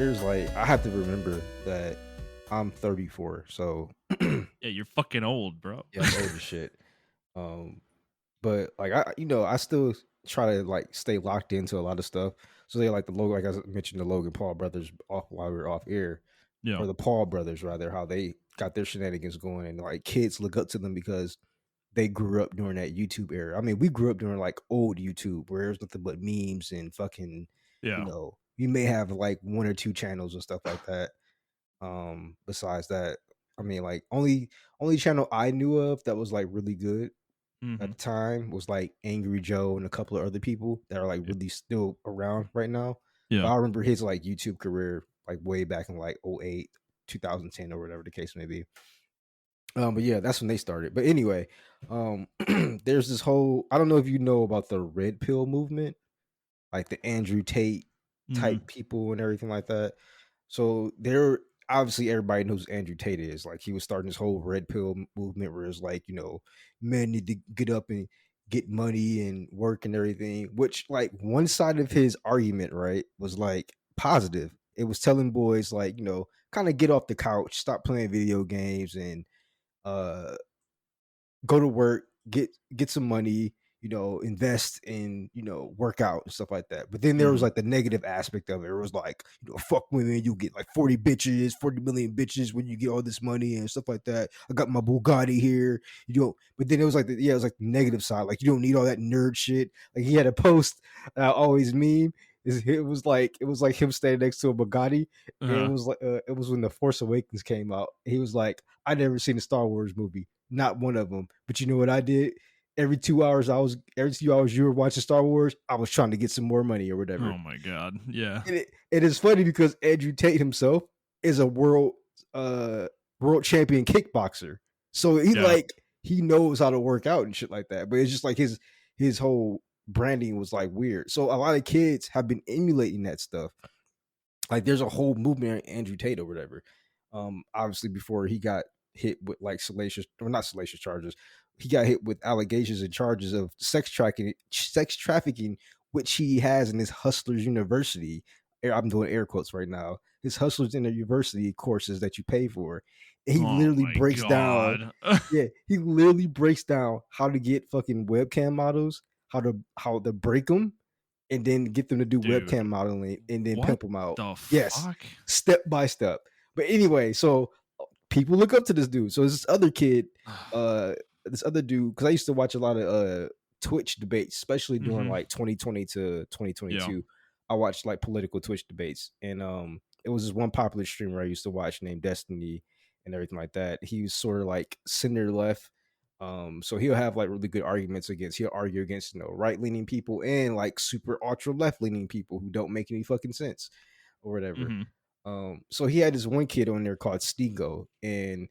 there's like I have to remember that I'm 34, so Yeah, you're fucking old, bro. yeah, I'm old as shit. Um, but like I still try to like stay locked into a lot of stuff. So they like the logo, like I mentioned, the Logan Paul brothers off while we were off air, Yeah. or the Paul brothers rather, how they got their shenanigans going, and like kids look up to them because they grew up during that YouTube era. I mean, we grew up during like old YouTube where there's nothing but memes and fucking, Yeah. you may have like one or two channels and stuff like that. Besides that, I mean, like only channel I knew of that was like really good at Mhm. the time was like Angry Joe and a couple of other people that are like Yeah. really still around right now. But Yeah. I remember his like YouTube career like way back in like '08, 2010 or whatever the case may be. But yeah, that's when they started. But anyway, there's this whole I don't know if you know about the red pill movement, like the Andrew Tate Mhm. type people and everything like that. So there obviously everybody knows who Andrew Tate is. Like he was starting this whole red pill movement where it's like, men need to get up and get money and work and everything, which like one side of his argument, right, was like positive. It was telling boys like, kind of get off the couch, stop playing video games and uh go to work, get some money, invest in, work out and stuff like that. But then there was Mhm. like the negative aspect of it. It was like, fuck women, you get like 40 bitches, 40 million bitches when you get all this money and stuff like that. I got my Bugatti here. But then it was like it was like the negative side. Like you don't need all that nerd shit. Like he had a post always meme. It was like him standing next to a Bugatti. And Uh-huh. it was when the Force Awakens came out. He was like, I never seen a Star Wars movie, not one of them. But you know what I did? Every 2 hours you were watching Star Wars, I was trying to get some more money or whatever. Oh my god. Yeah. It is funny because Andrew Tate himself is a uh world champion kickboxer. So Yeah. he knows how to work out and shit like that. But it's just like his whole branding was like weird. So a lot of kids have been emulating that stuff. Like there's a whole movement on Andrew Tate or whatever. Obviously before he got hit with like salacious or not salacious charges, he got hit with allegations and charges of sex trafficking, which he has in his Hustlers University. I'm doing air quotes right now. His Hustlers in the University courses that you pay for. And he Oh literally my breaks down. god. Yeah, he literally breaks down how to get fucking webcam models, how to break them, and then get them to do Dude, webcam modeling and then what pimp them out. the Yes, fuck? step by step. But anyway, so people look up to this dude. So this other kid, this other dude, because I used to watch a lot of Twitch debates, especially during Mhm. like 2020 to Yeah. 2022. I watched like political Twitch debates, and it was this one popular streamer I used to watch named Destiny and everything like that. He was sort of like center left. So he'll have like really good arguments against. He'll argue against right leaning people and like super ultra left leaning people who don't make any fucking sense or whatever. Mhm. So he had this one kid on there called Sneeko, and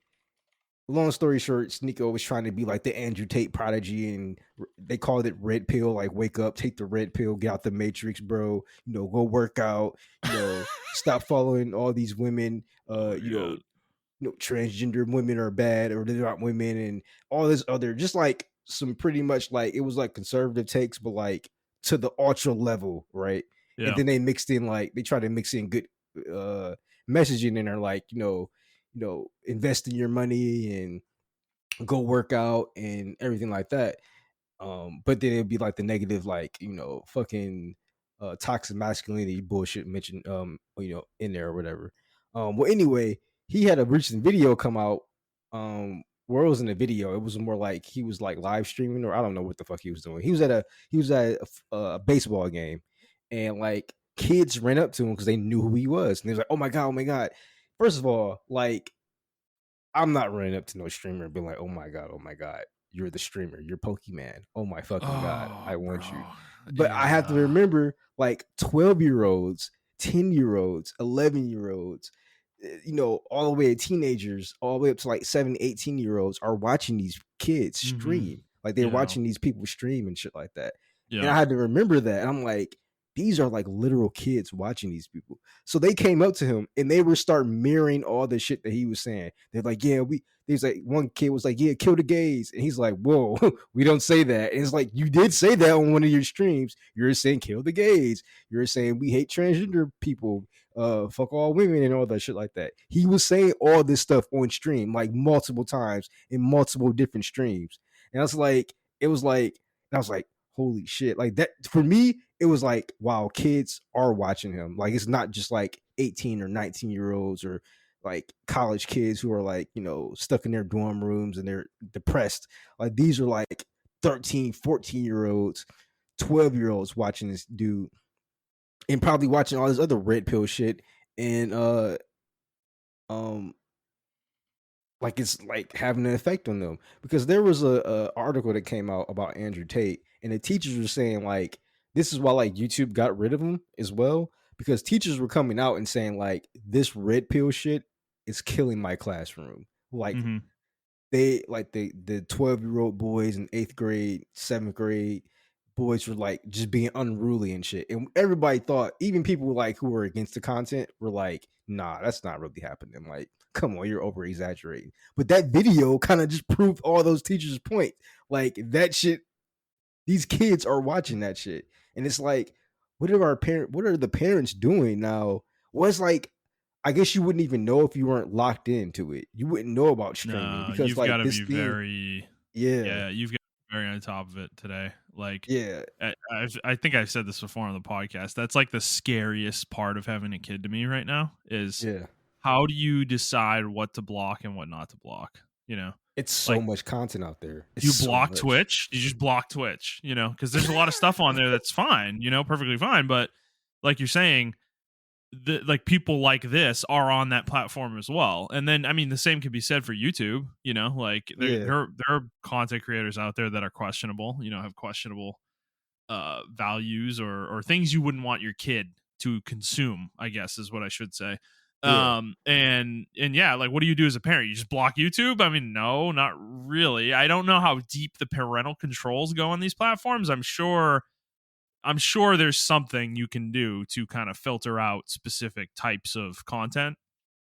long story short, Sneeko was trying to be like the Andrew Tate prodigy, and they called it red pill. Like, wake up, take the red pill, get out the matrix, bro. Go work out. Stop following all these women. Oh my god. Transgender women are bad or they're not women, and all this other, just like some pretty much like it was like conservative takes, but like to the ultra level, right? And Yeah. then they try to mix in good uh messaging in there, like invest in your money and go work out and everything like that. But then it'd be like the negative, like fucking toxic masculinity bullshit mentioned, in there or whatever. Well, anyway, he had a recent video come out. Where it was in a video, it was more like he was like live streaming, or I don't know what the fuck he was doing. He was at a baseball game, and like kids ran up to him because they knew who he was, and they was like, "Oh my god, oh my god!" First of all, like I'm not running up to no streamer and being like, oh my God, you're the streamer. You're Pokemon. Oh my fucking God. Oh, I want you. bro. But I have to Yeah. remember like 12-year-olds, 10-year-olds, 11-year-olds, all the way to teenagers, all the way up to like 7, 18-year-olds are watching these kids Mhm. stream. Like they're Yeah. watching these people stream and shit like that. And Yeah. I had to remember that. And I'm like, these are like literal kids watching these people. So they came up to him and they were start mirroring all the shit that he was saying. They're like, yeah, there's like one kid was like, yeah, kill the gays. And he's like, whoa, we don't say that. And it's like, you did say that on one of your streams. You're saying kill the gays. You're saying we hate transgender people. fuck all women and all that shit like that. He was saying all this stuff on stream like multiple times in multiple different streams. And I was like, it was like, and I was like, holy shit. Like that for me, it was like, wow, kids are watching him. Like it's not just like 18 or 19-year-olds or like college kids who are like, stuck in their dorm rooms and they're depressed. Like these are like 13, 14-year-olds, 12-year-olds watching this dude and probably watching all this other red pill shit and um like it's like having an effect on them because there was a article that came out about Andrew Tate and the teachers were saying like this is why like YouTube got rid of him as well because teachers were coming out and saying like this red pill shit is killing my classroom. Like Mm-hmm. they like the 12-year-old boys in 8th grade, 7th grade boys were like just being unruly and shit. And everybody thought, even people like who were against the content were like, nah, that's not really happening. Like, come on, you're over exaggerating. But that video kind of just proved all those teachers' point. Like that shit, these kids are watching that shit. And it's like, what are the parents doing now? Well, it's like I guess you wouldn't even know if you weren't locked into it. You wouldn't know about streaming No, because you've got like to this be thing, very, yeah, yeah, you've got to be very on top of it today. Like, yeah, I think I've said this before on the podcast. That's like the scariest part of having a kid to me right now is yeah. how do you decide what to block and what not to block? You know, It's so like much content out there. It's you so block much. Twitch, you just block Twitch, because there's a lot of stuff on there that's fine, perfectly fine. But like you're saying, like people like this are on that platform as well. And then I mean the same could be said for YouTube, like Yeah, there are content creators out there that are questionable, have questionable values or things you wouldn't want your kid to consume, I guess is what I should say. yeah. And yeah, like what do you do as a parent? You just block YouTube? I mean, no, not really. I don't know how deep the parental controls go on these platforms. I'm sure there's something you can do to kind of filter out specific types of content.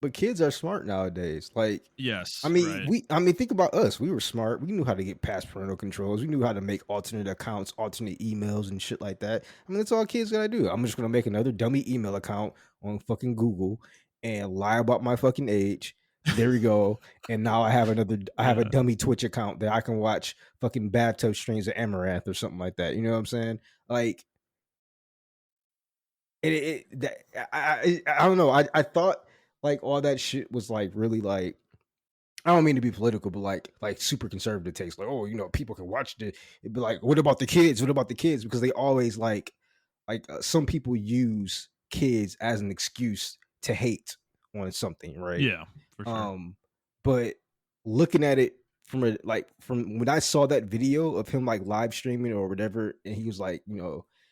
But kids are smart nowadays. Like, Yes, right. I mean, think about us. We were smart. We knew how to get past parental controls. We knew how to make alternate accounts, alternate emails, and shit like that. I mean, that's all kids gotta do. I'm just gonna make another dummy email account on fucking Google and lie about my fucking age. There we go. And now I have a Yeah. dummy Twitch account that I can watch fucking bathtub streams of Amaranth or something like that. You know what I'm saying? Like, I don't know. I thought like all that shit was like really like I don't mean to be political, but like super conservative takes. Like, oh, people can watch it. It'd be like, what about the kids? What about the kids? Because they always some people use kids as an excuse to hate on something, right? Yeah, for sure. But looking at it from when I saw that video of him like live streaming or whatever, and he was like,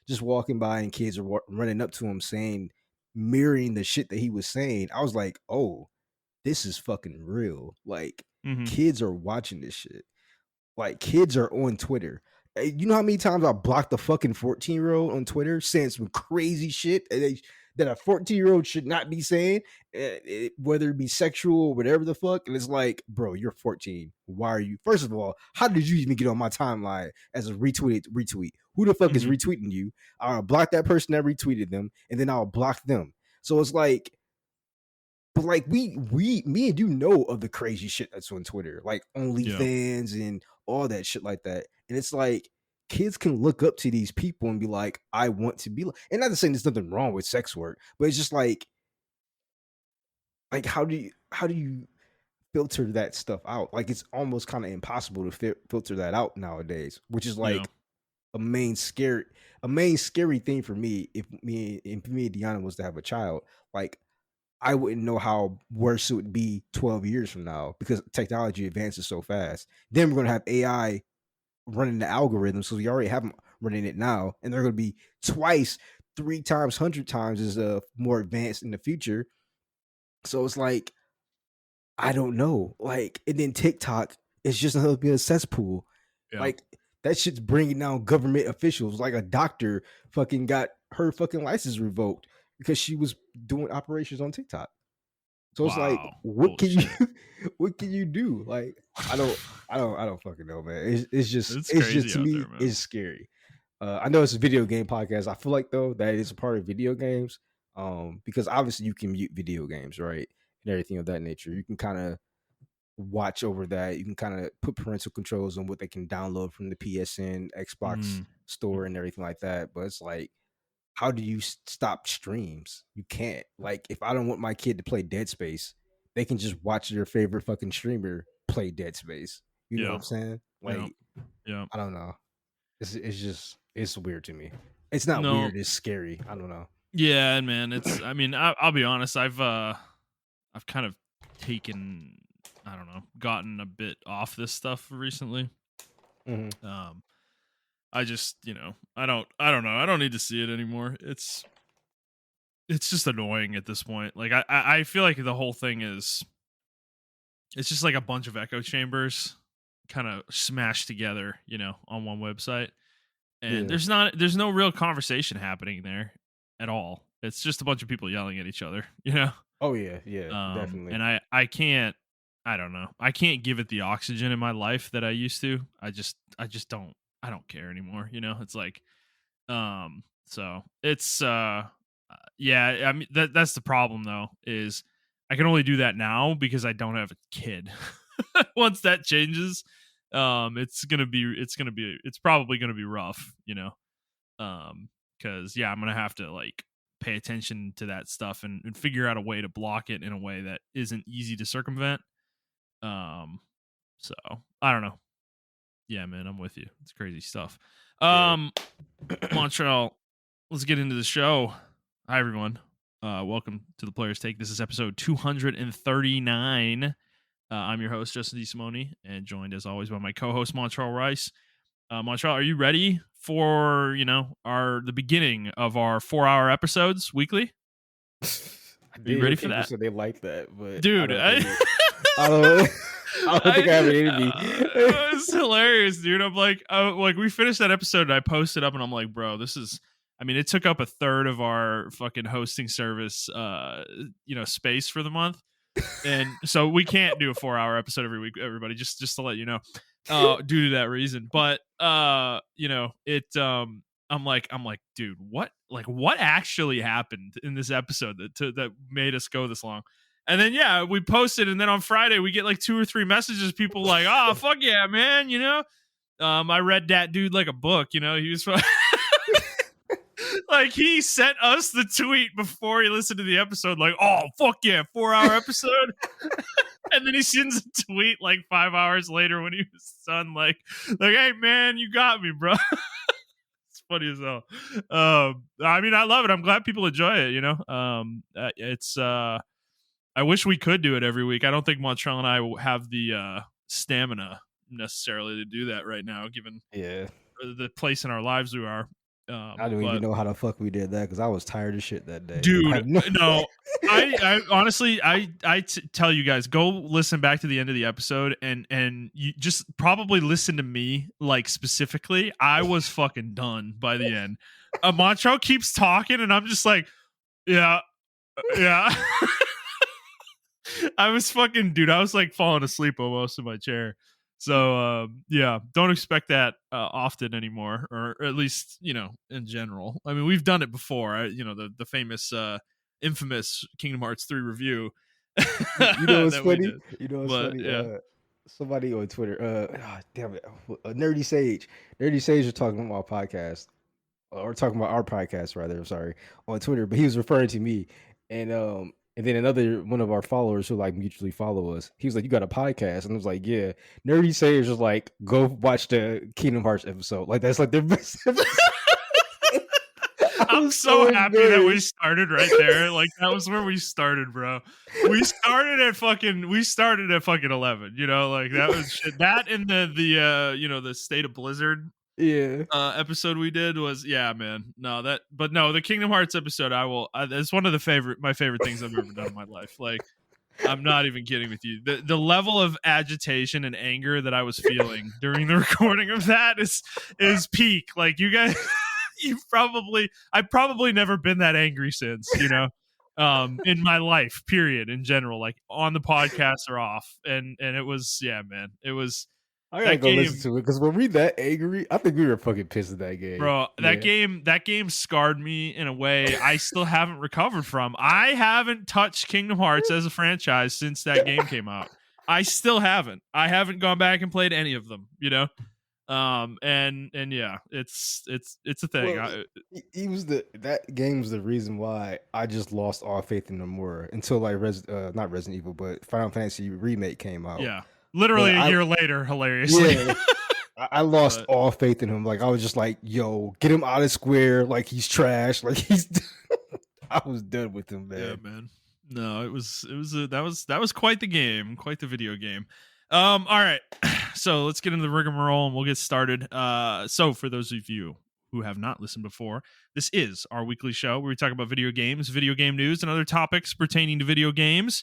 just walking by and kids are running up to him saying, mirroring the shit that he was saying. I was like, oh, this is fucking real. Like Hmm. kids are watching this shit. Like kids are on Twitter. You know how many times I blocked the fucking 14-year-old on Twitter saying some crazy shit that a 14-year-old should not be saying, whether it be sexual or whatever the fuck. And it's like, bro, you're 14. Why are you? First of all, how did you even get on my timeline as a retweet? Who the fuck is Hmm. retweeting you? I'll block that person that retweeted them, and then I'll block them. So it's like, but like me and you know of the crazy shit that's on Twitter, like Yeah. OnlyFans and all that shit like that. And it's like kids can look up to these people and be like, I want to be like, and not to say there's nothing wrong with sex work, but it's just like how do you filter that stuff out? Like it's almost kind of impossible to filter that out nowadays, which is Yeah. like a main scary thing for me if me and Deanna was to have a child. Like I wouldn't know how worse it would be 12 years from now because technology advances so fast. Then we're going to have AI running the algorithms. So we already have them running it now. And they're going to be twice, 3 times, 100 times as more advanced in the future. So it's like, I don't know. Like, and then TikTok is just another bit of cesspool. Yeah. Like, that shit's bringing down government officials. Like, a doctor fucking got her fucking license revoked because she was doing operations on TikTok. So it's like, Wow. what Holy can you shit. what can you do? Like, I don't fucking know, man. It's just It's it's just crazy to out me, there, man. it's scary. I know it's a video game podcast. I feel like though that it's a part of video games. Because obviously you can mute video games, right, and everything of that nature. You can kind of watch over that. You can kind of put parental controls on what they can download from the PSN, Xbox Mm. store, and everything like that. But it's like, how do you stop streams? You can't. Like, if I don't want my kid to play Dead Space, they can just watch their favorite fucking streamer play Dead Space. You know what Yeah. I'm saying? Yeah. Like, Yeah. I don't know. It's just it's weird to me. It's not No. weird. It's scary. I don't know. Yeah, man. It's. I mean, I'll be honest. I've kind of taken. I don't know. Gotten a bit off this stuff recently. Mm-hmm. I just, I don't know. I don't need to see it anymore. It's just annoying at this point. Like I feel like the whole thing is, it's just like a bunch of echo chambers kind of smashed together, on one website. And Yeah. there's no real conversation happening there at all. It's just a bunch of people yelling at each other, you know? Oh yeah. Yeah. Definitely. And I can't, I don't know. I can't give it the oxygen in my life that I used to. I just don't, I don't care anymore. It's like, so it's, yeah, I mean, that's the problem though, is I can only do that now because I don't have a kid. Once that changes, it's probably gonna be rough, because yeah, I'm gonna have to like pay attention to that stuff and figure out a way to block it in a way that isn't easy to circumvent. Um, so I don't know. Yeah, man, I'm with you. It's crazy stuff. Yeah. Montrell, let's get into the show. Hi, everyone. Welcome to the Players Take. This is episode 239. I'm your host, Justin DeSimone, and joined as always by my co-host, Montrell Rice. Montrell, are you ready for the beginning of our 4-hour episodes weekly? I Are you ready for that? So they like that, but Dude, I don't think I have it in me. It's hilarious, dude. I'm like we finished that episode and I posted up and I'm like, bro, this is, I mean, it took up a third of our fucking hosting service, space for the month. And so we can't do a 4-hour episode every week, everybody, just to let you know, due to that reason. But, I'm like, dude, what actually happened in this episode that made us go this long? And then, yeah, we posted. And then on Friday, we get like 2 or 3 messages, people like, oh, fuck yeah, man. I read that dude like a book, he was like, he sent us the tweet before he listened to the episode, like, oh, fuck yeah, 4-hour episode. And then he sends a tweet like 5 hours later when he was done, like, hey, man, you got me, bro. It's funny as hell. I mean, I love it. I'm glad people enjoy it, it's, I wish we could do it every week. I don't think Montrell and I have the stamina necessarily to do that right now, given the place in our lives we are. I don't even know how the fuck we did that because I was tired of shit that day. Dude, no. I honestly, tell you guys, go listen back to the end of the episode and you just probably listen to me, like, specifically. I was fucking done by the end. Montrell keeps talking and I'm just like, yeah. I was like falling asleep almost in my chair. So yeah, don't expect that often anymore, or at least in general. I mean, we've done it before. The famous, infamous Kingdom Hearts 3 review. You know what's funny? Funny? Yeah. Somebody on Twitter, damn it, Nerdy Sage are talking about my podcast, or talking about our podcast rather. I'm sorry, on Twitter, but he was referring to me, and then another one of our followers who like mutually follow us, he was like, "You got a podcast?" And I was like, "Yeah." Nerdy Sage was like, "Go watch the Kingdom Hearts episode. Like that's like their best episode." I'm so happy that we started right there. Like that was where we started, bro. We started at fucking 11. Like that was shit. That and the State of Blizzard episode we did was, yeah, man. No, the Kingdom Hearts episode, it's one of my favorite things I've ever done in my life. Like, I'm not even kidding with you. The level of agitation and anger that I was feeling during the recording of that is peak. Like, you guys, I've probably never been that angry since, in my life, period, in general, like on the podcast or off. And it was, yeah, man, it was I gotta That go listen game, to it because when we that angry, I think we were fucking pissed at that game. bro, Yeah. that game scarred me in a way I still haven't recovered from. I haven't touched Kingdom Hearts as a franchise since that game came out. I still haven't. I haven't gone back and played any of them, you know? And yeah, it's a thing. Well, he was that game was the reason why I just lost all faith in Nomura until like not Resident Evil, but Final Fantasy remake came out. Yeah. Literally But a year later, hilariously. yeah, I lost But all faith in him. Like I was just like, yo, get him out of Square. Like he's trash. Like he's. I was done with him, yeah, man. man. No, that was quite the game, quite the video game. All right. So let's get into the rigmarole and we'll get started. So for those of you who have not listened before, this is our weekly show where we talk about video games, video game news, and other topics pertaining to video games.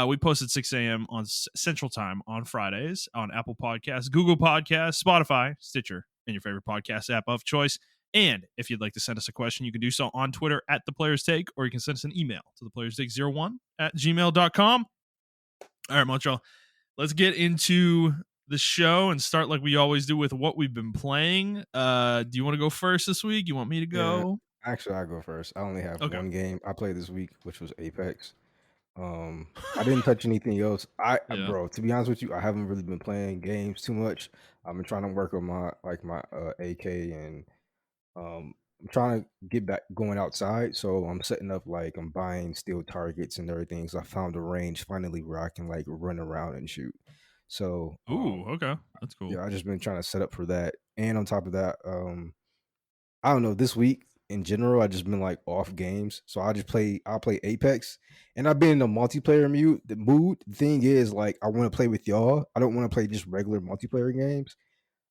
We post at 6 a.m. on Central Time on Fridays on Apple Podcasts, Google Podcasts, Spotify, Stitcher, and your favorite podcast app of choice. And if you'd like to send us a question, you can do so on Twitter at The Players Take, or you can send us an email to theplayerstake01@gmail.com. All right, Montrell, let's get into the show and start like we always do with what we've been playing. Do you want to go first this week? You want me to go? Yeah, actually, I go first. I only have Okay. one game I played this week, which was Apex. I didn't touch anything else. Yeah. Bro, to be honest with you, I haven't really been playing games too much. I've been trying to work on my AK and I'm trying to get back going outside. So I'm setting up like I'm buying steel targets and everything. So I found a range finally where I can like run around and shoot. So Ooh, okay. That's cool. yeah, I just been trying to set up for that. And on top of that, I don't know, this week in general, I just been like off games. So I'll play Apex. And I've been in a multiplayer mood. The thing is, like, I want to play with y'all. I don't want to play just regular multiplayer games.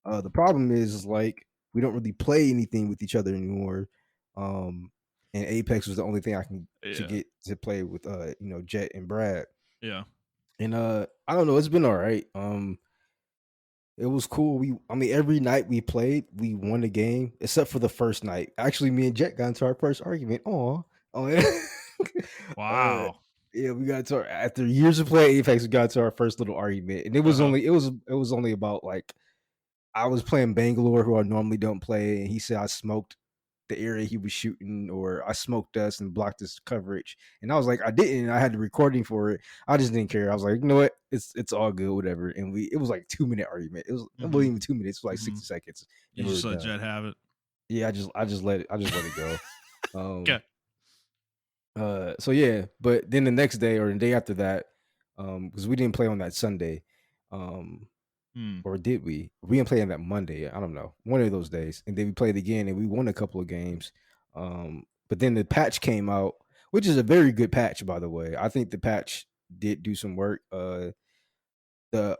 The problem is like we don't really play anything with each other anymore. And Apex was the only thing I can to Yeah. get to play with Jet and Brad. Yeah. And I don't know, it's been all right. It was cool. Every night we played, we won the game, except for the first night. Actually, me and Jet got into our first argument. Oh, yeah. Wow. Yeah, we got to after years of playing Apex, we got to our first little argument, and it was only about like I was playing Bangalore, who I normally don't play, and he said I smoked the area he was shooting, or I smoked us and blocked his coverage. And I was like, I didn't. I had the recording for it. I just didn't care. I was like, you know what? It's all good, whatever. And it was like 2 minute argument. It wasn't even 2 minutes. It was like 60 seconds. You just let Jet have it. Yeah, I just let it go. Okay. So yeah, but then the next day or the day after that, because we didn't play on that Sunday, or did we? We didn't play on that Monday. I don't know, one of those days, and then we played again, and we won a couple of games. But then the patch came out, which is a very good patch, by the way. I think the patch did do some work. The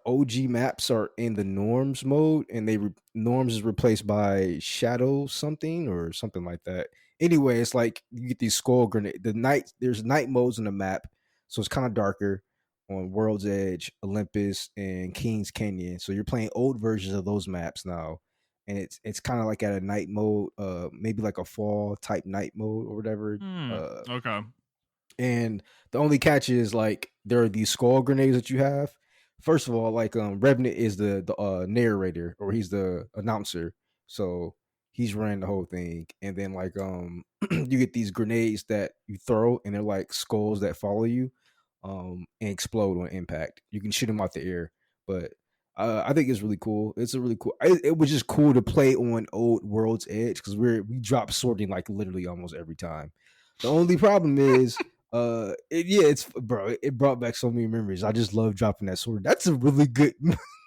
OG maps are in the norms mode, and norms is replaced by shadow something or something like that. Anyway, it's like you get these skull grenade. There's night modes in the map, so it's kind of darker on World's Edge, Olympus, and Kings Canyon. So you're playing old versions of those maps now, and it's kind of like at a night mode, maybe like a fall type night mode or whatever. Okay. And the only catch is like there are these skull grenades that you have. First of all, like Revenant is the narrator, or he's the announcer, so he's running the whole thing. And then like you get these grenades that you throw, and they're like skulls that follow you, and explode on impact. You can shoot them out the air, but I think it's really cool. It's a really cool. It was just cool to play on old World's Edge because we drop sorting like literally almost every time. The only problem is it brought back so many memories. I just love dropping that sword. That's a really good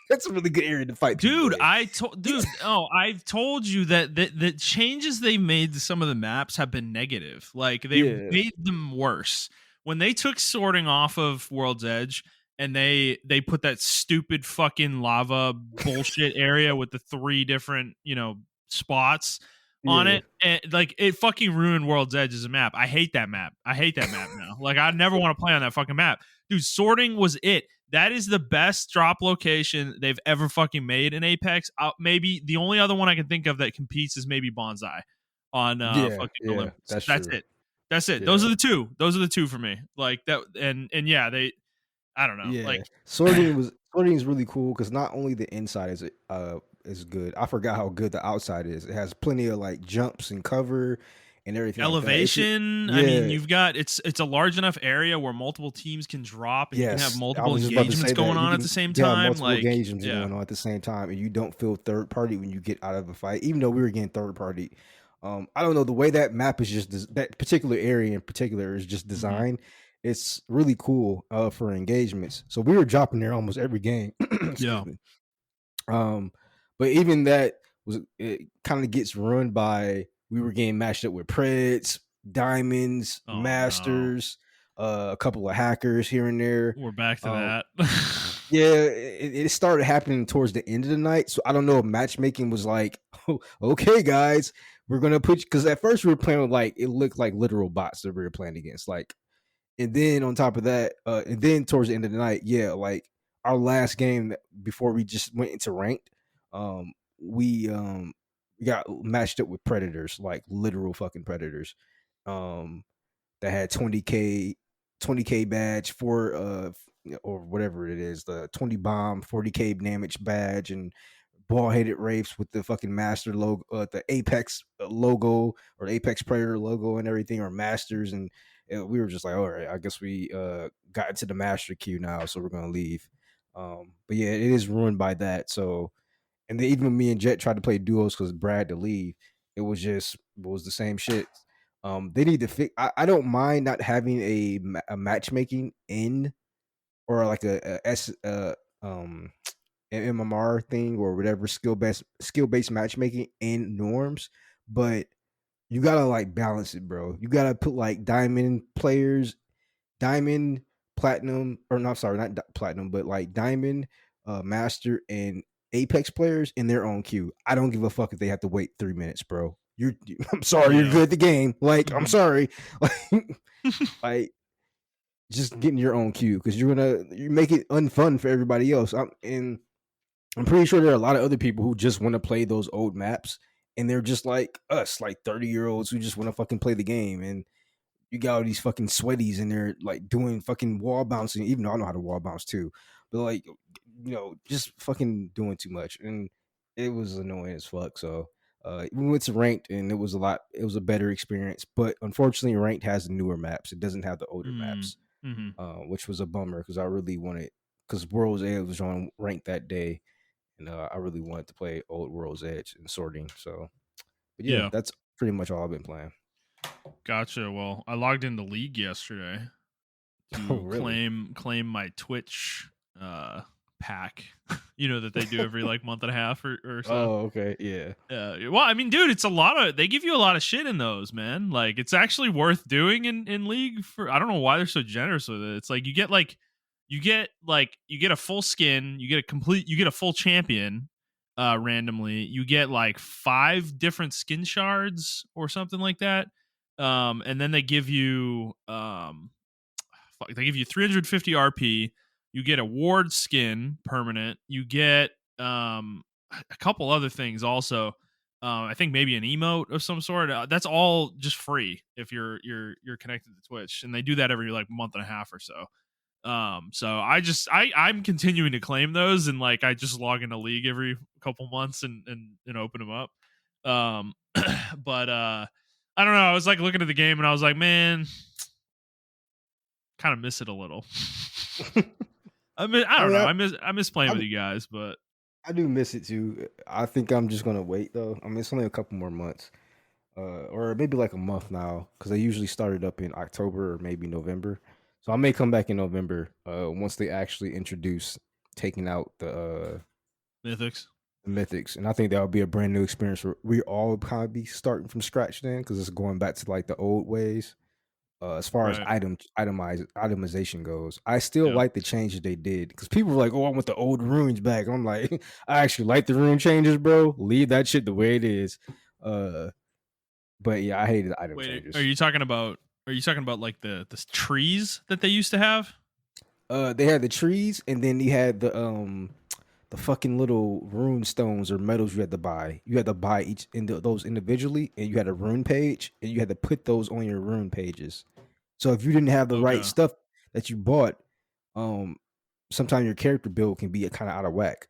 that's a really good area to fight people in. I've told you that the changes they made to some of the maps have been negative. Like they made them worse. When they took sorting off of World's Edge and they put that stupid fucking lava bullshit area with the 3 different, spots on it, and like it fucking ruined World's Edge as a map. I hate that map. Now. Like I never want to play on that fucking map. Dude, sorting was it. That is the best drop location they've ever fucking made in Apex. Maybe the only other one I can think of that competes is maybe Bonsai on fucking Olympus. That's it. Yeah. Those are the two. Those are the two for me. Like that, and yeah, I don't know. Yeah, Like sorting sorting is really cool because not only the inside is good. I forgot how good the outside is. It has plenty of like jumps and cover and everything like that. Elevation. I mean, Yeah, you've got it's a large enough area where multiple teams can drop, and you can have yes. I multiple was just about to engagements say going that on at the same you have time. multiple Like, engagements yeah. going on at the same time, and you don't feel third party when you get out of a fight. Even though we were getting third party, I don't know the way that map is that particular area in particular is just Hmm. designed. It's really cool for engagements. So we were dropping there almost every game. Excuse Yeah. me. Um, but even that was it kind of gets ruined by we were getting matched up with Preds, Diamonds, Oh no, Masters, a couple of hackers here and there. we're back to Um, that. yeah, it started happening towards the end of the night. So I don't know if matchmaking was like, oh, okay, guys, we're gonna put because at first we were playing with like it looked like literal bots that we were playing against. Like and then on top of that, and then towards the end of the night, yeah, like our last game before we just went into ranked, we got matched up with predators, like literal fucking predators. Um, that had 20K badge for or whatever it is, the 20 bomb, 40K damage badge, and ball headed wraiths with the fucking master logo, the Apex logo or the Apex Predator logo and everything, or masters, and we were just like, all right, I guess we got into the master queue now, so we're gonna leave. But yeah, it is ruined by that. So, and then even me and Jet tried to play duos because Brad to leave, it was the same shit. They need to fix. I don't mind not having a matchmaking in or like a S um an MMR thing or whatever skill based matchmaking in norms, but you gotta like balance it, bro. You gotta put like diamond players, diamond, platinum, or not sorry, not platinum, but like diamond, master, and apex players in their own queue. I don't give a fuck if they have to wait 3 minutes, bro. I'm sorry, you're Yeah. good at the game. Like, I'm Hmm. sorry. Like, like just get in your own queue because you make it unfun for everybody else. And I'm pretty sure there are a lot of other people who just want to play those old maps, and they're just like us, like 30-year-olds who just want to fucking play the game. And you got all these fucking sweaties in there, like doing fucking wall bouncing, even though I know how to wall bounce too, but like, just fucking doing too much, and it was annoying as fuck. So we went to ranked, and it was a better experience. But unfortunately, ranked has the newer maps; it doesn't have the older maps, Mm-hmm. which was a bummer because I really wanted because World's Edge was on ranked that day, and I really wanted to play old World's Edge and sorting. So, but yeah, Yeah. that's pretty much all I've been playing. Gotcha. Well, I logged into League yesterday Oh, to really? claim my Twitch pack. You know that they do every like month and a half or so. Oh, okay, yeah. Well, I mean, dude, it's a lot of they give you a lot of shit in those, man. Like it's actually worth doing in League for I don't know why they're so generous with it. It's like you get a full skin, you get a full champion randomly. You get like 5 different skin shards or something like that. And then they give you they give you 350 RP. You get a ward skin permanent. You get a couple other things also. I think maybe an emote of some sort. That's all just free if you're connected to Twitch, and they do that every like month and a half or so. So I'm continuing to claim those, and like I just log into League every couple months and open them up. But I don't know. I was like looking at the game, and I was like, man, kind of miss it a little. I I don't mean, know. I miss playing with I you guys, but I do miss it too. I think I'm just gonna wait though. I mean, it's only a couple more months, or maybe like a month now, because they usually started up in October or maybe November. So I may come back in November, once they actually introduce taking out Mythics, the mythics, and I think that would be a brand new experience. Where we all kind of be starting from scratch then, because it's going back to like the old ways. As far as right? itemization goes, I still Yeah. like the changes they did because people were like, "Oh, I want the old runes back." And I'm like, I actually like the rune changes, bro. Leave that shit the way it is. Uh, but yeah, I hated the item Wait, changes. are you talking about like the trees that they used to have? They had the trees, and then they had the fucking little rune stones or medals you had to buy. You had to buy each those individually, and you had a rune page, and you had to put those on your rune pages. So if you didn't have the right Okay. stuff that you bought, um, sometimes your character build can be kind of out of whack.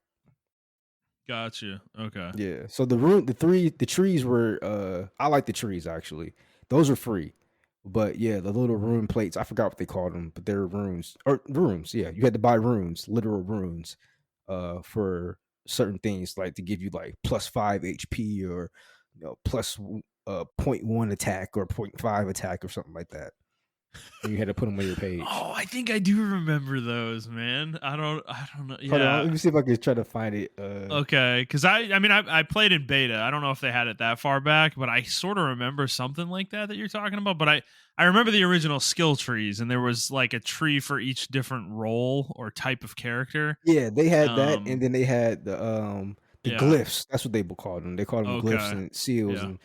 Gotcha. Okay. Yeah. So the trees were I like the trees actually. Those are free. But yeah, the little rune plates, I forgot what they called them, but they're runes or runes. Yeah, you had to buy runes, literal runes, for certain things like to give you like +5 HP or plus .1 attack or .5 attack or something like that. And you had to put them on your page. Oh, I think I do remember those, man. I don't know. Hold on, Yeah. let me see if I can try to find it. Okay, because I mean I played in beta. I don't know if they had it that far back, but I sort of remember something like that you're talking about. But I remember the original skill trees, and there was like a tree for each different role or type of character. Yeah, they had that, and Um, then they had the yeah. glyphs. That's what they called them. They called them glyphs Okay. and seals. Yeah. And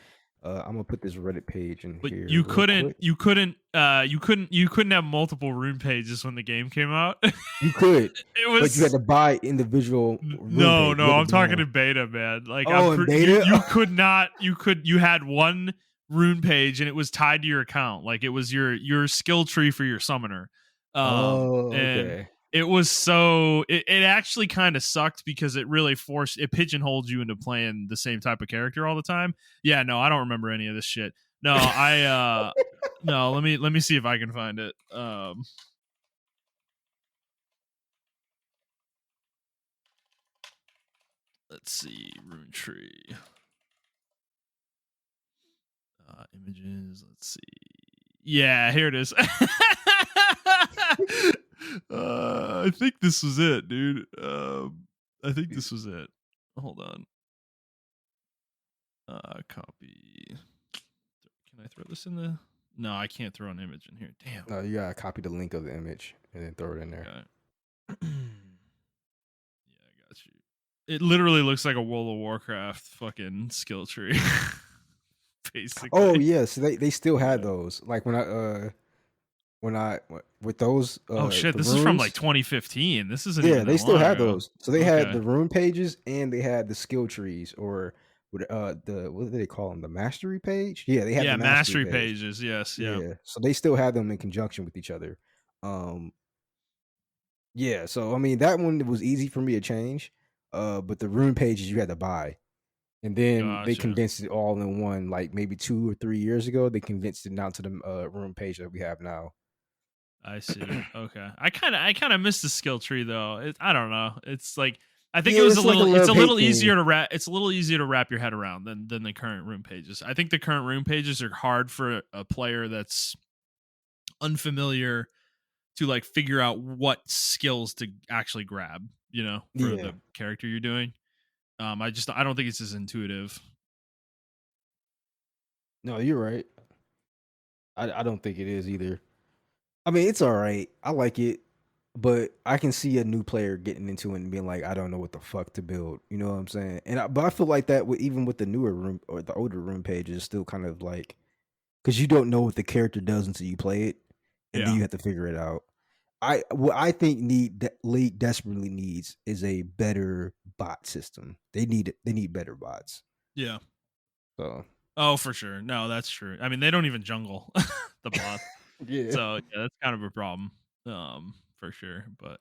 I'm gonna put this Reddit page in But here real quick. you couldn't have multiple rune pages when the game came out. You could, It but you had was to buy individual room no, page. You no. had to I'm buy talking them. in beta, man. Like Oh, in beta. you could not. You had one rune page and it was tied to your account. Like it was your skill tree for your summoner. Oh, And okay. it was it actually kind of sucked because it pigeonholed you into playing the same type of character all the time. Yeah, no, I don't remember any of this shit. No, no, let me see if I can find it. Let's see, rune tree. Images. Let's see. Yeah, here it is. I think this was it, dude. I think this was it. Hold on. Copy. Can I throw this in the? No, I can't throw an image in here. Damn. No, you gotta copy the link of the image and then throw it in there. Okay. Yeah, I got you. It literally looks like a World of Warcraft fucking skill tree. Oh Basically. yes, they still had Yeah. those. Like when I with those Oh shit, the this is from like runes. 2015. This isn't Yeah, even they that still long had ago. those. So they had Okay. the rune pages and they had the skill trees or the what do they call them? The mastery page? Yeah, they had the Yeah, mastery mastery page. pages. Yes, yeah. Yeah. So they still had them in conjunction with each other. Um yeah, so I mean that one was easy for me to change. But the rune pages you had to buy. And then they Gotcha. condensed it all in one like maybe 2 or 3 years ago. They condensed it down to the rune page that we have now. I see. Okay. I kind of miss the skill tree though. I don't know. It's like I think it Yeah, was it's like a it's a love hate little thing. easier to wrap it's a little easier to wrap your head around than the current room pages. I think the current room pages are hard for a player that's unfamiliar to like figure out what skills to actually grab, for Yeah. the character you're doing. I don't think it's as intuitive. No, you're right. I don't think it is either. I mean, it's all right. I like it, but I can see a new player getting into it and being like, I don't know what the fuck to build. You know what I'm saying? But I feel like that with even with the newer room or the older room pages, still kind of like because you don't know what the character does until you play it, and then Yeah. you have to figure it out. What I think League desperately needs is a better bot system. They need better bots. Yeah. So Oh, for sure. No, that's true. I mean, they don't even jungle the bots. yeah, So yeah, that's kind of a problem, for sure. But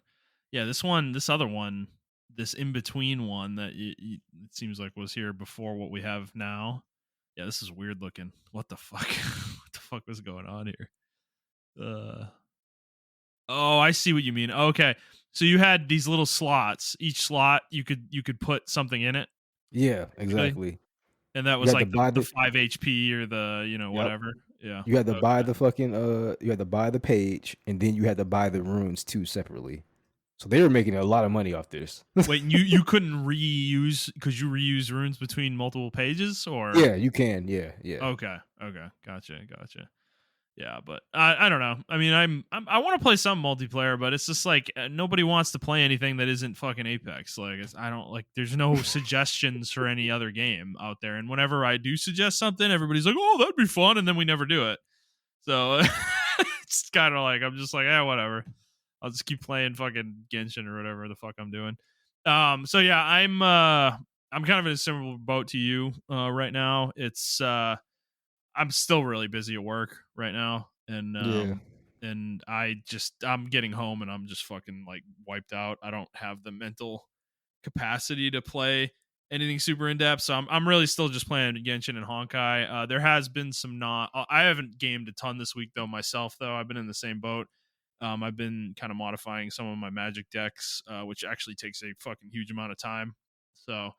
yeah, this other one, this in between one that it seems like was here before what we have now. Yeah, this is weird looking. What the fuck? What the fuck was going on here? Uh, oh, I see what you mean. Okay, so you had these little slots. Each slot you could put something in it, yeah, basically, exactly. and that You was had to like buy the the 5 HP or the yep. whatever. Yeah. You had to buy Okay. the fucking you had to buy the page and then you had to buy the runes too separately. So they were making a lot of money off this. Wait, you couldn't reuse because you reuse runes between multiple pages, or Yeah, you can. Yeah, yeah. okay, gotcha. Yeah, but I don't know. I mean, I want to play some multiplayer, but it's just like nobody wants to play anything that isn't fucking Apex. Like I don't like. There's no suggestions for any other game out there, and whenever I do suggest something, everybody's like, "Oh, that'd be fun," and then we never do it. So it's kind of like I'm just like, whatever. I'll just keep playing fucking Genshin or whatever the fuck I'm doing. So yeah, I'm kind of in a similar boat to you right now. It's I'm still really busy at work right now, and Yeah. and I'm getting home and I'm just fucking like wiped out. I don't have the mental capacity to play anything super in depth. So I'm really still just playing Genshin and Honkai. There has been some not. I haven't gamed a ton this week though myself though. I've been in the same boat. I've been kind of modifying some of my magic decks, which actually takes a fucking huge amount of time. So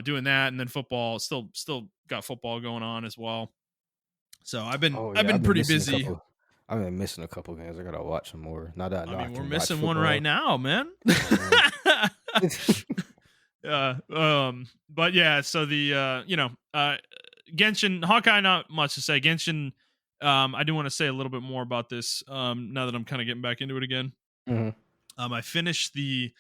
doing that, and then football. Still got football going on as well. So Oh I've yeah, been I've been pretty missing a busy. couple. I've been missing a couple games. I gotta watch some more. Now that I I know I mean, we're can watch missing one right football. now, man. Oh man. Yeah. But yeah, so the Genshin Hawkeye, not much to say. Genshin, I do want to say a little bit more about this. Now that I'm kind of getting back into it again. Mhm. I finished the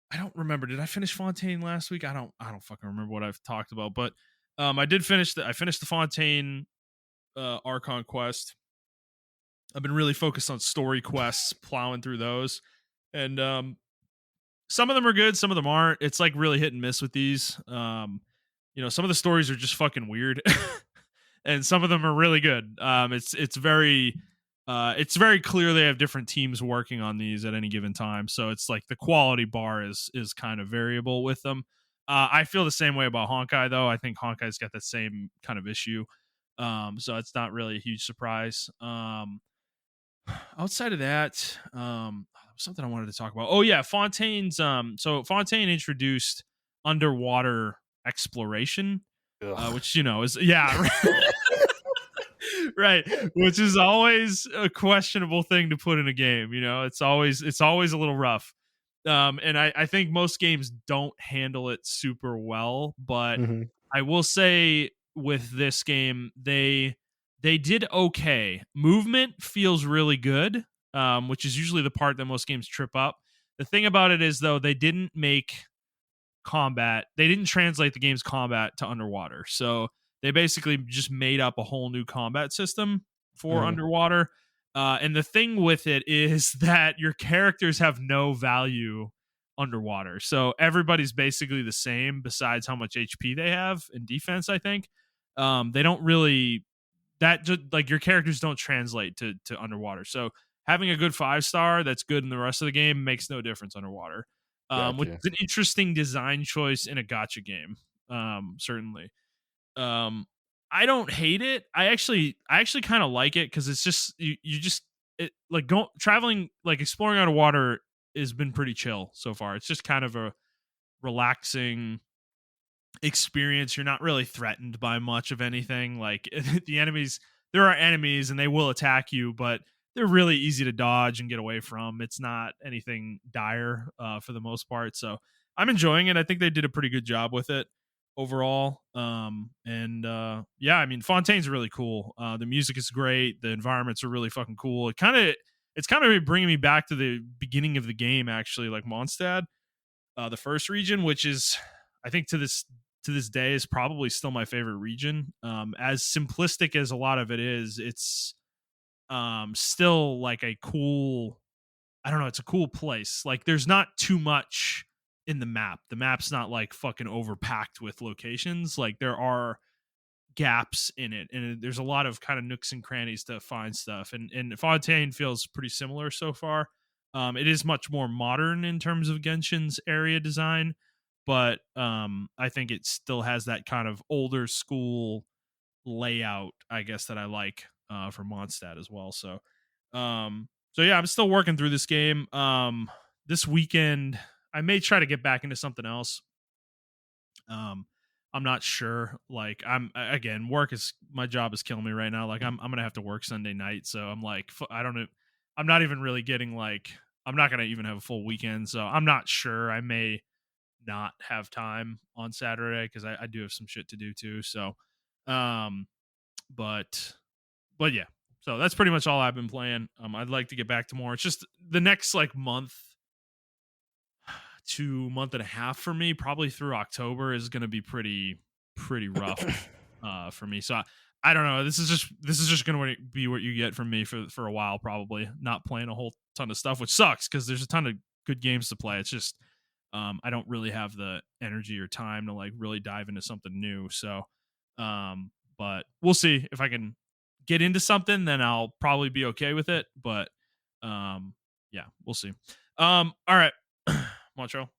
I don't remember. Did I finish Fontaine last week? I don't fucking remember what I've talked about, but I finished the Fontaine Archon quest. I've been really focused on story quests, plowing through those. And some of them are good, some of them aren't. It's like really hit and miss with these. Some of the stories are just fucking weird, and some of them are really good. It's very clear they have different teams working on these at any given time, so it's like the quality bar is kind of variable with them. I feel the same way about Honkai though. I think Honkai's got the same kind of issue, so it's not really a huge surprise. Outside of that, something I wanted to talk about. Oh yeah, Fontaine's. So Fontaine introduced underwater exploration, Ugh. which is yeah, right, which is always a questionable thing to put in a game. It's always a little rough. And I think most games don't handle it super well, but Mhm. I will say with this game, they did okay. Movement feels really good, which is usually the part that most games trip up. The thing about it is though, they didn't translate the game's combat to underwater. So they basically just made up a whole new combat system for Mhm. underwater. And the thing with it is that your characters have no value underwater. So everybody's basically the same besides how much HP they have in defense, I think. They don't really that just like your characters don't translate to underwater. So having a good 5-star that's good in the rest of the game makes no difference underwater, which Gotcha. is an interesting design choice in a gotcha game. Certainly. Um, I don't hate it. I actually kind of like it because it's just you just like go traveling like exploring out of water has been pretty chill so far. It's just kind of a relaxing experience. You're not really threatened by much of anything. Like there are enemies and they will attack you, but they're really easy to dodge and get away from. It's not anything dire for the most part. So I'm enjoying it. I think they did a pretty good job with it overall. And yeah, I mean, Fontaine's really cool. The music is great. The environments are really fucking cool. It's kind of bringing me back to the beginning of the game, actually, like Mondstadt, the first region, which is I think to this day is probably still my favorite region. As simplistic as a lot of it is, it's still like a cool. I don't know. It's a cool place. Like there's not too much in the map. The map's not like fucking overpacked with locations. Like there are gaps in it, and there's a lot of kind of nooks and crannies to find stuff. And Fontaine feels pretty similar so far. It is much more modern in terms of Genshin's area design, but I think it still has that kind of older school layout, I guess, that I like for Mondstadt as well. So yeah, I'm still working through this game. This weekend, I may try to get back into something else. Um, I'm not sure. Like again, work is my job is killing me right now. Like I'm gonna have to work Sunday night, so I'm like I don't know. I'm not even really getting like I'm not gonna even have a full weekend, so I'm not sure. I may not have time on Saturday because I do have some shit to do too. So, um, but yeah. So that's pretty much all I've been playing. I'd like to get back to more. It's just the next like month to month and a half for me, probably through October, is going to be pretty rough for me. So I don't know. This is just going to be what you get from me for a while, probably not playing a whole ton of stuff, which sucks because there's a ton of good games to play. It's just I don't really have the energy or time to like really dive into something new. So, but we'll see if I can get into something, then I'll probably be okay with it. But yeah, we'll see. All right, Montreal.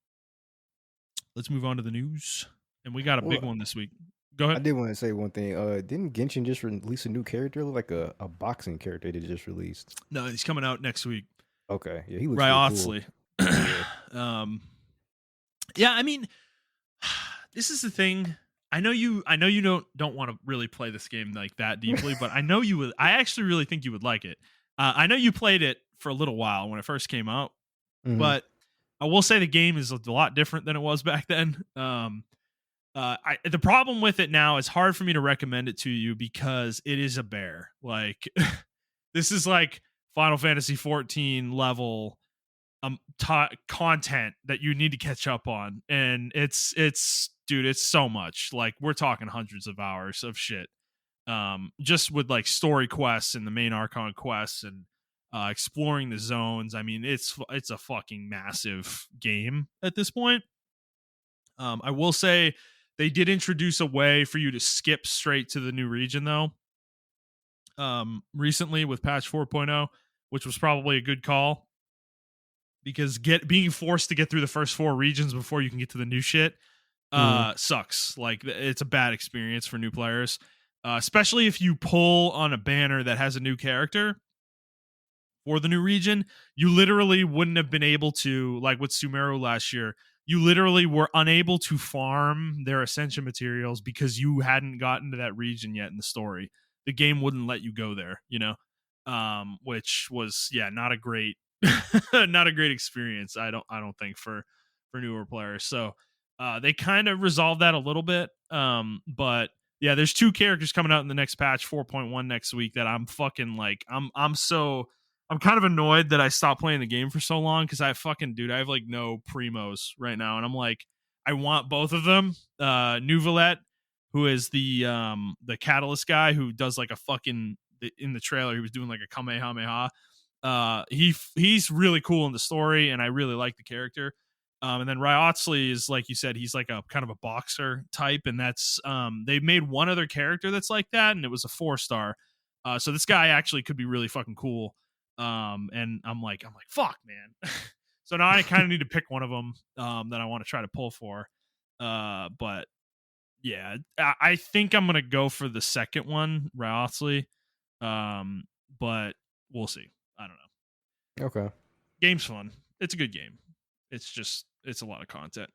Let's move on to the news, and we got a big Well, one this week. Go I ahead. did want to say one thing. Didn't Genshin just release a new character? It looked like a boxing character they just released. No, he's coming out next week. Okay, yeah, he looks Right, real cool. Oxley. Yeah. um, yeah, I mean, this is the thing. I know you don't want to really play this game like that deeply, but I know you would. I actually really think you would like it. I know you played it for a little while when it first came out, Hmm. but I will say the game is a lot different than it was back then. The problem with it now is hard for me to recommend it to you because it is a bear. Like this is like Final Fantasy 14 level content that you need to catch up on, and it's dude, it's so much. Like we're talking hundreds of hours of shit. Just with like story quests and the main Archon quests and exploring the zones. I mean, it's a fucking massive game at this point. I will say they did introduce a way for you to skip straight to the new region though. Recently with patch 4.0, which was probably a good call because being forced to get through the first 4 regions before you can get to the new shit Hmm. sucks. Like it's a bad experience for new players, especially if you pull on a banner that has a new character for the new region. You literally wouldn't have been able to, like with Sumeru last year, you literally were unable to farm their ascension materials because you hadn't gotten to that region yet in the story. The game wouldn't let you go there, which was not a great not a great experience. I don't think for newer players. So they kind of resolved that a little bit. But yeah, there's 2 characters coming out in the next patch 4.1 next week that I'm fucking like I'm kind of annoyed that I stopped playing the game for so long because I have like no primos right now, and I'm like I want both of them. Nuvalet, who is the catalyst guy who does like a fucking in the trailer he was doing like a kamehameha. He's really cool in the story, and I really like the character. And then Ryotsly is like you said, he's like a kind of a boxer type, and that's they made one other character that's like that, and it was a 4-star. So this guy actually could be really fucking cool. And I'm like, fuck, man. So now I kind of need to pick one of them that I want to try to pull for. But yeah, I think I'm gonna go for the second one, Ryotsly. But we'll see. I don't know. Okay. Game's fun. It's a good game. It's a lot of content.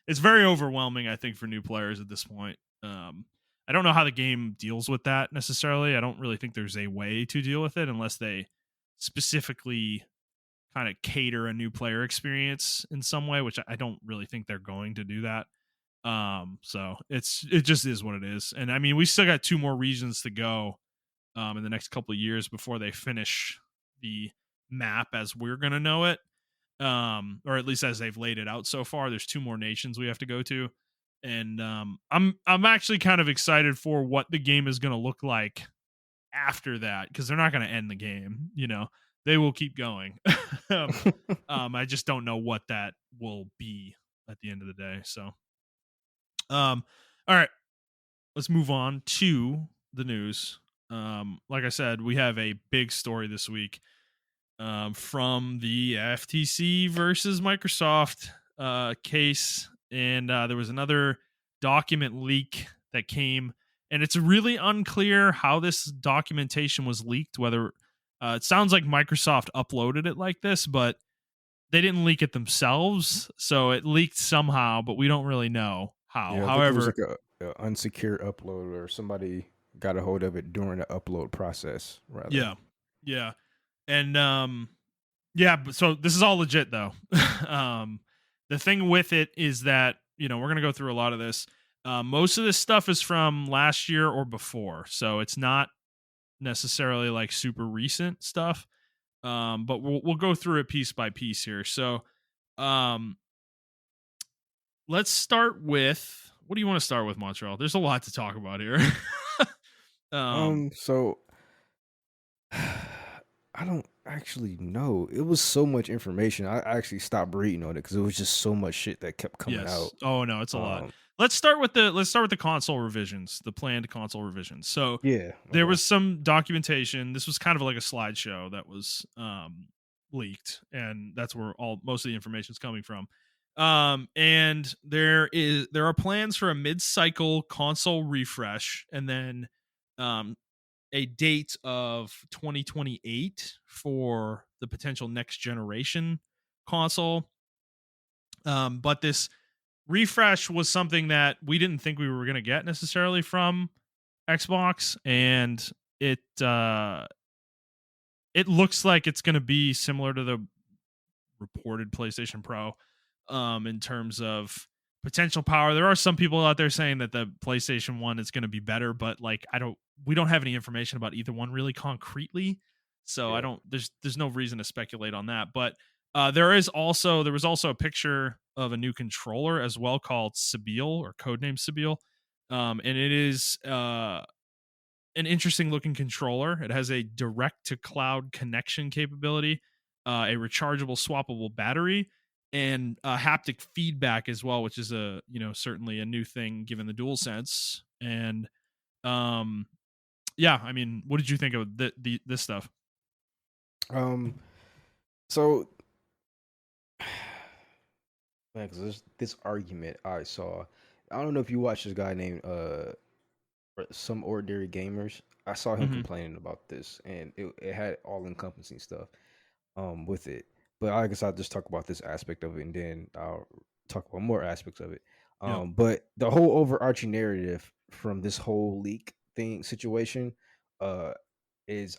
It's very overwhelming, I think, for new players at this point. I don't know how the game deals with that necessarily. I don't really think there's a way to deal with it unless they specifically kind of cater a new player experience in some way, which I don't really think they're going to do that. So it just is what it is. And I mean, we still got 2 more regions to go in the next couple of years before they finish the map as we're gonna know it, or at least as they've laid it out so far. There's 2 more nations we have to go to, and I'm actually kind of excited for what the game is gonna look like after that because they're not gonna end the game. They will keep going. I just don't know what that will be at the end of the day. So, all right, let's move on to the news. Like I said, we have a big story this week from the FTC versus Microsoft case, and there was another document leak that came, and it's really unclear how this documentation was leaked. Whether it sounds like Microsoft uploaded it like this, but they didn't leak it themselves, so it leaked somehow, but we don't really know how. Yeah, I think it was However, like a unsecured upload, or somebody got a hold of it during the upload process, rather. yeah, yeah, and yeah, but so this is all legit though. um, the thing with it is that we're gonna go through a lot of this. Most of this stuff is from last year or before, so it's not necessarily like super recent stuff. But we'll go through it piece by piece here. So, um, let's start with what do you want to start with, Montreal? There's a lot to talk about here. um, So I don't actually know. It was so much information. I actually stopped reading on it because it was just so much shit that kept coming Yes. out. Oh no, it's a lot. Um, Let's start with the console revisions, the planned console revisions. So yeah. there Okay. was some documentation. This was kind of like a slideshow that was leaked, and that's where all most of the information is coming from. And there are plans for a mid-cycle console refresh, and then um a date of 2028 for the potential next generation console. But this refresh was something that we didn't think we were going to get necessarily from Xbox, and it it looks like it's going to be similar to the reported PlayStation Pro in terms of potential power. There are some people out there saying that the PlayStation 1 is going to be better, but like we don't have any information about either one really concretely. So I Yeah. don't there's no reason to speculate on that. But there was also a picture of a new controller as well called Sibyl or codename Sibyl. And it is an interesting looking controller. It has a direct to cloud connection capability, a rechargeable swappable battery, and haptic feedback as well, which is certainly a new thing given the dual sense. And um yeah, I mean, what did you think of this stuff? Um. So, man, because there's this argument I saw. I don't know if you watch this guy named Some Ordinary Gamers. I saw him Hmm. complaining about this, and it had all encompassing stuff with it. But I guess I'll just talk about this aspect of it, and then I'll talk about more aspects of it. Yep. But the whole overarching narrative from this whole leak thing situation uh is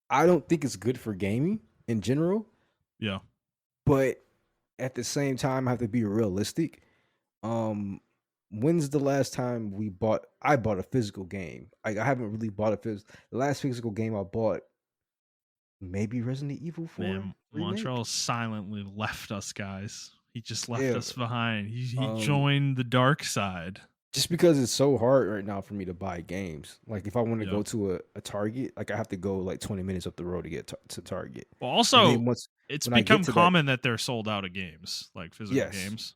I don't think it's good for gaming in general, Yeah. but at the same time I have to be realistic. Um when's the last time I bought a physical game? I haven't really bought the last physical game I bought maybe Resident Evil 4 Man, remake. Montrell silently left us, guys. He just left Yeah. us behind. He Um joined the dark side. just because it's so hard right now for me to buy games. Like if I want to Yeah. go to a Target, like I have to go like 20 minutes up the road to get to Target. Well, And also, then once it's when I get become to that, common that they're sold out of games, like physical yes. games.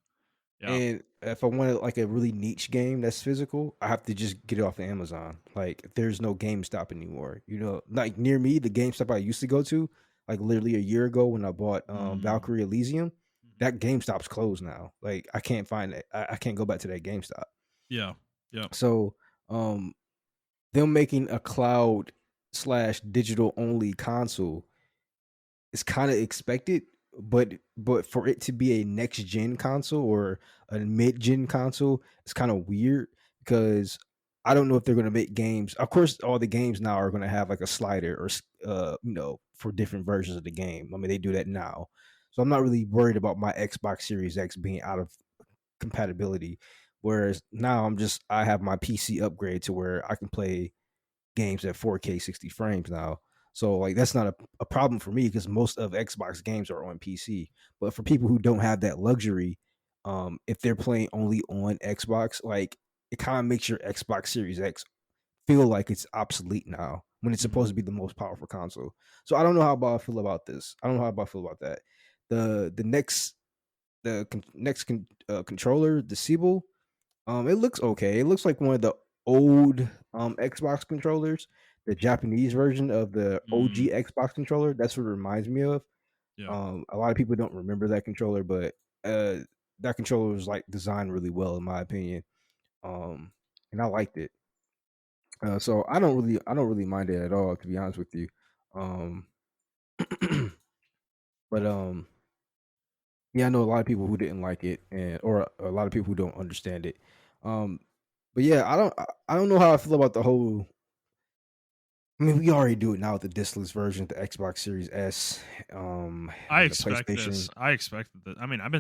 Yeah. And if I want like a really niche game that's physical, I have to just get it off of Amazon. Like there's no GameStop anymore. You know, like near me, the GameStop I used to go to, like literally a year ago when I bought Mm. Valkyrie Elysium, Mhm. that GameStop's closed now. Like I can't find it. I can't go back to that GameStop. Yeah. Yep. So um them making a cloud slash digital only console is kind of expected, but for it to be a next gen console or a mid gen console, it's kind of weird because I don't know if they're going to make games. Of course, all the games now are going to have like a slider or for different versions of the game. I mean, they do that now, so I'm not really worried about my Xbox Series X being out of compatibility. Whereas now I have my PC upgrade to where I can play games at 4K 60 frames now. So like that's not a problem for me because most of Xbox games are on PC. But for people who don't have that luxury, if they're playing only on Xbox, like it kind of makes your Xbox Series X feel like it's obsolete now when it's supposed Mhm. to be the most powerful console. So I don't know how about I feel about this. I don't know how about I feel about that. The next controller, the Siebel, it looks okay. It looks like one of the old Xbox controllers, the Japanese version of the OG Mm. Xbox controller. That's what it reminds me of. Yeah. A lot of people don't remember that controller, but uh, that controller was like designed really well in my opinion. And I liked it. So I don't really mind it at all, to be honest with you. Um, but yeah, I know a lot of people who didn't like it, and or a lot of people who don't understand it. Um, but yeah, I don't know how I feel about the whole. I mean, we already do it now with the discless version, the Xbox Series S, I and the expect this. PlayStation. I expected that. I mean, I've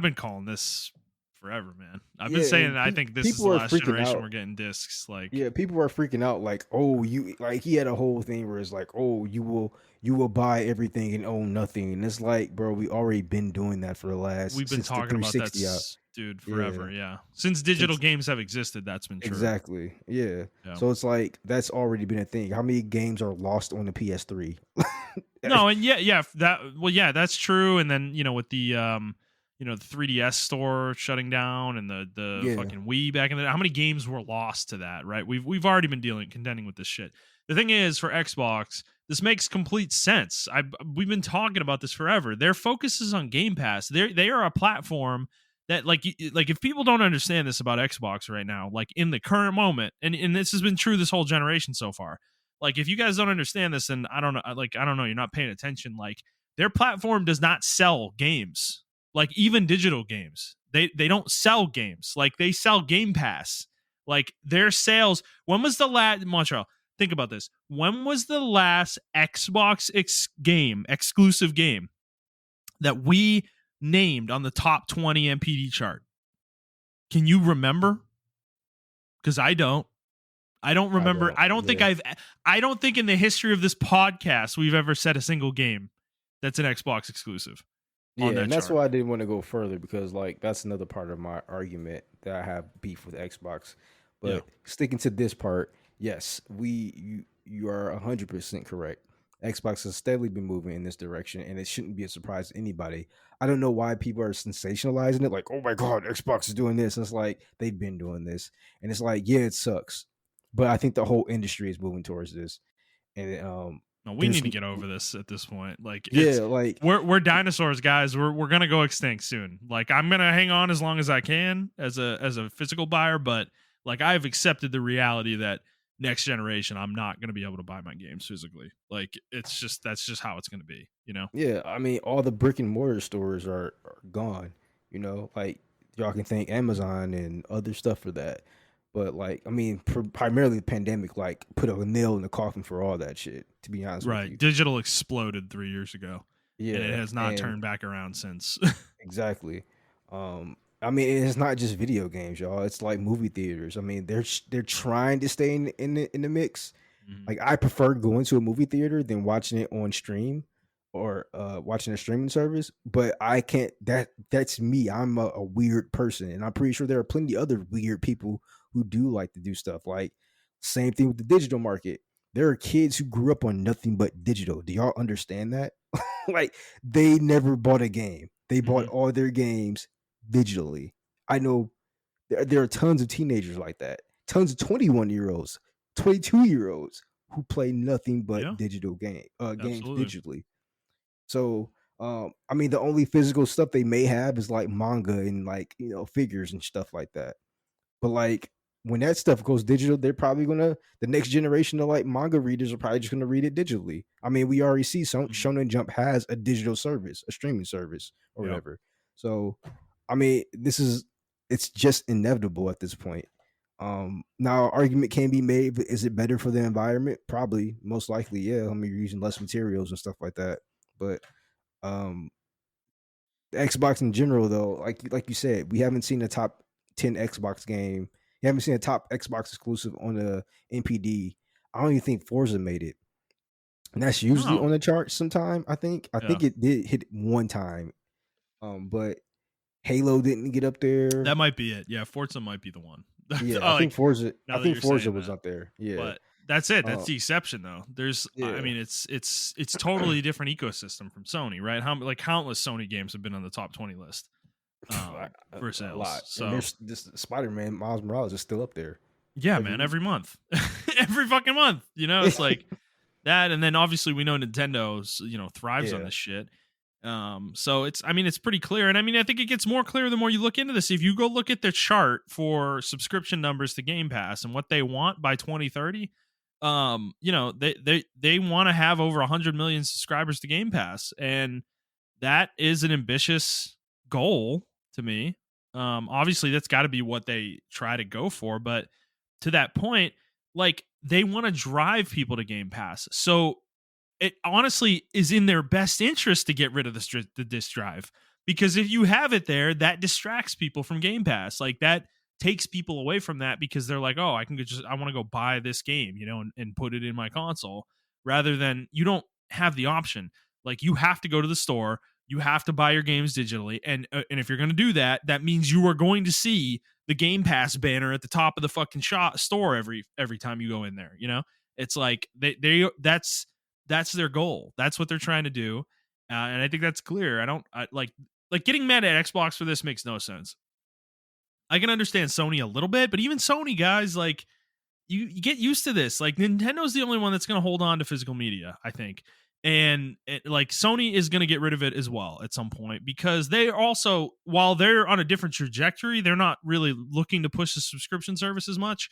been calling this forever, man. I've been Yeah, saying and that I think this is the people are last freaking generation out. we're getting discs. Like, Yeah, people are freaking out like, oh, you like he had a whole thing where it's like, oh, you will buy everything and own nothing, and it's like, bro, we already been doing that for the last we've been since the talking about that, 360 out. dude, Yeah, forever. Yeah, since digital since games have existed, that's been true. exactly, yeah. Yeah. So it's like that's already been a thing. How many games are lost on the PS3? No, and yeah, yeah, that's true. And then with the 3DS store shutting down and the Yeah, fucking Wii back in the, how many games were lost to that, right? We've already been contending with this shit. The thing is, for Xbox, this makes complete sense. We've been talking about this forever. Their focus is on Game Pass. They are a platform that like if people don't understand this about Xbox right now, like in the current moment, and this has been true this whole generation so far, like if you guys don't understand this, then I don't know, I don't know, you're not paying attention. Like their platform does not sell games, like even digital games. They don't sell games. Like they sell Game Pass. Like their sales. When was the last Montreal? Think about this. When was the last Xbox exclusive game that we named on the top 20 MPD chart? Can you remember? Because I don't. I don't I remember. don't. Yeah, I don't think in the history of this podcast we've ever said a single game that's an Xbox exclusive on yeah, that and that's chart. why I didn't want to go further because like that's another part of my argument that I have beef with Xbox. Yeah. But sticking to this part, yes, you are 100% correct. Xbox has steadily been moving in this direction, and it shouldn't be a surprise to anybody. I don't know why people are sensationalizing it, like, "Oh my god, Xbox is doing this." And it's like they've been doing this, and it's like, yeah, it sucks, but I think the whole industry is moving towards this, and No, we there's need to get over this at this point. Like yeah, like we're dinosaurs, guys. We're gonna go extinct soon. Like I'm gonna hang on as long as I can as a physical buyer, but like I've accepted the reality that next generation I'm not gonna be able to buy my games physically. Like it's just that's just how it's gonna be, you know? yeah, I mean, all the brick and mortar stores are gone. Like y'all can thank Amazon and other stuff for that. But like, I mean, primarily the pandemic like put a nail in the coffin for all that shit. To be honest with Right. you, Digital exploded 3 years ago and it yeah, has not and turned back around since. exactly. I mean, it's not just video games, y'all. It's like movie theaters. I mean, they're trying to stay in the mix. Mhm. Like I prefer going to a movie theater than watching it on stream or watching a streaming service. But I can't. That's me. I'm a weird person, and I'm pretty sure there are plenty of other weird people who do like to do stuff. Like same thing with the digital market. There are kids who grew up on nothing but digital. Do y'all understand that? Like they never bought a game. They bought Mhm. all their games digitally. I know there are tons of teenagers like that. Tons of 21-year-olds, 22-year-olds who play nothing but Yeah, digital games absolutely. digitally. So I mean the only physical stuff they may have is like manga and like, figures and stuff like that. But like when that stuff goes digital, they're probably gonna the next generation of like manga readers are probably just gonna read it digitally. I mean, we already see some Mhm. Shonen Jump has a digital service, a streaming service or Yeah. whatever. So I mean, it's just inevitable at this point. Now argument can be made, but is it better for the environment? Probably, most likely, yeah. I mean, you're using less materials and stuff like that. But um the Xbox in general, though, like you said, we haven't seen a top 10 Xbox game. You haven't seen a top Xbox exclusive on the NPD. I don't even think Forza made it, and that's usually No. on the chart. Sometime I Yeah. think it did hit one time, but Halo didn't get up there. That might be it. Yeah, Forza might be the one. Yeah, I think Like Forza. I now that think you're Forza saying was that. up there. Yeah, But that's it. That's uh, the exception though. There's I yeah, mean it's totally different ecosystem from Sony, right? How like countless Sony games have been on the top 20 list for a sales. lot. And So, there's this Spider-Man Miles Morales is still up there yeah, every man, week. every month. Every fucking month, it's like that and then obviously we know Nintendo's, thrives on Yeah, this shit. So it's I mean it's pretty clear and I mean I think it gets more clear the more you look into this. If you go look at their chart for subscription numbers to Game Pass and what they want by 2030, they want to have over 100 million subscribers to Game Pass and that is an ambitious goal to me. Obviously that's got to be what they try to go for, but to that point, like they want to drive people to Game Pass. So it honestly is in their best interest to get rid of the disk drive, because if you have it there, that distracts people from Game Pass. Like that takes people away from that because they're like, oh, I want to go buy this game, and put it in my console, rather than you don't have the option. Like you have to go to the store, you have to buy your games digitally, and if you're going to do that, that means you are going to see the Game Pass banner at the top of the fucking store every time you go in there. It's like that's their goal. That's what they're trying to do, and I think that's clear. Like getting mad at Xbox for this makes no sense. I can understand Sony a little bit, but even Sony guys, like you get used to this. Like Nintendo's the only one that's going to hold on to physical media, I think. And like Sony is going to get rid of it as well at some point, because they also, while they're on a different trajectory, they're not really looking to push the subscription service as much.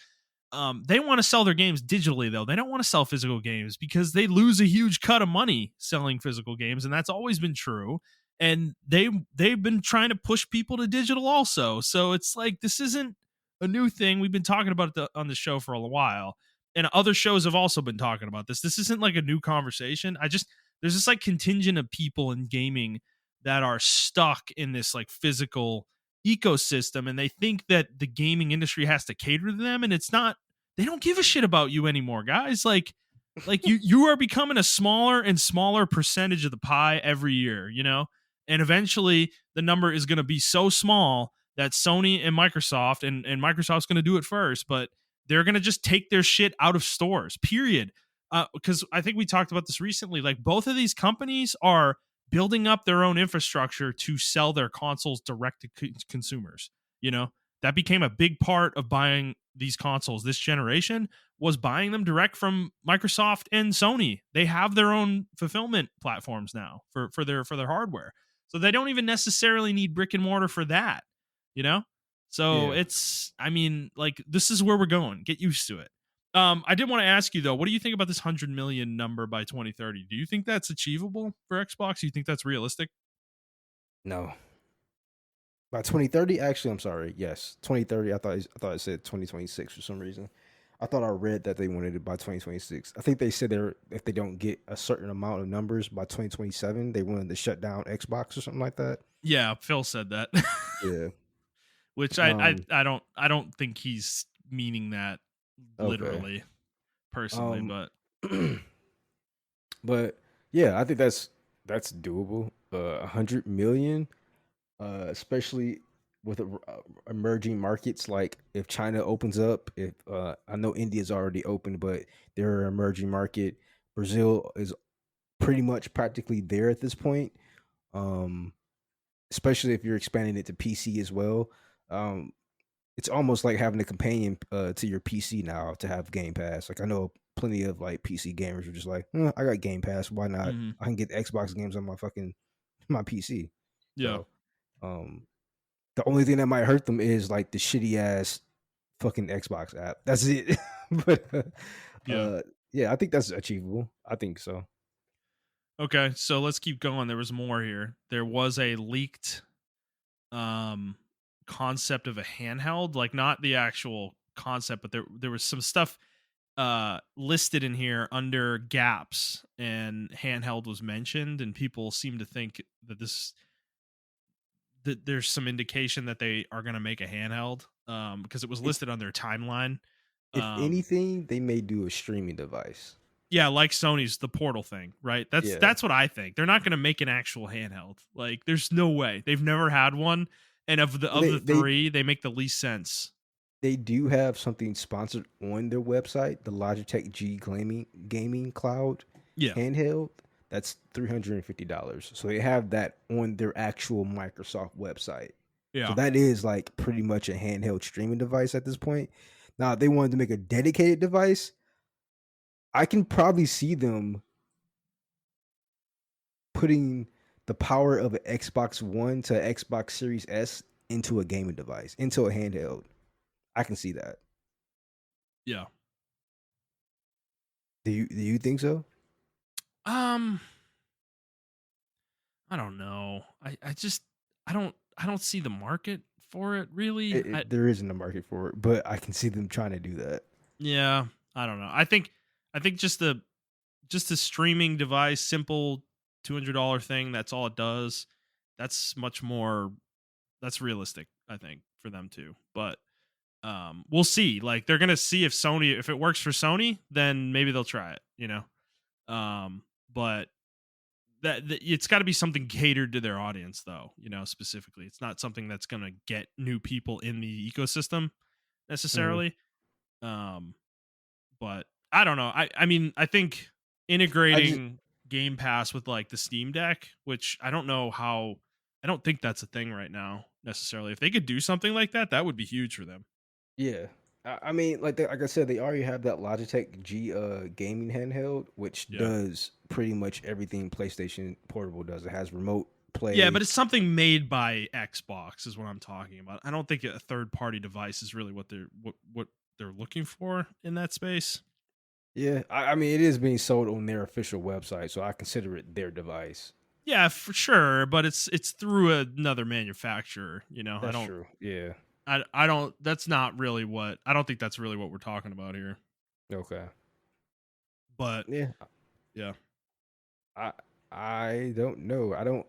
They want to sell their games digitally, though. They don't want to sell physical games because they lose a huge cut of money selling physical games, and that's always been true. And they've been trying to push people to digital also. So it's like this isn't a new thing. We've been talking about it on the show for a while, and other shows have also been talking about this. This isn't like a new conversation. There's this like contingent of people in gaming that are stuck in this like physical ecosystem, and they think that the gaming industry has to cater to them, and it's not. They don't give a shit about you anymore, guys. Like you are becoming a smaller and smaller percentage of the pie every year, and eventually the number is going to be so small that Sony and Microsoft, and Microsoft's going to do it first, but they're going to just take their shit out of stores, period. Because I think we talked about this recently. Like both of these companies are building up their own infrastructure to sell their consoles direct to consumers. That became a big part of buying these consoles this generation, was buying them direct from Microsoft and Sony. They have their own fulfillment platforms now for their hardware. So they don't even necessarily need brick and mortar for that, you know? So Yeah. it's, I mean, like this is where we're going. Get used to it. I did want to ask you though, what do you think about this 100 million number by 2030? Do you think that's achievable for Xbox? Do you think that's realistic? No. By 2030, actually, I'm sorry. Yes, 2030. I thought it said 2026 for some reason. I thought I read that they wanted it by 2026. I think they said if they don't get a certain amount of numbers by 2027, they wanted to shut down Xbox or something like that. Yeah, Phil said that. Yeah. Which Um. I don't think he's meaning that Okay. literally, personally, Um. but But yeah, I think that's doable. 100 million, especially with emerging markets. Like if China opens up, if I know India's already open, but they're an emerging market. Brazil is pretty much practically there at this point. Um, especially if you're expanding it to PC as well. Um, it's almost like having a companion to your PC now to have Game Pass. Like I know plenty of like PC gamers are just like, I got Game Pass. Why not? mhm, I can get Xbox games on my PC. yeah, So um, the only thing that might hurt them is like the shitty ass fucking Xbox app. That's it. But yeah. uh, yeah, I think that's achievable. I think so. Okay, so let's keep going. There was more here. There was a leaked um concept of a handheld, like not the actual concept, but there was some stuff listed in here under gaps, and handheld was mentioned, and people seem to think that that there's some indication that they are going to make a handheld, because it was If listed on their timeline. if um anything, they may do a streaming device. yeah, like Sony's the Portal thing, right? Yeah, That's what I think. They're not going to make an actual handheld. Like there's no way. They've never had one, and well, of the three, they make the least sense. they do have something sponsored on their website, the Logitech G gaming cloud Yeah. handheld. That's $350. So they have that on their actual Microsoft website. So Yeah. that is like pretty much a handheld streaming device at this point. Now, if they wanted to make a dedicated device, I can probably see them putting the power of an Xbox One to Xbox Series S into a gaming device, into a handheld. I can see that. Yeah. Do you think so? Um I don't know. I just I don't see the market for it really. There isn't a market for it, but I can see them trying to do that. Yeah, I don't know. I think just just a streaming device, simple $200 thing. That's all it does. That's much more. That's realistic, I think, for them too. But we'll see. Like they're gonna see if it works for Sony, then maybe they'll try it. But that it's got to be something catered to their audience, though. Specifically, it's not something that's gonna get new people in the ecosystem Mhm. necessarily. Um, but I don't know. I mean, I think I just integrating Game Pass with like the Steam Deck, which I don't know how. I don't think that's a thing right now necessarily. If they could do something like that, that would be huge for them. Yeah. I mean, like I said, they already have that Logitech G gaming handheld, which Yeah. does pretty much everything PlayStation Portable does. It has remote Yeah, play. but it's something made by Xbox is what I'm talking about. I don't think a third party device is really what they're looking for in that space. Yeah, I mean, it is being sold on their official website, so I consider it their device. Yeah, for sure, but it's through another manufacturer. I That's don't true. Yeah. I don't that's not really what I don't think that's really what we're talking about here. Okay. But Yeah. yeah. I I don't know. I don't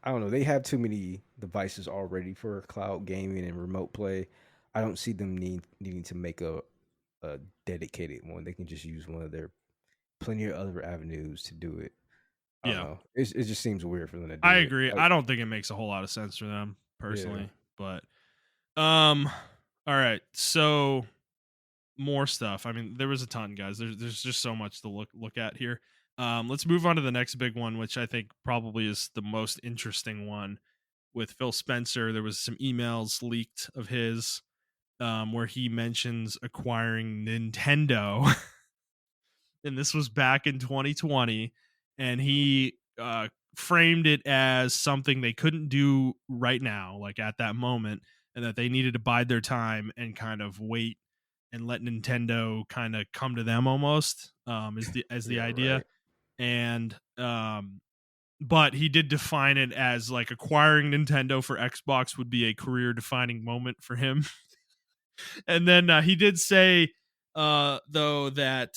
know. They have too many devices already for cloud gaming and remote play. I don't see them needing to make a dedicated one. They can just use one of their plenty of other avenues to do it. I don't Yeah. know. It just seems weird for them to I do it. agree. Like, I don't think it makes a whole lot of sense for them yeah. personally, but um all right. So more stuff. I mean, there was a ton, guys. There's just so much to look at here. Let's move on to the next big one, which I think probably is the most interesting one with Phil Spencer. There was some emails leaked of his where he mentions acquiring Nintendo, and this was back in 2020, and he framed it as something they couldn't do right now, like at that moment, and that they needed to bide their time and kind of wait and let Nintendo kind of come to them almost as the Yeah, idea. right. And but he did define it as like acquiring Nintendo for Xbox would be a career defining moment for him. And then he did say though that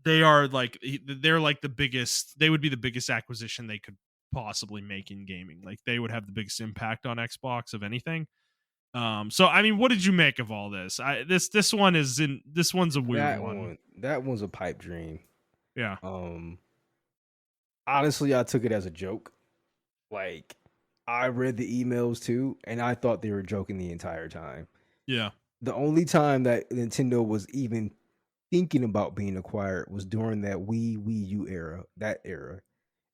they are like they're like the biggest they would be the biggest acquisition they could possibly make in gaming. Like they would have the biggest impact on Xbox of anything. So I mean, what did you make of all this? This one's a weird one. That one's a pipe dream. Yeah. Um Honestly, I took it as a joke. Like, I read the emails too, and I thought they were joking the entire time. Yeah. The only time that Nintendo was even thinking about being acquired was during that Wii U era, that era.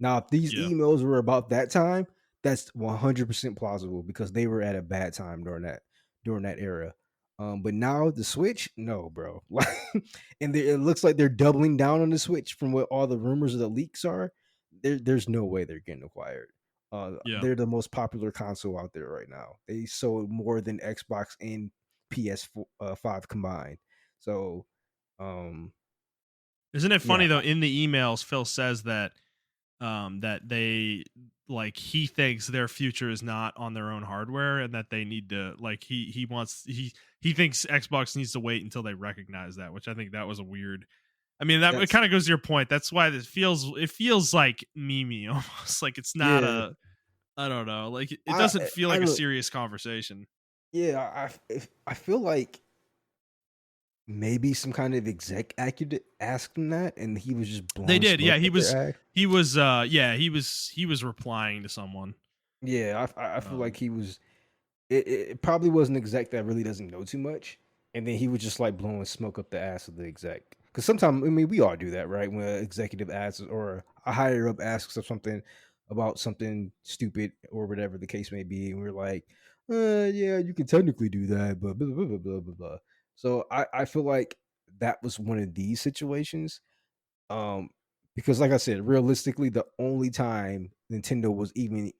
Now, if these Yeah. emails were about that time, that's 100% plausible because they were at a bad time during that era. But now the Switch, no, bro. Like, and it looks like they're doubling down on the Switch from what all the rumors of the leaks are. There's no way they're getting acquired. Yeah. They're the most popular console out there right now. They sold more than Xbox and PS5 combined. So, um, Isn't it yeah, funny though? In the emails, Phil says that they like he thinks their future is not on their own hardware and that they need to like he thinks Xbox needs to wait until they recognize that, which I think that was a weird. I mean, that it that's kind of goes to your point. That's why it feels like memey almost like it's not yeah. a I don't know, like it I doesn't feel I like a don't. serious conversation. Yeah, I feel like maybe some kind of exec asked him that, and he was just They blowing did, yeah. smoke He up their was ass. he was yeah he was replying to someone. Yeah, I feel like Um, he was. It probably was an exec that really doesn't know too much, and then he was just like blowing smoke up the ass of the exec. Because sometimes, I mean, we all do that, right? When an executive asks or a higher up asks of something about something stupid or whatever the case may be, and we're like, yeah, you can technically do that, but blah blah blah blah blah blah. So I feel like that was one of these situations. Um, because like I said, realistically, the only time Nintendo was even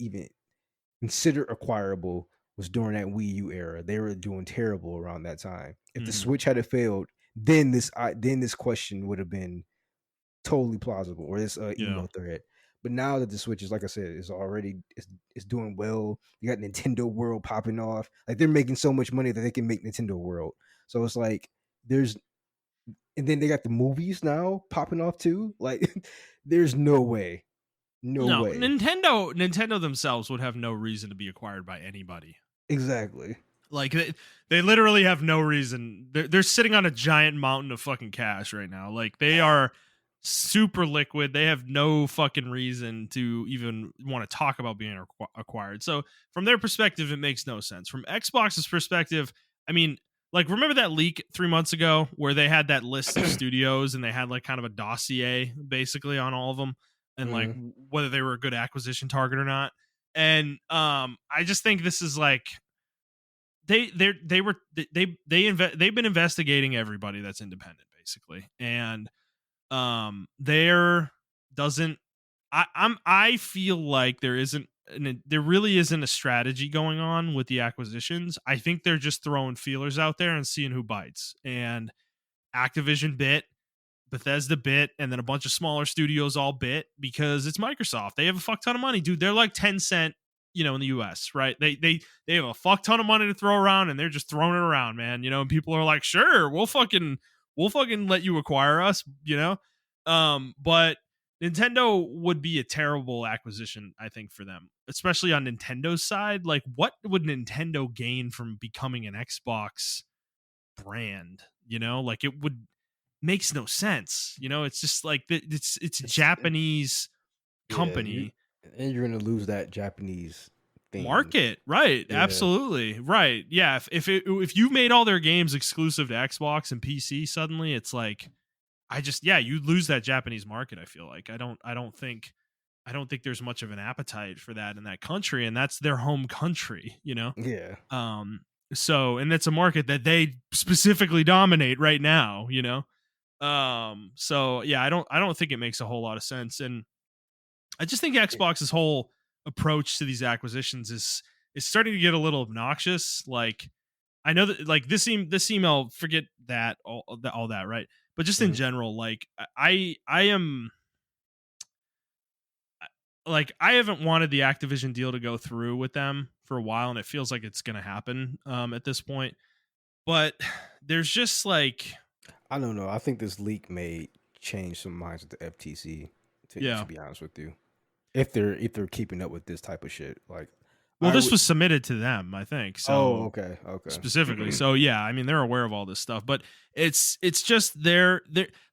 considered acquirable was during that Wii U era. They were doing terrible around that time. If the mhm, Switch had failed, then this question would have been totally plausible, or this yeah. email thread. But now that the Switch is, like I said, is already it's doing well. You got Nintendo World popping off. Like they're making so much money that they can make Nintendo World. So it's like there's and then they got the movies now popping off too. Like, there's no way, no No, way. Nintendo themselves would have no reason to be acquired by anybody. Exactly. Like they literally have no reason. They're sitting on a giant mountain of fucking cash right now. Like they are super liquid. They have no fucking reason to even want to talk about being acquired. So from their perspective, it makes no sense. From Xbox's perspective, I mean, like remember that leak 3 months ago where they had that list of studios and they had like kind of a dossier basically on all of them and like Mhm. whether they were a good acquisition target or not. And I just think this is like they've been investigating everybody that's independent basically, and there doesn't I feel like there really isn't a strategy going on with the acquisitions. I think they're just throwing feelers out there and seeing who bites. And Activision bit, Bethesda bit, and then a bunch of smaller studios all bit because it's Microsoft. They have a fuck ton of money, dude. They're like 10 cent, in the US, right? They have a fuck ton of money to throw around and they're just throwing it around, man. And people are like, "Sure, we'll fucking let you acquire us." But Nintendo would be a terrible acquisition, I think, for them, especially on Nintendo's side. Like, what would Nintendo gain from becoming an Xbox brand? Like it would makes no sense. It's just like it's a It's Japanese yeah, you company and you're gonna lose that Japanese thing. market, right? Yeah, Absolutely, right. Yeah, if you made all their games exclusive to Xbox and PC, suddenly it's like you lose that Japanese market. I feel like I don't think there's much of an appetite for that in that country, and that's their home country. yeah. Um, and it's a market that they specifically dominate right now. So yeah, I don't think it makes a whole lot of sense. And I just think Xbox's whole approach to these acquisitions is starting to get a little obnoxious. Like I know that like this email, forget that all that, right? But just in Mhm. general, like I am like I haven't wanted the Activision deal to go through with them for a while, and it feels like it's gonna happen at this point. But there's just like I don't know. I think this leak may change some minds at the FTC. To yeah. be honest with you, if they're keeping up with this type of shit, like Well, I this would. was submitted to them, I think. Oh, So okay, okay. specifically. So yeah, I mean they're aware of all this stuff, but it's just they're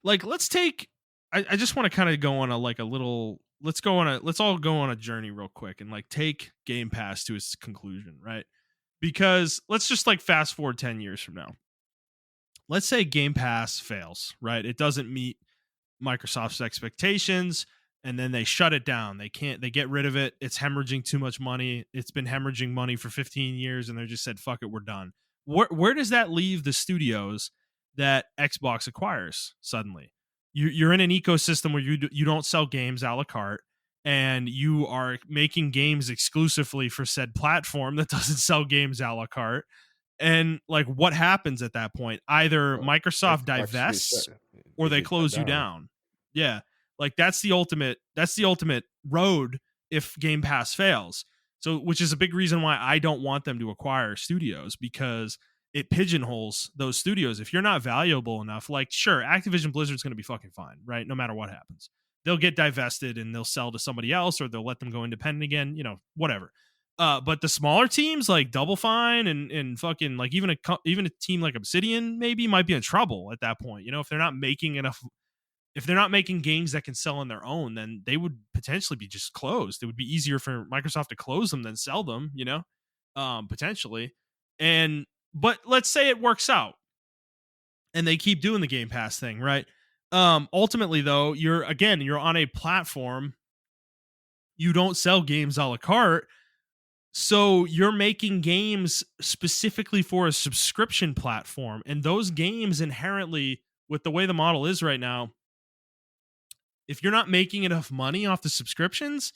like let's take I just want to kind of go on a like a little let's all go on a journey real quick and like take Game Pass to its conclusion, right? Because let's just like fast forward 10 years from now. Let's say Game Pass fails, right? It doesn't meet Microsoft's expectations, and then they shut it down. They get rid of it. It's hemorrhaging too much money. It's been hemorrhaging money for 15 years, and they just said, fuck it, we're done. Where does that leave the studios that Xbox acquires suddenly? You're in an ecosystem where you don't sell games a la carte, and you are making games exclusively for said platform that doesn't sell games a la carte. And like what happens at that point? Either Well, Microsoft Xbox gets divests shut. or They they get shut close you down. down. Yeah. Like that's the ultimate road if Game Pass fails. So which is a big reason why I don't want them to acquire studios, because it pigeonholes those studios. If you're not valuable enough, like sure, Activision Blizzard's going to be fucking fine, right? No matter what happens. They'll get divested and they'll sell to somebody else, or they'll let them go independent again, whatever. But the smaller teams like Double Fine and fucking like even a team like Obsidian maybe might be in trouble at that point. If they're not making enough, if they're not making games that can sell on their own, then they would potentially be just closed. It would be easier for Microsoft to close them than sell them. Potentially. And but let's say it works out and they keep doing the Game Pass thing, right? Ultimately though, you're on a platform. You don't sell games a la carte. So you're making games specifically for a subscription platform, and those games inherently, with the way the model is right now, if you're not making enough money off the subscriptions,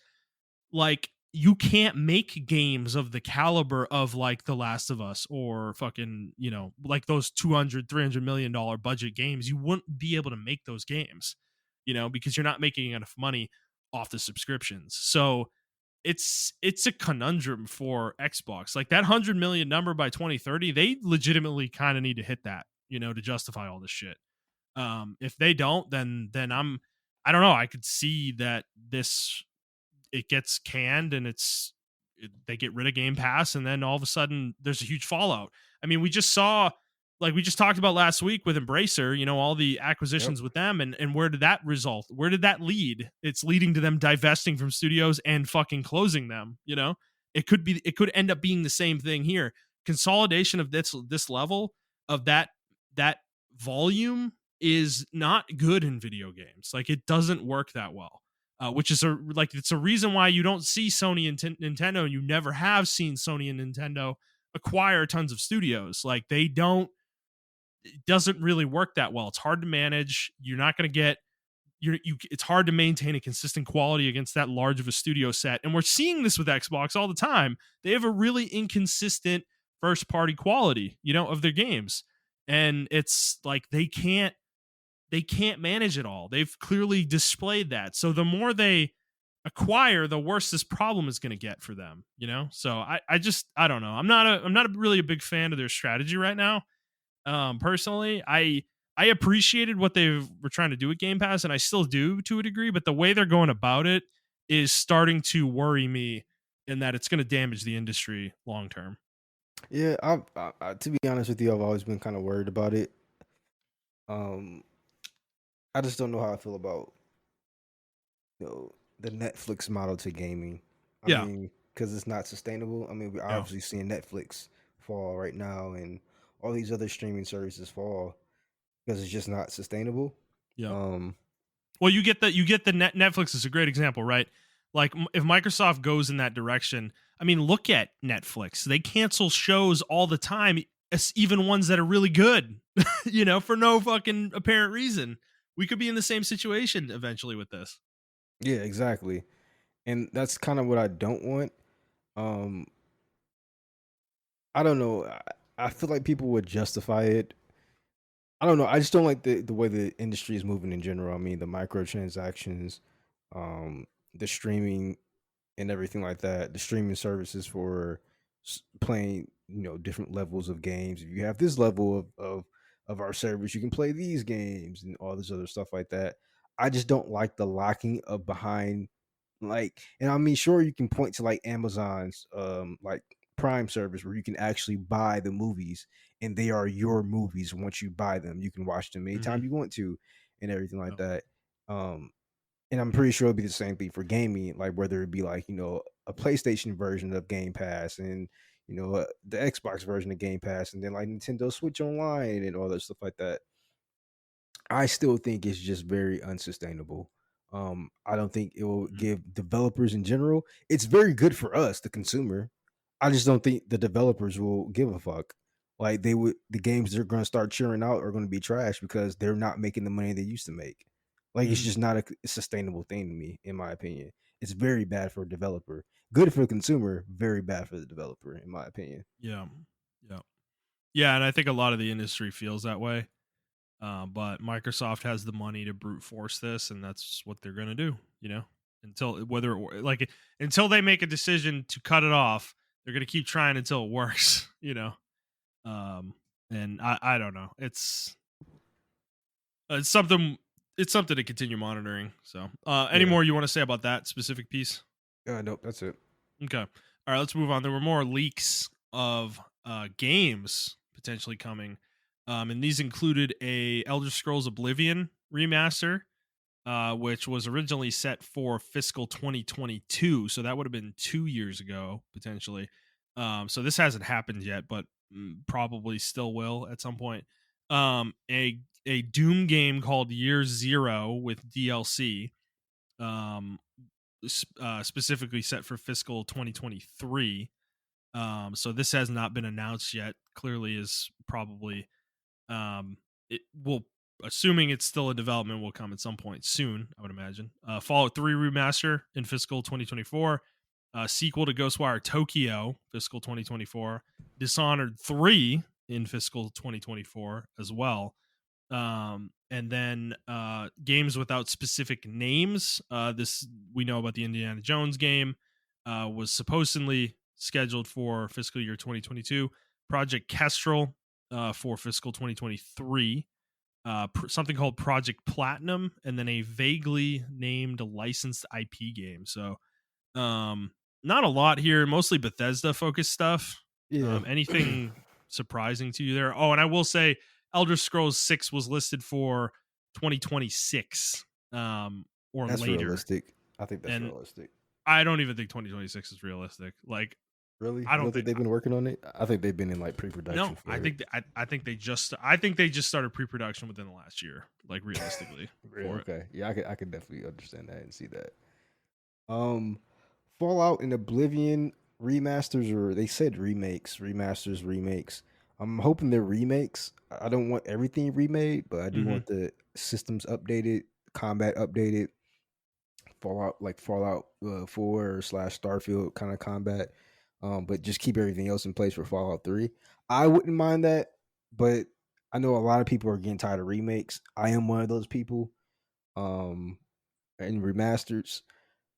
like you can't make games of the caliber of like The Last of Us or fucking, like those 200, $300 million budget games. You wouldn't be able to make those games, because you're not making enough money off the subscriptions. So it's a conundrum for Xbox. Like that 100 million number by 2030, they legitimately kind of need to hit that, to justify all this shit. If they don't, then I don't know. I could see that it gets canned and they get rid of Game Pass, and then all of a sudden there's a huge fallout. I mean, we just saw, like we just talked about last week with Embracer, all the Yep. acquisitions with them, and where did that result? Where did that lead? It's leading to them divesting from studios and fucking closing them. It could end up being the same thing here. Consolidation of this level of that volume is not good in video games. Like, it doesn't work that well. Which is it's a reason why you don't see Sony and Nintendo, and you never have seen Sony and Nintendo acquire tons of studios. Like, they don't. It doesn't really work that well. It's hard to manage. You're not going to get. It's hard to maintain a consistent quality against that large of a studio set, and we're seeing this with Xbox all the time. They have a really inconsistent first party quality, of their games, and it's like they can't manage it all. They've clearly displayed that. So the more they acquire, the worse this problem is going to get for them. So I don't know. I'm not really a big fan of their strategy right now. Personally, I appreciated what they were trying to do with Game Pass, and I still do to a degree, but the way they're going about it is starting to worry me in that it's going to damage the industry long term. Yeah, to be honest with you, I've always been kind of worried about it. Um, I just don't know how I feel about the Netflix model to gaming. I Yeah. mean, because it's not sustainable. I mean, we're Yeah. obviously seeing Netflix fall right now, and all these other streaming services fall because it's just not sustainable. Yeah. Um, Well, you get the Netflix is a great example, right? Like, if Microsoft goes in that direction, I mean, look at Netflix. They cancel shows all the time, even ones that are really good, for no fucking apparent reason. We could be in the same situation eventually with this. yeah, exactly, and that's kind of what I don't want. Um, I don't know. I feel like people would justify it. I don't know. I just don't like the way the industry is moving in general. I mean, the microtransactions, the streaming and everything like that. The streaming services for playing, different levels of games. If you have this level of our service, you can play these games and all this other stuff like that. I just don't like the locking of behind, like, and I mean, sure, you can point to like Amazon's like Prime service where you can actually buy the movies and they are your movies. Once you buy them, you can watch them Mm-hmm. anytime you want to and everything like Yep. that. And I'm pretty sure it'll be the same thing for gaming, like whether it be like, a PlayStation version of Game Pass and, the Xbox version of Game Pass and then like Nintendo Switch Online and all that stuff like that. I still think it's just very unsustainable. I don't think it will Mhm. give developers in general. It's very good for us, the consumer. I just don't think the developers will give a fuck. Like the games they're going to start churning out are going to be trash because they're not making the money they used to make. Like, it's Mhm. just not a sustainable thing to me, in my opinion. It's very bad for a developer. Good for the consumer, very bad for the developer, in my opinion. Yeah. Yeah. Yeah, and I think a lot of the industry feels that way. But Microsoft has the money to brute force this, and that's what they're going to do. Until until they make a decision to cut it off, they're going to keep trying until it works. Um, and I don't know. It's something. It's something to continue monitoring. So, any Yeah. more you want to say about that specific piece? Nope, that's it. Okay. All right, let's move on. There were more leaks of games potentially coming. And these included a Elder Scrolls Oblivion remaster, which was originally set for fiscal 2022. So that would have been 2 years ago, potentially. So this hasn't happened yet, but probably still will at some point. A Doom game called Year Zero with DLC. Um, Specifically set for fiscal 2023. So this has not been announced yet. Clearly, is probably it will, assuming it's still in development, will come at some point soon. I would imagine. Fallout 3 remaster in fiscal 2024. Sequel to Ghostwire Tokyo fiscal 2024. Dishonored 3 in fiscal 2024 as well. And then games without specific names. This, we know about the Indiana Jones game, was supposedly scheduled for fiscal year 2022. Project Kestrel for fiscal 2023. something called Project Platinum, and then a vaguely named licensed IP game. So, not a lot here, mostly Bethesda focused stuff. Yeah. Anything surprising to you there? Oh, and I will say Elder Scrolls 6 was listed for 2026 or That's later. realistic. I think that's And realistic. I don't even think 2026 is realistic. Like, Really? I You don't don't think think they've been working on it? I think they've been in like pre-production no, for it. I think they just started pre-production within the last year, like realistically Really? for it. Okay. Yeah, I could definitely understand that and see that. Um, Fallout and Oblivion remasters, or they said remakes, remasters, remakes. I'm hoping they're remakes. I don't want everything remade, but I do Mhm. want the systems updated, combat updated, Fallout 4 slash Starfield kind of combat. But just keep everything else in place for Fallout 3. I wouldn't mind that, but I know a lot of people are getting tired of remakes. I am one of those people. Um, and remasters.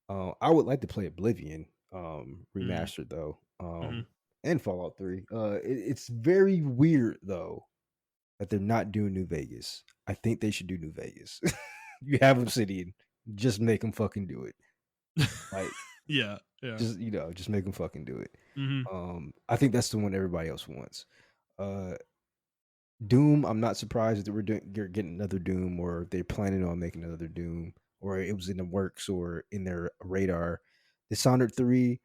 I would like to play Oblivion Mhm. remastered though. Mhm. And Fallout 3. It's very weird though that they're not doing New Vegas. I think they should do New Vegas. You have Obsidian, just make them fucking do it. Like Yeah, yeah. just make them fucking do it. Mhm. I think that's the one everybody else wants. Uh, Doom. I'm not surprised that you're getting another Doom, or they're planning on making another Doom, or it was in the works or in their radar. Dishonored 3,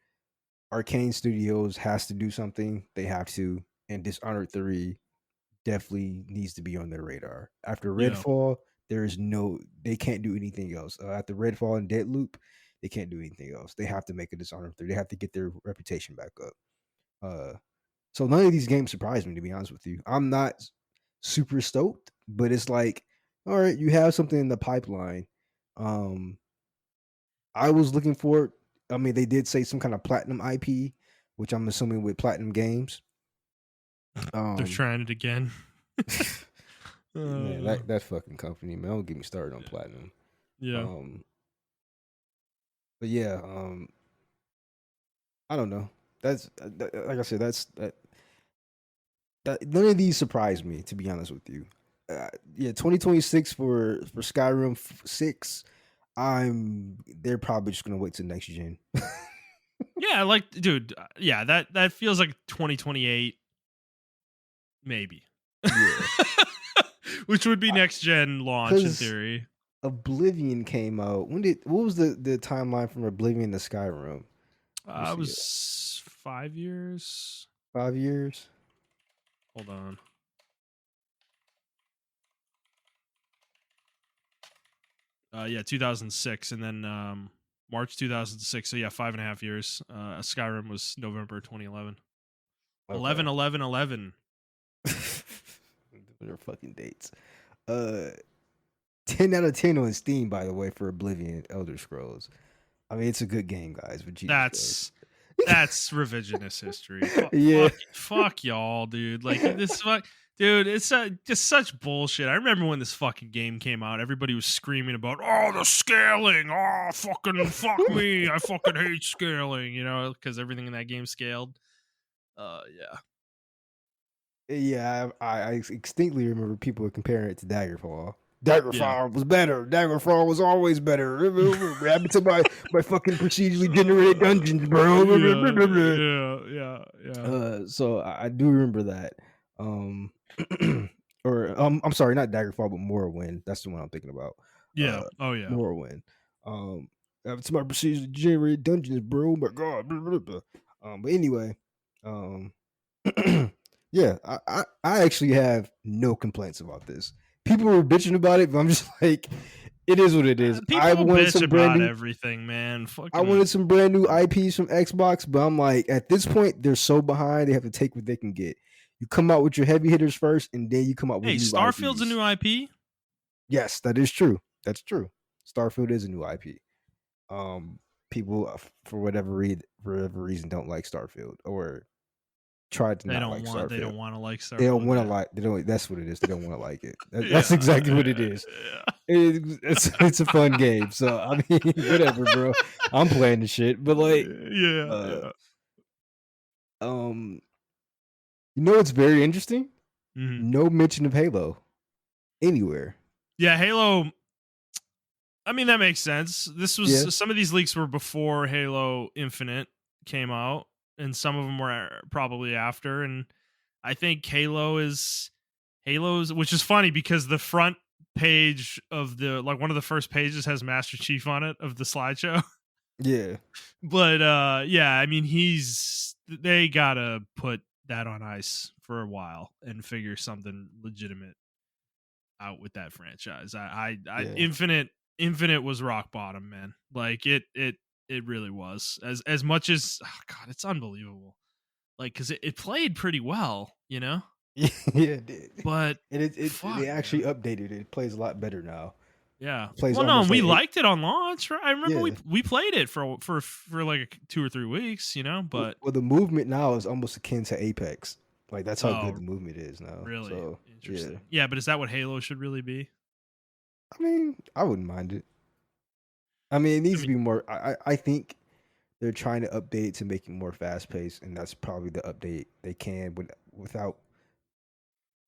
Arcane Studios has to do something. They have to, and Dishonored 3 definitely needs to be on their radar. After Yeah. Redfall, they can't do anything else. After Redfall and Deadloop, they can't do anything else. They have to make a Dishonored 3. They have to get their reputation back up. Uh, so none of these games surprise me, to be honest with you. I'm not super stoked, but it's like, all right, you have something in the pipeline. Um, I was looking for. I mean, they did say some kind of platinum IP, which I'm assuming with Platinum Games. They're Um, trying it again. man, Uh, that fucking company, man, don't get me started on Platinum. yeah. Um, but yeah, I don't know. Like I said, that none of these surprise me, to be honest with you. Yeah, 2026 for Skyrim 6. They're probably just gonna wait till next gen. Yeah, like dude, yeah, that feels like 2028 maybe. Yeah, Which would be next gen launch in because theory. Oblivion came out. What was the timeline from Oblivion to Skyrim? Let me It see. was 5 years. 5 years. Hold on. Yeah, 2006, and then March 2006. So yeah, 5.5 years. Skyrim was November 2011. Okay. 11, 11, 11. Their fucking dates. Uh, 10 out of 10 on Steam, by the way, for Oblivion Elder Scrolls. I mean, it's a good game, guys. But Jesus Christ. That's revisionist history. Yeah. Fuck y'all, dude. Like this, dude. It's just such bullshit. I remember when this fucking game came out, everybody was screaming about, oh, the scaling. Oh, fucking fuck me. I fucking hate scaling. You know, because everything in that game scaled. Yeah, Yeah, I distinctly remember people comparing it to Daggerfall. yeah. Daggerfall was better. Daggerfall was always better. What happened to my fucking procedurally generated dungeons, bro? Yeah. So I do remember that. Um, or I'm sorry, not Daggerfall, but Morrowind. That's the one I'm thinking about. Yeah. Oh yeah. Morrowind. It's my procedurally generated dungeons, bro. Oh my god. But anyway, um, yeah, I actually have no complaints about this. People were bitching about it, but I'm just like, it is what it is. People bitch about everything, man. I wanted Fucking some brand new IPs from Xbox, but I'm like, at this point, they're so behind. They have to take what they can get. You come out with your heavy hitters first, and then you come out with hey, new Starfield's a IPs. new IP. Yes, that is true. That's true. Starfield is a new IP. People for whatever reason don't like Starfield, or tried to They not don't like want. They Starfield. don't want to like They don't Starfield. want to Yeah. like. They don't. That's what it is. They don't want to like it. That's Yeah. exactly what it is. It's a fun game. So I mean, whatever, bro. I'm playing the shit, but like, uh, Yeah. um, you know what's very interesting? Hmm. No mention of Halo. anywhere. Yeah, Halo. I mean, that makes sense. This Yeah, was some of these leaks were before Halo Infinite came out, and some of them were probably after. And I think Halo's, which is funny because the front page of the like one of the first pages has Master Chief on it of the slideshow. yeah, But yeah, I mean, they gotta put that on ice for a while and figure something legitimate out with that franchise. yeah. Infinite was rock bottom, man. Like it really was. As much as oh God, it's unbelievable. Like because it played pretty well, you know. Yeah, it did. But And they fuck, actually man. updated it. It plays a lot better now. Yeah. It plays Well, no, almost and we like eight. liked it on launch. Right? I remember Yeah. we played it for like 2 or 3 weeks, you know. But Well, the movement now is almost akin to Apex. Like that's how good oh, the movement is now. really So yeah, interesting. Yeah, but is that what Halo should really be? I mean, I wouldn't mind it. I mean, it I needs to mean, be more. I think they're trying to update it to make it more fast paced, and that's probably the update they can without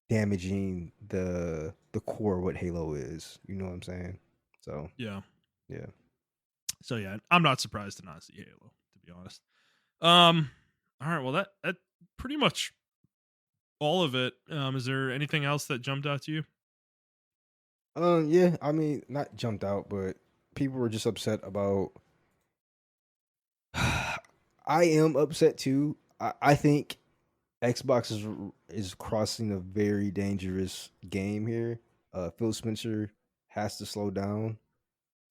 damaging the core of what Halo is. You know what I'm saying? So yeah. yeah. So yeah, I'm not surprised to not see Halo, to be honest. Um, all right, well that pretty much all of it. Is there anything else that jumped out to you? Yeah. I mean, not jumped out, but people were just upset about. I am upset too. I think Xbox is crossing a very dangerous game here. Phil Spencer has to slow down.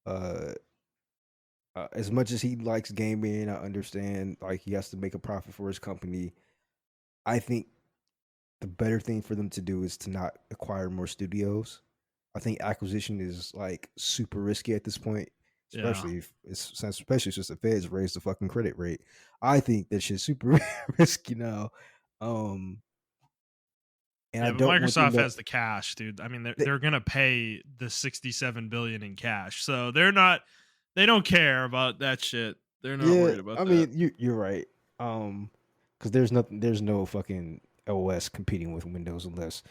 Uh, as much as he likes gaming, I understand like he has to make a profit for his company. I think the better thing for them to do is to not acquire more studios. I think acquisition is like super risky at this point, Yeah, especially since the Feds raised the fucking credit rate. I think that shit's super risky now. Um, and I yeah, but don't want them Microsoft to. has the cash, dude. I mean, they're They, they're gonna pay the 67 billion in cash, so they don't care about that shit. They're not yeah, worried about I that. mean you're right. Because there's no fucking OS competing with Windows unless,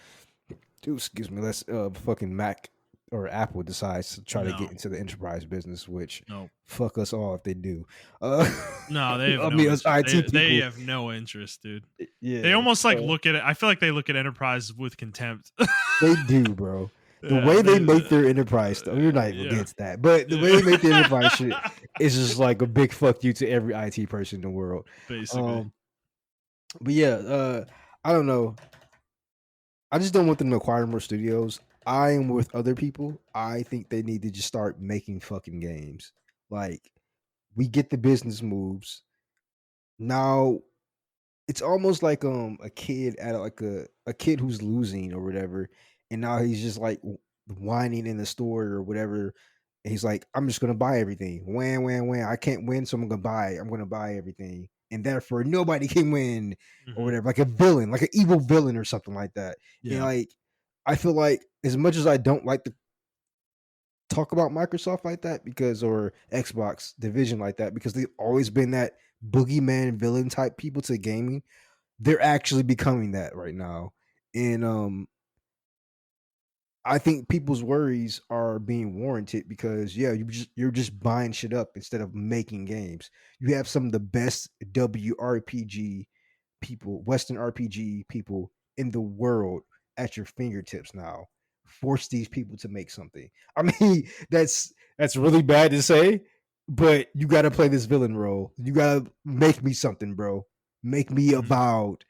excuse me, unless fucking Mac or Apple decides to try to get No, into the enterprise business, which no, fuck us all if they do. Uh, no, they have I no mean, us interest. IT They people, have no interest, dude. They yeah, almost like look at it. I feel like they look at enterprise with contempt. they do, bro. The Yeah, way they make their enterprise stuff, we're not even yeah, against that, but the way they make the enterprise shit yeah. is just like a big fuck you to every IT person in the world. Basically, Um, but yeah, I don't know. I just don't want them to acquire more studios. I am with other people. I think they need to just start making fucking games. Like we get the business moves. Now it's almost like a kid at like a kid who's losing or whatever, and now he's just like whining in the store or whatever. And he's like, I'm just gonna buy everything. Wham, wham, wham. I can't win, so I'm gonna buy. I'm gonna buy everything, and therefore nobody can win or hmm whatever. Like a villain, like an evil villain or something like that. And yeah. like, I feel like as much as I don't like to talk about Microsoft like that because or Xbox division like that because they've always been that boogeyman villain type people to gaming, they're actually becoming that right now. And I think people's worries are being warranted because yeah, you're just buying shit up instead of making games. You have some of the best WRPG people, Western RPG people in the world at your fingertips now. Force these people to make something. I mean, that's really bad to say, but you got to play this villain role. You got to make me something, bro. Make me hmm avowed.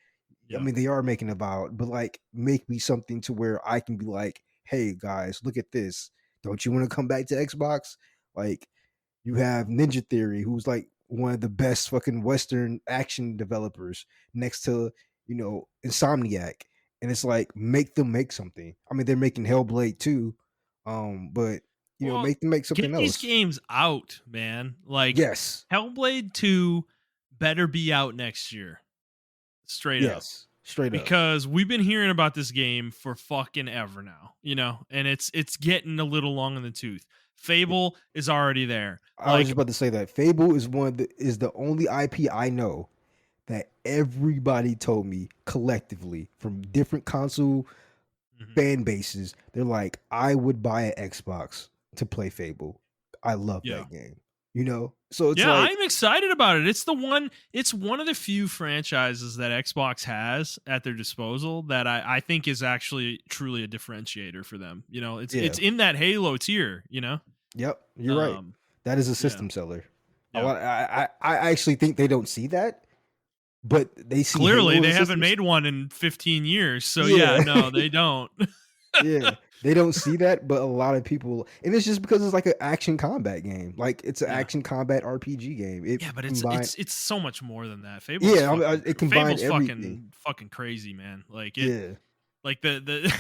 I Yeah. mean, they are making about, but like, make me something to where I can be like, hey guys, look at this. Don't you want to come back to Xbox? Like, you have Ninja Theory, who's like one of the best fucking Western action developers next to, Insomniac. And it's like, make them make something. I mean, they're making Hellblade too. But Well, make them make get something these else. games out, man. Like Yes. Hellblade 2 better be out next year. Straight up. Yes. Straight up. Because we've been hearing about this game for fucking ever now, and it's getting a little long in the tooth. Fable is already there. I was Like just about to say that Fable is the only IP I know that everybody told me collectively from different console Mhm. fan bases, they're like, I would buy an Xbox to play Fable. I love Yeah. that game. You know? So it's Yeah, like, I'm excited about it. It's one of the few franchises that Xbox has at their disposal that I think is actually truly a differentiator for them. You know, yeah, it's in that Halo tier, yep, you're right. Um That is a yeah. system seller. A Yeah. lot I actually think they don't see that, but they see Clearly Halo as a they haven't system. made one in 15 years. So yeah, Yeah. no, they don't. Yeah, they don't see that, but a lot of people, and it's just because it's like an action combat game. Like it's an Yeah. action combat RPG game. It Yeah, but it's combined, it's it's so much more than that. yeah, I mean, it combined Fable's everything. fucking crazy, man. Yeah, Like the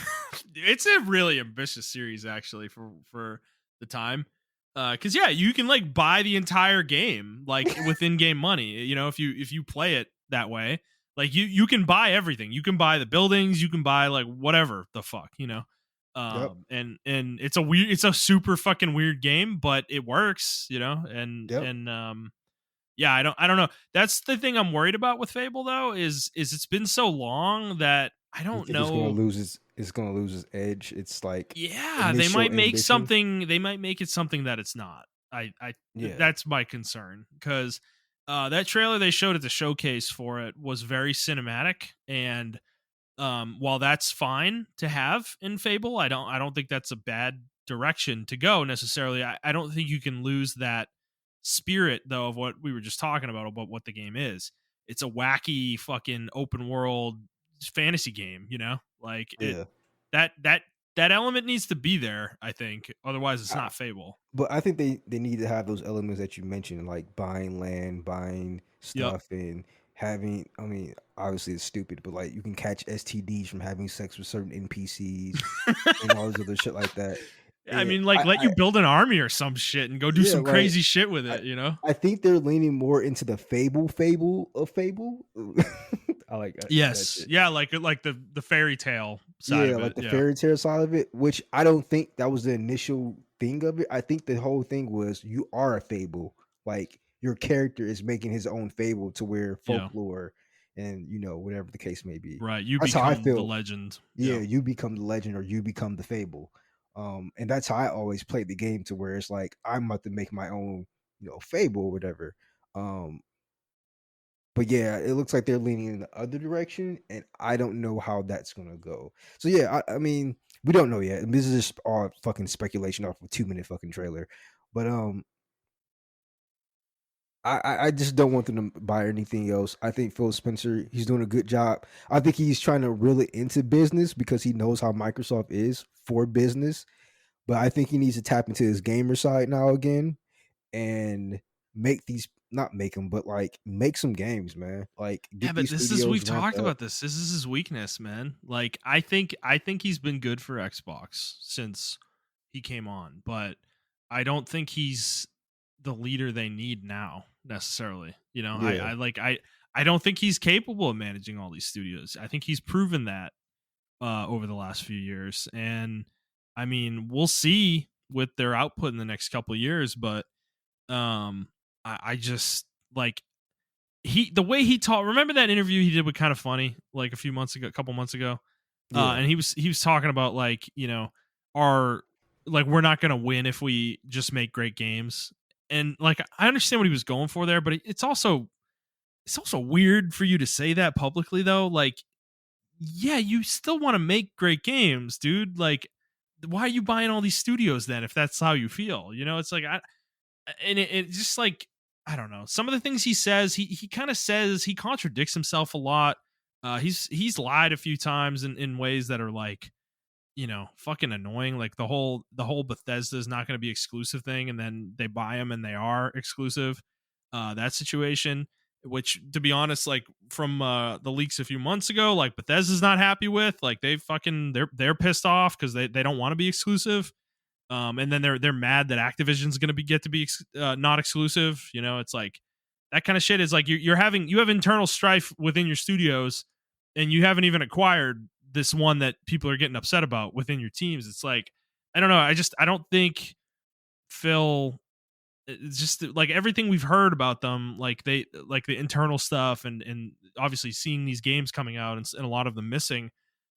it's a really ambitious series actually for the time. Cuz yeah, you can like buy the entire game like with in-game money, if you play it that way. Like you can buy everything. You can buy the buildings, you can buy like whatever the fuck. yep, And it's a super fucking weird game, but it works. yep. Yeah, I don't know. That's the thing I'm worried about with Fable though is it's been so long that I You don't think it's gonna know. lose its gonna lose its edge? It's like Yeah, initial ambition. they might make it something that it's not. Yeah, That's my concern cuz that trailer they showed at the showcase for it was very cinematic, and while that's fine to have in Fable, I don't think that's a bad direction to go necessarily. I don't think you can lose that spirit though of what we were just talking about what the game is. It's a wacky fucking open world fantasy game. Like it yeah. that that that element needs to be there, I think. Otherwise it's I, not Fable. but I think they need to have those elements that you mentioned, like buying land, buying Yep. stuff, and having. I mean, obviously it's stupid, but like you can catch STDs from having sex with certain NPCs and all this other shit like that. I And mean, like let you build an army or some shit and go do yeah, some like crazy shit with I it. I think they're leaning more into the fable of Fable. I like that Yes. shit. Yeah, like the fairy tale side Yeah, of like it. the Yeah. fairy tale side of it, which I don't think that was the initial thing of it. I think the whole thing was you are a fable. Like your character is making his own fable to where Yeah. folklore and whatever the case may be. Right. You That's how I become the feel. legend. Yeah, Yeah. you become the legend or you become the fable. And that's how I always played the game to where it's like I'm about to make my own, fable or whatever. Um, but yeah, it looks like they're leaning in the other direction, and I don't know how that's gonna go. So yeah, I mean, we don't know yet. This is just all fucking speculation off a 2 minute fucking trailer. But I just don't want them to buy anything else. I think Phil Spencer, he's doing a good job. I think he's trying to reel it into business because he knows how Microsoft is for business. But I think he needs to tap into his gamer side now again and make these not make them, but like make some games, man. Like Yeah, get but these studios we've ramped talked up. about this. This is his weakness, man. Like I think he's been good for Xbox since he came on, but I don't think he's the leader they need now necessarily. Yeah, I don't think he's capable of managing all these studios. I think he's proven that over the last few years. And I mean, we'll see with their output in the next couple of years, but I just like the way he talked. Remember that interview he did with Kind of Funny like a couple months ago, yeah, and he was talking about like our like we're not gonna win if we just make great games, and like I understand what he was going for there, but it's also weird for you to say that publicly though. Like, yeah, you still want to make great games, dude. Like, why are you buying all these studios then if that's how you feel? It's like it just like I don't know. Some of the things he says, he kind of says he contradicts himself a lot. He's lied a few times in ways that are like fucking annoying. Like the whole Bethesda is not going to be exclusive thing, and then they buy them and they are exclusive. That situation, which to be honest, like from the leaks a few months ago, like Bethesda's not happy with. Like they're pissed off because they don't want to be exclusive. And then they're mad that Activision's going to get to be not exclusive. It's like that kind of shit is like you have internal strife within your studios, and you haven't even acquired this one that people are getting upset about within your teams. It's like I don't know. I don't think Phil. It's just like everything we've heard about them, like they like the internal stuff, and obviously seeing these games coming out and a lot of them missing.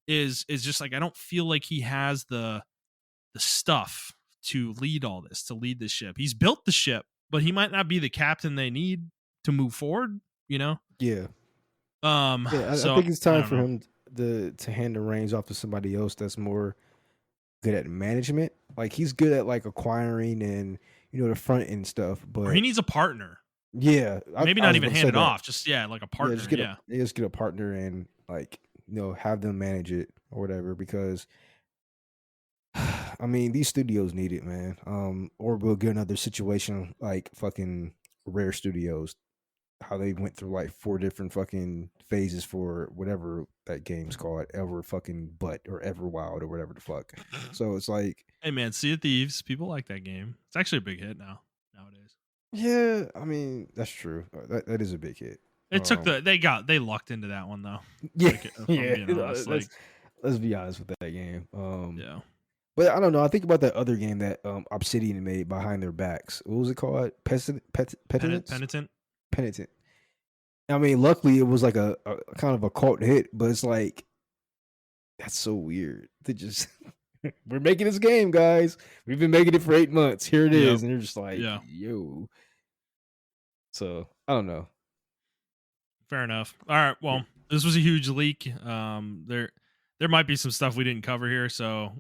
is just like I don't feel like he has the stuff to lead all this, to lead the ship. He's built the ship, but he might not be the captain they need to move forward, you know? Yeah. I So think it's I time don't for know. him to hand the reins off to somebody else that's more good at management. Like he's good at like acquiring and the front end stuff, Or he but needs a partner. yeah, Maybe I not was even about to hand say it that. off. Just yeah, like a Yeah, partner. Yeah. just get a partner and like have them manage it or whatever because I mean these studios need it, man. Or we'll get another situation like fucking Rare Studios, how they went through like 4 different fucking phases for whatever that game's called, Ever fucking Butt or Ever Wild or whatever the fuck. So it's like, Hey man, Sea of Thieves. People like that game. It's actually a big hit nowadays. yeah, I mean that's true. That is a big hit. It took they lucked into that one though. Yeah, Like if I'm yeah. being honest, like Let's be honest with that game. yeah, But I don't know. I think about that other game that Obsidian made behind their backs. What was it called? Penitence. penitent. Penitent. I mean, luckily it was like a kind of a cult hit, but it's like that's so weird to just we're making this game, guys. We've been making it for 8 months. Here it Yep. is, and you're just like, Yeah. yo. So I don't know. Fair enough. All right. Well, this was a huge leak. There might be some stuff we didn't cover here, so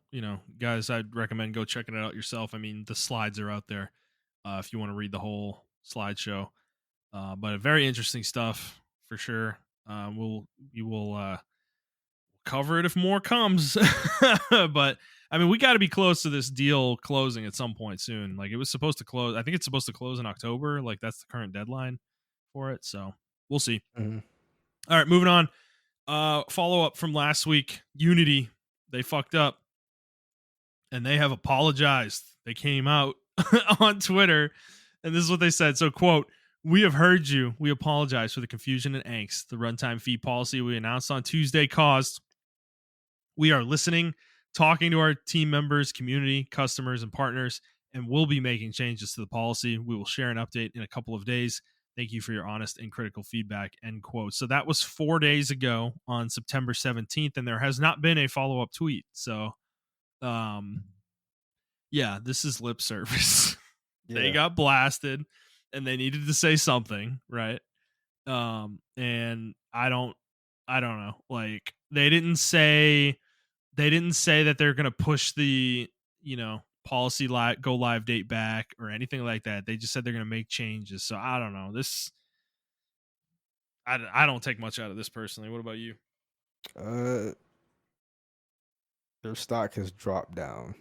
guys, I'd recommend go checking it out yourself. I mean, the slides are out there if you want to read the whole slideshow. But very interesting stuff for sure. We will cover it if more comes. But I mean, we got to be close to this deal closing at some point soon. Like it was supposed to close. I think it's supposed to close in October. Like that's the current deadline for it. So we'll see. Mhm. All right, moving on. Follow up from last week. Unity, they fucked up and they have apologized. They came out on Twitter and this is what they said. So, quote, "We have heard you. We apologize for the confusion and angst the runtime fee policy we announced on Tuesday caused. We are listening, talking to our team members, community, customers, and partners, and we'll be making changes to the policy. We will share an update in a couple of days. Thank you for your honest and critical feedback." End quote. So that was 4 days ago on September 17th, and there has not been a follow up tweet. So, um, yeah, this is lip service. They Yeah. got blasted, and they needed to say something, right? And I don't know. Like they didn't say that they're going to push the policy go live date back or anything like that. They just said they're going to make changes. So I don't know. I don't take much out of this personally. What about you? Uh, their stock has dropped down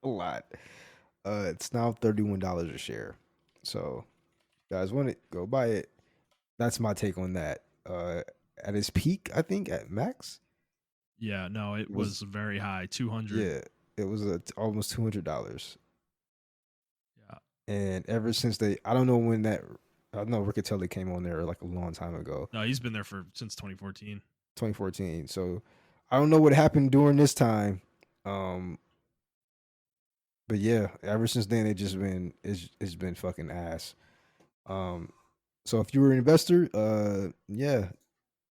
a lot. It's now $31 a share. So, guys, want it? Go buy it. That's my take on that. At its peak, I think at max, Yeah, no, it it was was very high, 200. yeah, it was almost $200. Yeah. And ever since I don't know when that, I know Riccatelli came on there like a long time ago, No, he's been there since 2014. 2014. So I don't know what happened during this time. Um, but yeah, ever since then it's been fucking ass. Um, so if you were an investor, yeah,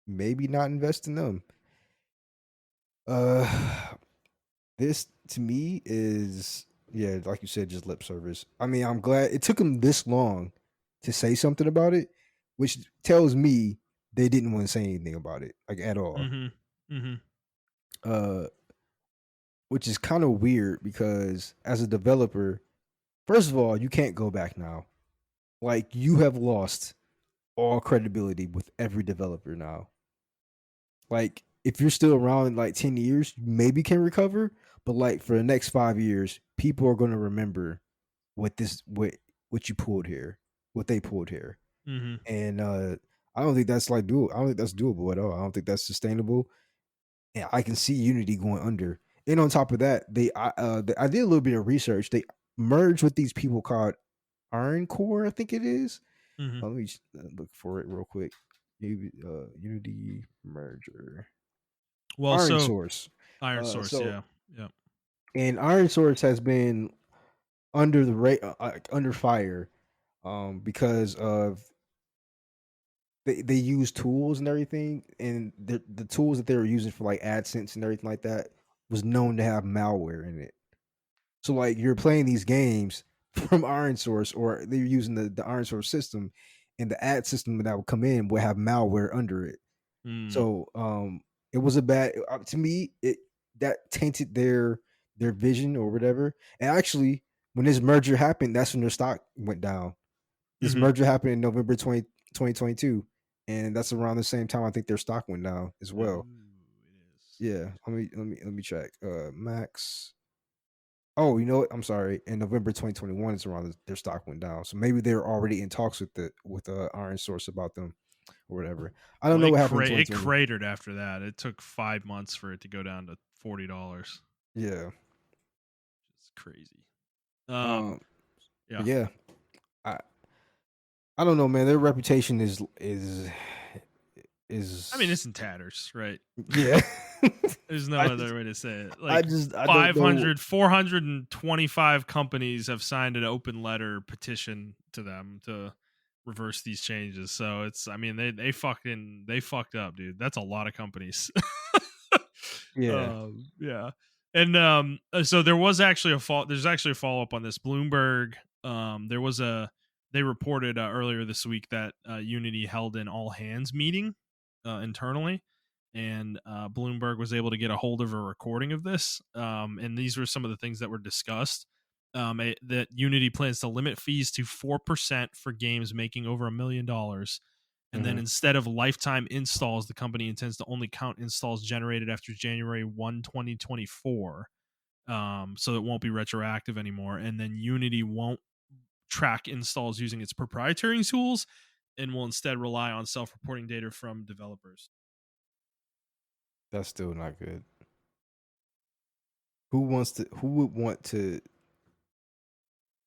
maybe not invest in them. Uh, this to me is yeah, like you said, just lip service. I mean, I'm glad it took them this long to say something about it, which tells me they didn't want to say anything about it, like at all. Mm-hmm. Mm-hmm. Uh, which is kind of weird because as a developer, first of all, you can't go back now. Like you have lost all credibility with every developer now. Like if you're still around in like 10 years, you maybe can recover, but like for the next 5 years, people are gonna remember what you pulled here, what they pulled here. Mm-hmm. And I don't think that's like I don't think that's doable at all. I don't think that's sustainable. And I can see Unity going under. And on top of that, I did a little bit of research. They merged with these people called Iron Core, I think it is. Mm-hmm. Let me look for it real quick. Unity merger. Well, Iron so Source. Iron Source, So yeah. Yeah. and Iron Source has been under under fire because of they use tools and everything, and the tools that they were using for like AdSense and everything like that was known to have malware in it. So like you're playing these games from Iron Source, or they're using the Iron Source system, and the ad system that would come in would have malware under it. Mm. So it was a bad to me. It that tainted their vision or whatever. And actually, when this merger happened, that's when their stock went down. This Mhm. merger happened in November 2022, and that's around the same time I think their stock went down as well. Ooh, it is. Yeah, let me check. Max. Oh, you know what? I'm sorry. In November 2021 is around their stock went down. So maybe they're already in talks with Iron Source about them or whatever. I don't Well, know what happened in it 2020. cratered after that. It took 5 months for it to go down to $40. Yeah. It's crazy. Um, Um yeah. but yeah, I I don't know, man. Their reputation I mean, is it's in tatters, right? yeah. There's no I other just way to say it. I Like just I don't know. 500, 425 companies have signed an open letter petition to them to reverse these changes. So it's, I mean, they fucked up, dude. That's a lot of companies. Yeah. Yeah. And so there was actually there's actually a follow up on this. Bloomberg, there was a they reported earlier this week that Unity held an all hands meeting internally, and Bloomberg was able to get a hold of a recording of this. And these were some of the things that were discussed. That Unity plans to limit fees to 4% for games making over $1 million. And then Mhm. instead of lifetime installs, the company intends to only count installs generated after January 1, 2024. So it won't be retroactive anymore. And then Unity won't track installs using its proprietary tools and will instead rely on self reporting data from developers. That's still not good. Who would want to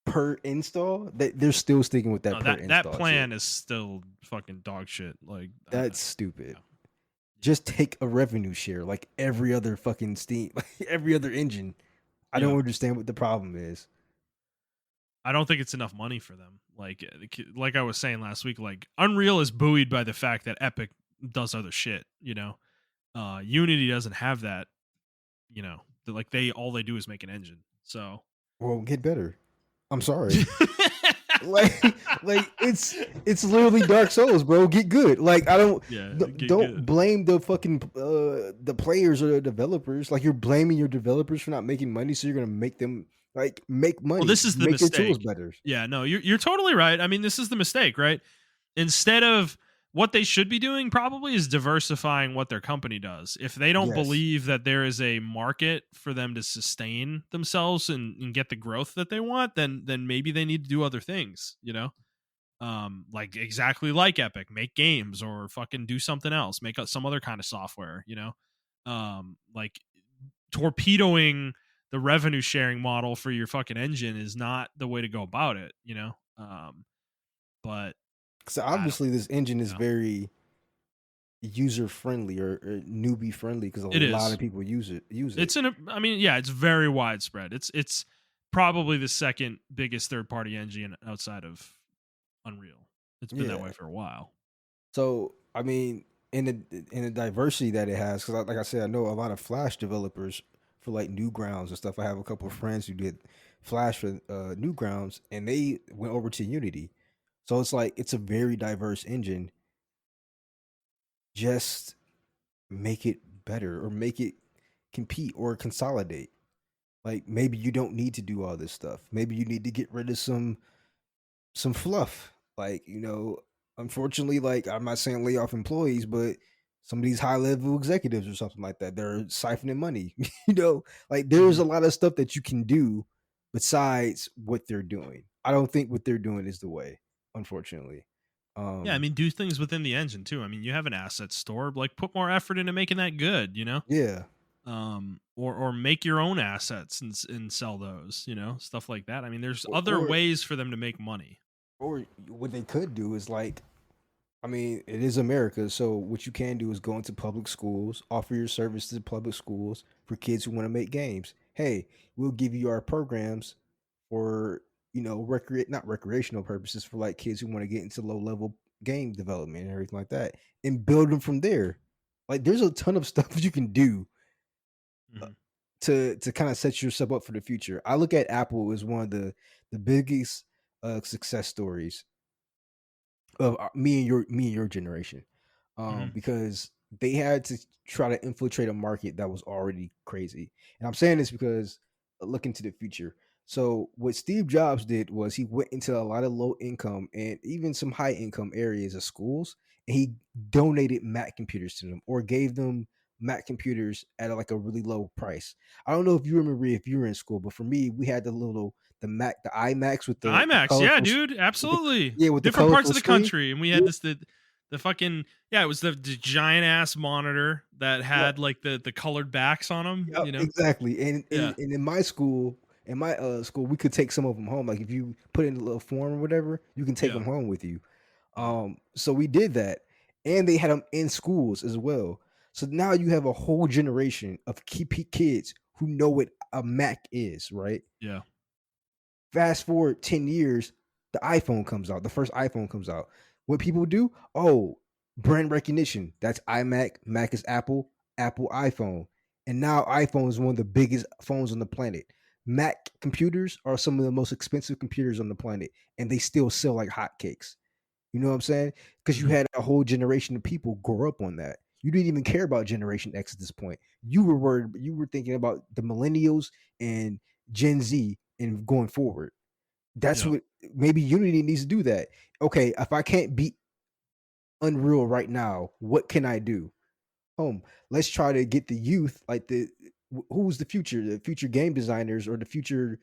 per install? They're still sticking with that No, per that install shit. plan is still fucking dog shit. Like, That's stupid. yeah. Just take a revenue share like every other fucking Steam, like every other engine. I don't Yeah. understand what the problem is. I don't think it's enough money for them. Like I was saying last week, like Unreal is buoyed by the fact that Epic does other shit, you know. Unity doesn't have that, you know. Like they all they do is make an engine. So Well, get better. I'm sorry. Like it's literally Dark Souls, bro. Get good. Like I don't yeah, get don't good. blame the fucking the players or the developers. Like you're blaming your developers for not making money, so you're gonna make them like make Well, money, this is the make their tools mistake. better. Yeah, no, you're totally right. I mean, this is the mistake, right? Instead of what they should be doing probably is diversifying what their company does. If they don't Yes. believe that there is a market for them to sustain themselves and get the growth that they want, then maybe they need to do other things, you know? Like exactly like Epic, make games or fucking do something else, make some other kind of software, you know? Like torpedoing the revenue sharing model for your fucking engine is not the way to go about it, you know? But So I don't, obviously this engine is yeah, very user friendly or newbie friendly because a it lot of is. people use it. It's I mean, yeah, it's very widespread. It's probably the second biggest third party engine outside of Unreal. It's been that way Yeah. for a while. So I mean, in the diversity that it has, because like I said, I know a lot of Flash developers for like Newgrounds and stuff. I have a couple of friends who did Flash for Newgrounds, and they went over to Unity. So it's like it's a very diverse engine. Just make it better, or make it compete, or consolidate. Like maybe you don't need to do all this stuff. Maybe you need to get rid of some fluff. Like, unfortunately, like I'm not saying lay off employees, but some of these high level executives or something like that, they're siphoning money. Like there's Mhm. a lot of stuff that you can do besides what they're doing. I don't think what they're doing is the way, unfortunately. Yeah, I Um, mean, do things within the engine too. I mean, you have an asset store, like put more effort into making that good, you know? yeah. Or make your own assets and sell those, you know, stuff like that. I mean, there's Or, other or ways for them to make money. or what they could do is like, I mean, it is America, so what you can do is go into public schools, offer your service to public schools for kids who want to make games. Hey, we'll give you our programs for, not recreational purposes, for like kids who want to get into low level game development and everything like that, and build them from there. Like there's a ton of stuff you can do Mhm. to kind of set yourself up for the future. I look at Apple as one of the biggest success stories of me and your generation, Mhm. because they had to try to infiltrate a market that was already crazy. And I'm saying this because look into the future. So what Steve Jobs did was he went into a lot of low income and even some high income areas of schools, and he donated Mac computers to them or gave them Mac computers at like a really low price. I don't know if you remember if you were in school, but for me, we had the Mac, the iMacs with The the IMAX, yeah, colorful, dude, with the absolutely. yeah, with the Different parts colorful of the screen. country, and we had Yeah, this the fucking yeah, it was the giant ass monitor that yeah, had like the colored backs on them. yep, exactly. And Yeah, in my school, we could take some of them home. Like if you put in a little form or whatever, you can take yeah, them home with you. yeah, So we did that, and they had them in schools as well. So now you have a whole generation of kids who know what a Mac is, right? yeah, Fast forward 10 years, the iPhone comes out. The first iPhone comes out. What people do? Oh, brand recognition. That's iMac. Mac is Apple. Apple iPhone. And now iPhone is one of the biggest phones on the planet. Mac computers are some of the most expensive computers on the planet, and they still sell like hotcakes. You know what I'm saying? Because you mhm, had a whole generation of people grow up on that. You didn't even care about Generation X at this point. You were worried. You were thinking about the millennials and Gen Z and going forward. That's yeah, what maybe Unity needs to do that. Okay, if I can't beat Unreal right now, what can I do? Let's try to get the youth, like who's the future game designers or the future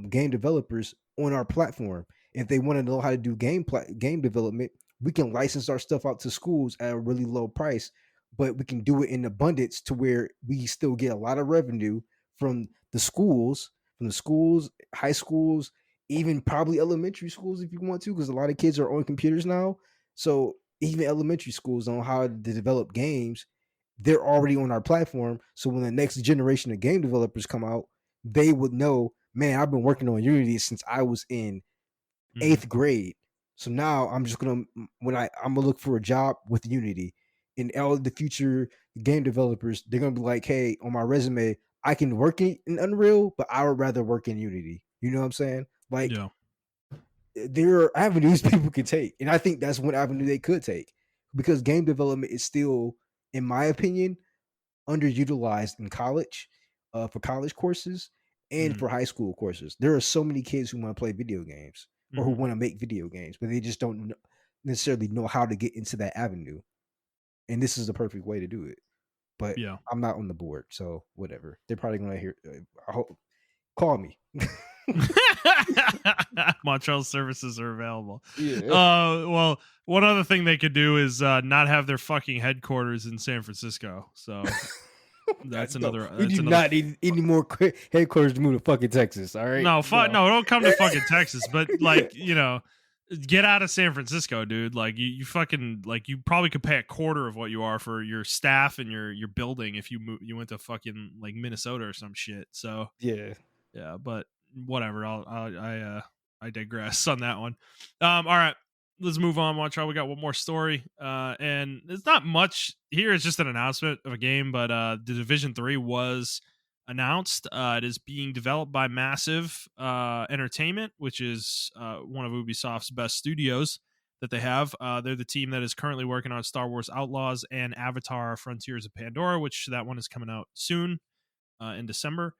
game developers on our platform. If they want to know how to do game development, we can license our stuff out to schools at a really low price, but we can do it in abundance to where we still get a lot of revenue from the schools, high schools, even probably elementary schools if you want to, because a lot of kids are on computers now. So even elementary schools know how to develop games. They're already on our platform. So when the next generation of game developers come out, they would know, man, I've been working on Unity since I was in mhm, eighth grade. So now I'm just gonna I'm gonna look for a job with Unity. And all the future game developers, they're gonna be like, hey, on my resume, I can work in Unreal, but I would rather work in Unity. You know what I'm saying? Like yeah, there are avenues people could take, and I think that's one avenue they could take because game development is still, in my opinion, underutilized in college, for college courses and mhm, for high school courses. There are so many kids who want to play video games or who mhm, want to make video games, but they just don't necessarily know how to get into that avenue. And this is the perfect way to do it. But yeah. I'm not on the board, so whatever. They're probably going to hear. I hope, call me. Montrell services are available. Yeah. Well, one other thing they could do is not have their fucking headquarters in San Francisco. So that's No, another. we That's do another. not need any more headquarters to move to fucking Texas. All right. No, No. no, don't come to fucking Texas. But like, get out of San Francisco, dude. Like, you fucking like you probably could pay a quarter of what you are for your staff and your building if you went to fucking like Minnesota or some shit. So Yeah. yeah, but whatever. I digress on that one. All right, let's move on. Watch out. We got one more story. And it's not much here. It's just an announcement of a game, but the Division 3 was announced. It is being developed by Massive Entertainment, which is one of Ubisoft's best studios that they have. They're the team that is currently working on Star Wars Outlaws and Avatar: Frontiers of Pandora, which that one is coming out soon in December.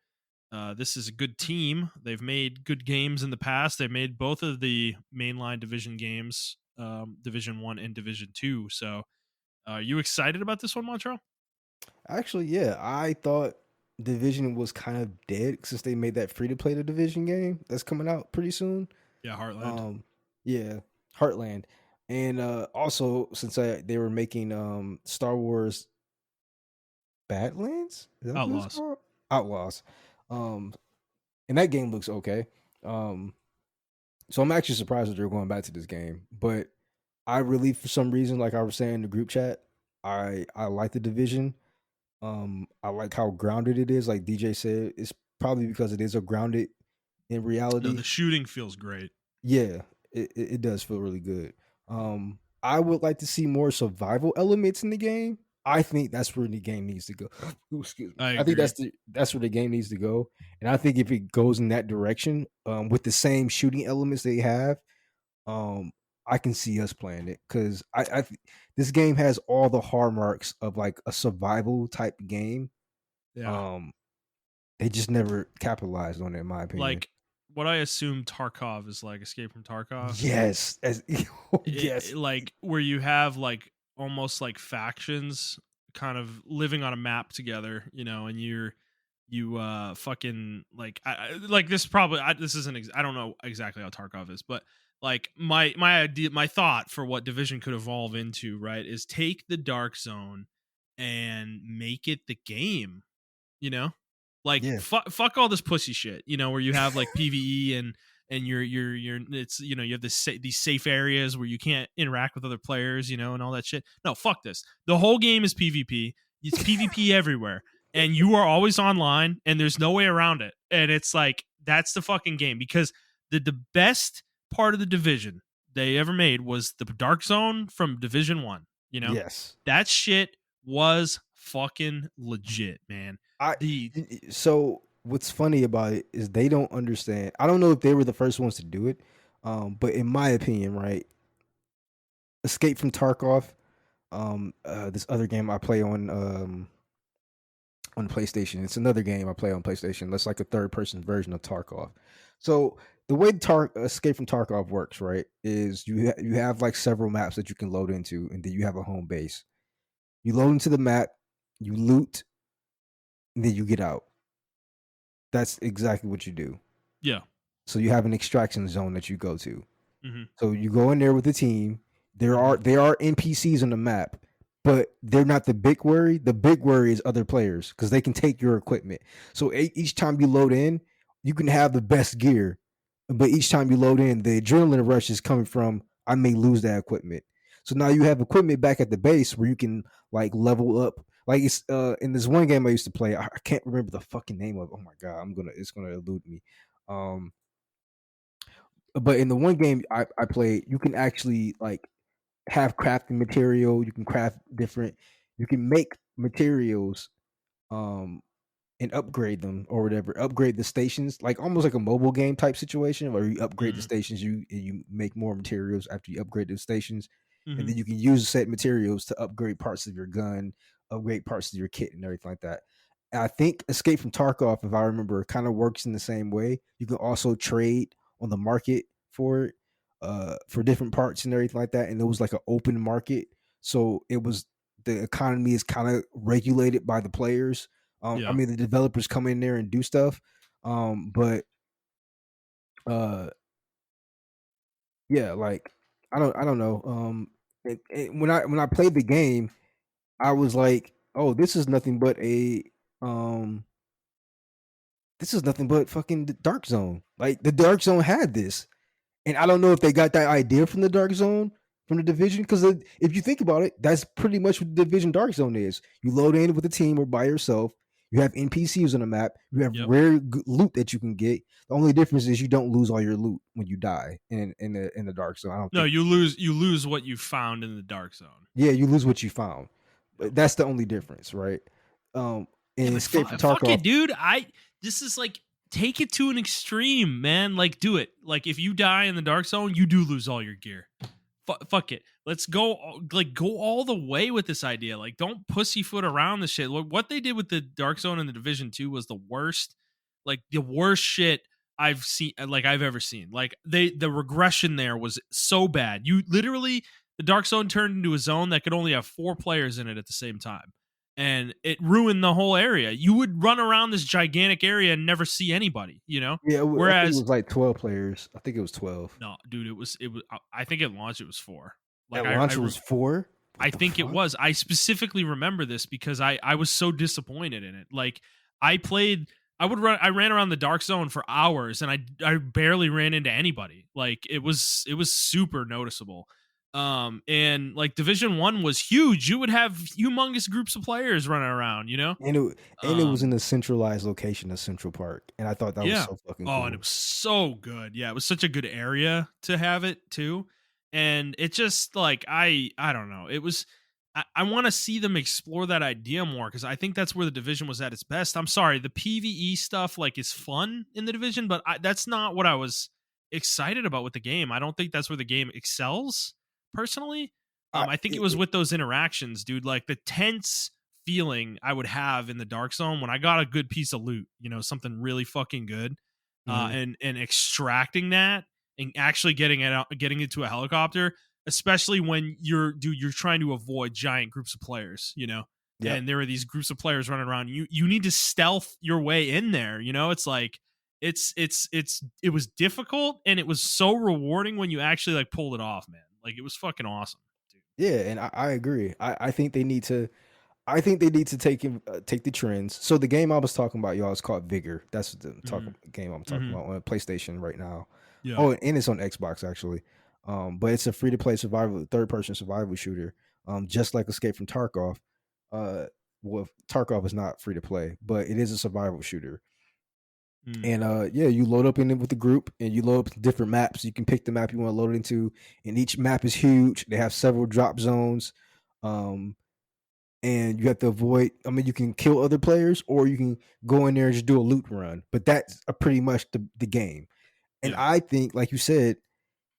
This is a good team. They've made good games in the past. They've made both of the mainline division games, Division 1 and Division 2. So, are you excited about this one, Montreal? Actually, yeah, I thought Division was kind of dead since they made that free to play the Division game that's coming out pretty soon. Yeah, Heartland. Um, yeah, Heartland, and also since they were making Star Wars Badlands, is that what it's Outlaws. called? Outlaws, um, and that game looks okay. Um, so I'm actually surprised that they're going back to this game, but I really, for some reason, like I was saying in the group chat, I like the Division. I like how grounded it is. Like DJ said, it's probably because it is a grounded in No, the reality. shooting feels great. Yeah, it does feel really good. I would like to see more survival elements in the game. I think that's where the game needs to go. Ooh, excuse me. I I think agree. that's where the game needs to go, and I think if it goes in that direction, with the same shooting elements they have, um, I can see us playing it because this game has all the hallmarks of like a survival type game. Yeah. Um, they just never capitalized on it, in my opinion. Like what I assume Tarkov is like Escape from Tarkov. Yes, as yes, Like where you have like almost like factions kind of living on a map together, you know, and you fucking like like this probably this isn't I don't know exactly how Tarkov is, but like my idea, my thought for what Division could evolve into, right, is take the Dark Zone and make it the game, you know, like yeah, fuck all this pussy shit, you know, where you have like PVE and you're it's, you know, you have these safe areas where you can't interact with other players, you know, and all that shit. No, fuck this. The whole game is PvP. It's PvP everywhere, and you are always online, and there's no way around it. And it's like that's the fucking game, because the best part of the Division they ever made was the Dark Zone from Division 1. You know, yes. that shit was fucking legit, man. I The so what's funny about it is they don't understand. I don't know if they were the first ones to do it, but in my opinion, right, Escape from Tarkov, this other game I play on PlayStation. It's another game I play on PlayStation. That's like a third person version of Tarkov. So the way Escape from Tarkov works, right, is you have like several maps that you can load into, and then you have a home base. You load into the map, you loot, and then you get out. That's exactly what you do. yeah. So you have an extraction zone that you go to. Mhm. So you go in there with the team. Mhm. There are NPCs on the map, but they're not the big worry. The big worry is other players because they can take your equipment. So each time you load in, you can have the best gear, but each time you load in, the adrenaline rush is coming from I may lose that equipment. So now you have equipment back at the base where you can like level up. Like it's in this one game I used to play. I can't remember the fucking name of. Oh my god, it's gonna elude me. Um, but in the one game I played, you can actually like have crafting material. You can craft different. You can make materials um and upgrade them or whatever. Upgrade the stations, like almost like a mobile game type situation, where you upgrade the Mhm. stations. You make more materials after you upgrade the stations, and Mhm. then you can use said materials to upgrade parts of your gun, upgrade parts of your kit, and everything like that. And I think Escape from Tarkov, if I remember, kind of works in the same way. You can also trade on the market for it, for different parts and everything like that. And it was like an open market, so it was the economy is kind of regulated by the players. I Yeah. mean, the developers come in there and do stuff, but uh, yeah, like I don't know. When I played the game, I was like, oh, um, this is nothing but fucking the Dark Zone. Like the Dark Zone had this, and I don't know if they got that idea from the Dark Zone from the Division, because if you think about it, that's pretty much what the Division Dark Zone is. You load in with a team or by yourself. You have NPCs on the map. You have Yep. rare loot that you can get. The only difference is you don't lose all your loot when you die in the Dark Zone. I don't No, think. you lose what you found in the Dark Zone. Yeah, you lose what you found, Yep. but that's the only difference, right? Yeah, In but Escape from fuck Tarkov, it, dude. This is like, take it to an extreme, man. Like, do it. Like, if you die in the Dark Zone, you do lose all your gear. Fuck it. Let's go all the way with this idea. Like, don't pussyfoot around this shit. Look, what they did with the Dark Zone and the Division 2 was the worst shit I've ever seen. Like, the regression there was so bad. You literally, the Dark Zone turned into a zone that could only have 4 players in it at the same time, and it ruined the whole area. You would run around this gigantic area and never see anybody. You know, yeah, I think it whereas was like 12 players. I think it was 12. no, dude, it was. I think at launch it was 4. Like At launch, it was 4. I What the think it fuck? was. I specifically remember this because I was so disappointed in it. Like, I played. I ran around the Dark Zone for hours, and I barely ran into anybody. Like, it was super noticeable. And like Division 1 was huge. You would have humongous groups of players running around. You know. And it was in Um. a centralized location, a Central Park, and I thought that was Yeah. so fucking Oh, and it cool. was so good. Yeah, it was such a good area to have it too. And it just like I don't know. It was I want to see them explore that idea more because I think that's where the division was at its best. I'm sorry, the PVE stuff like is fun in the division, but that's not what I was excited about with the game. I don't think that's where the game excels personally. I I think it was with those interactions, dude. Like the tense feeling I would have in the dark zone when I got a good piece of loot, something really fucking good, mhm. and extracting that and actually getting it to a helicopter, especially when you're trying to avoid giant groups of players, Yep. and there are these groups of players running around. You need to stealth your way in there. It's like it was difficult and it was so rewarding when you actually like pulled it off, man. Like it was fucking awesome, dude. Yeah, and I agree. I think they need to. I think they need to take the trends. So the game I was talking about, y'all, is called Vigor. That's the Mm-hmm. game I'm talking Mm-hmm. about on PlayStation right now. Yeah. Oh, and it's on Xbox actually. But it's a free to play survival, third person survival shooter. Just like Escape from Tarkov. Uh, well, Tarkov is not free to play, but it is a survival shooter. Mm. And yeah, you load up in it with the group, and you load up different maps. You can pick the map you want to load into, and each map is huge. They have several drop zones. Um, and you have to avoid. I mean, you can kill other players, or you can go in there and just do a loot run. But that's pretty much the game. And Yeah. I think, like you said,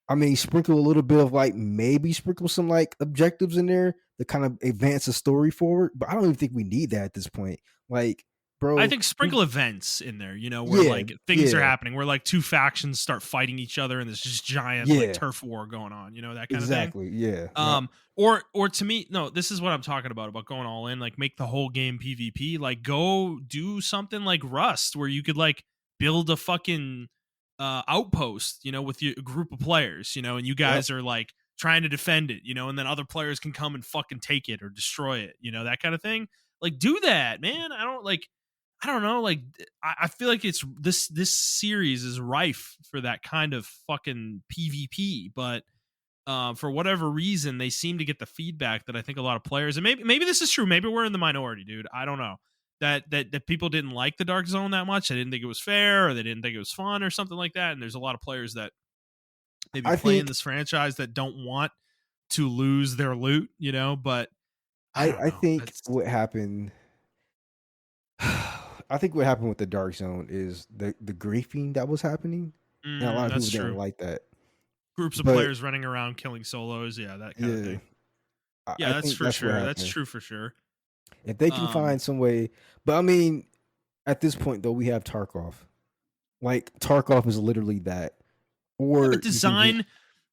I mean, sprinkle a little bit of like maybe sprinkle some like objectives in there to kind of advance the story forward. But I don't even think we need that at this point. Like, I bro, think sprinkle events in there, where yeah, like things are yeah, happening, where like two factions start fighting each other and there's just giant like yeah, turf war going on, that kind of thing. exactly, yeah, yep, Or to me, no, this is what I'm talking about going all in, like make the whole game PvP, like go do something like Rust where you could like build a fucking outpost, with your group of players, and you yep. guys are like trying to defend it, and then other players can come and fucking take it or destroy it, that kind of thing. Like do that, man. I don't know, like I feel like it's this series is rife for that kind of fucking PvP, but for whatever reason, they seem to get the feedback that I think a lot of players, and maybe this is true. Maybe we're in the minority, dude. I don't know that people didn't like the Dark Zone that much. They didn't think it was fair, or they didn't think it was fun, or something like that. And there's a lot of players that maybe I play in think this franchise that don't want to lose their loot, But I don't I know. think That's what happened. I think what happened with the Dark Zone is the griefing that was happening, and a lot of that's people didn't true. like that. Groups of But players running around killing solos, yeah, that kind of yeah, thing. I Yeah, that's think for that's what sure. That's happened. true for sure. If they can Um, find some way, but I mean, at this point though, we have Tarkov. Like Tarkov is literally that, yeah, but or you can just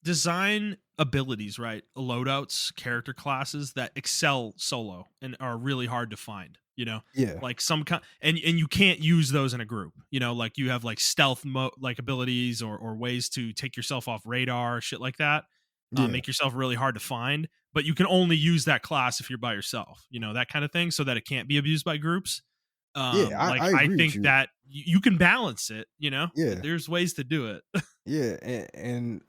design abilities, right? Loadouts, character classes that excel solo and are really hard to find. yeah, Like some kind, and you can't use those in a group. Like you have like stealth like abilities or ways to take yourself off radar, shit like that. yeah, Make yourself really hard to find, but you can only use that class if you're by yourself. That kind of thing, so that it can't be abused by groups. yeah. Like I I agree with think you. that you can balance it. Yeah, There's ways to do it. yeah, and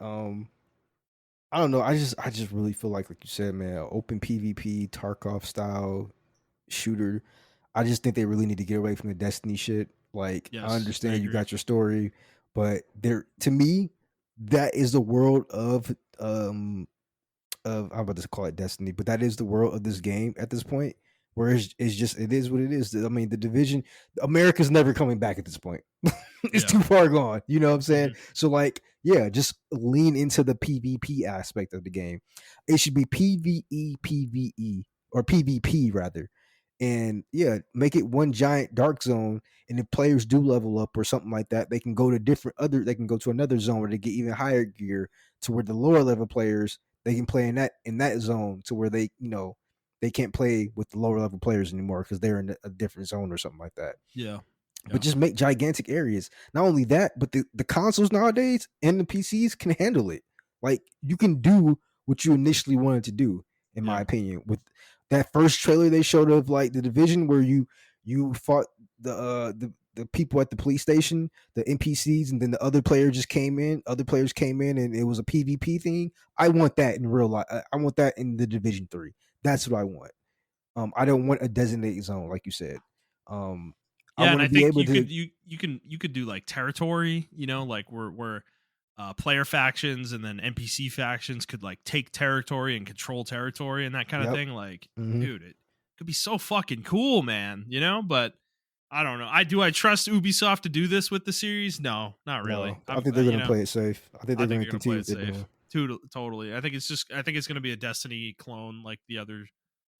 I don't know. I just really feel like you said, man, open PvP Tarkov style shooter. I just think they really need to get away from the Destiny shit. Like, I Yes, I understand you agree. got your story, but there to me, that is the world of I'm about to call it Destiny, but that is the world of this game at this point. Where it's just it is what it is. I mean, the division, America's never coming back at this point. It's Yeah. too far gone. You know what I'm saying? Mhm. So like, yeah, just lean into the PvP aspect of the game. It should be PvE, or PvP rather. And yeah, make it one giant dark zone. And if players do level up or something like that, they can go to they can go to another zone where they get even higher gear, to where the lower level players, they can play in that zone, to where they can't play with the lower level players anymore because they're in a different zone or something like that. Yeah. But Yeah. just make gigantic areas. Not only that, but the consoles nowadays and the PCs can handle it. Like, you can do what you initially wanted to do, in my Yeah. opinion. With that first trailer they showed of like the division, where you fought the people at the police station, the NPCs, and then the other player just came in. Other players came in, and it was a PvP thing. I want that in real life. I want that in the Division 3. That's what I want. I don't want a designated zone, like you said. Um, I Yeah, and want to I be think able to. you could do like territory, like where player factions and then NPC factions could like take territory and control territory and that kind of Yep. thing. Like, Hmm. dude, it could be so fucking cool, man. You know, but I don't know. I trust Ubisoft to do this with the series? No, not really. No, I think they're You gonna know, play it safe. I think I they're think gonna they're gonna play continue it what they're safe. doing. Totally. I think it's gonna be a Destiny clone like the other,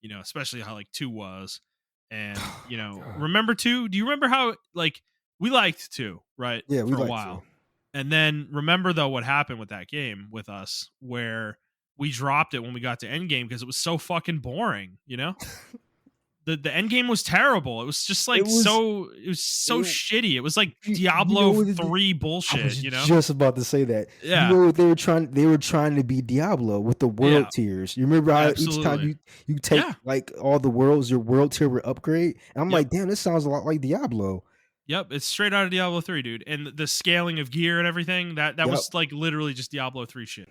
you know, especially how like 2 was. And, you know, God. remember 2? Do you remember how like we liked 2, right? Yeah, we For a like to. while. And then remember though what happened with that game with us where we dropped it when we got to endgame because it was so fucking boring, you know? The end game was terrible. It was just It like was. it was so It, shitty. It was like you know Diablo what? 3 I was bullshit, you know? just about to say that. You Yeah. know what they were trying? They were trying to be Diablo with the Yeah. world tiers. You remember how each time Absolutely. you take Yeah. like all the worlds, your world tier would upgrade. And I'm Yep. like, damn, this sounds a lot like Diablo. Yep. It's straight out of Diablo 3, dude. And the scaling of gear and everything, that Yep. was like literally just Diablo 3 shit.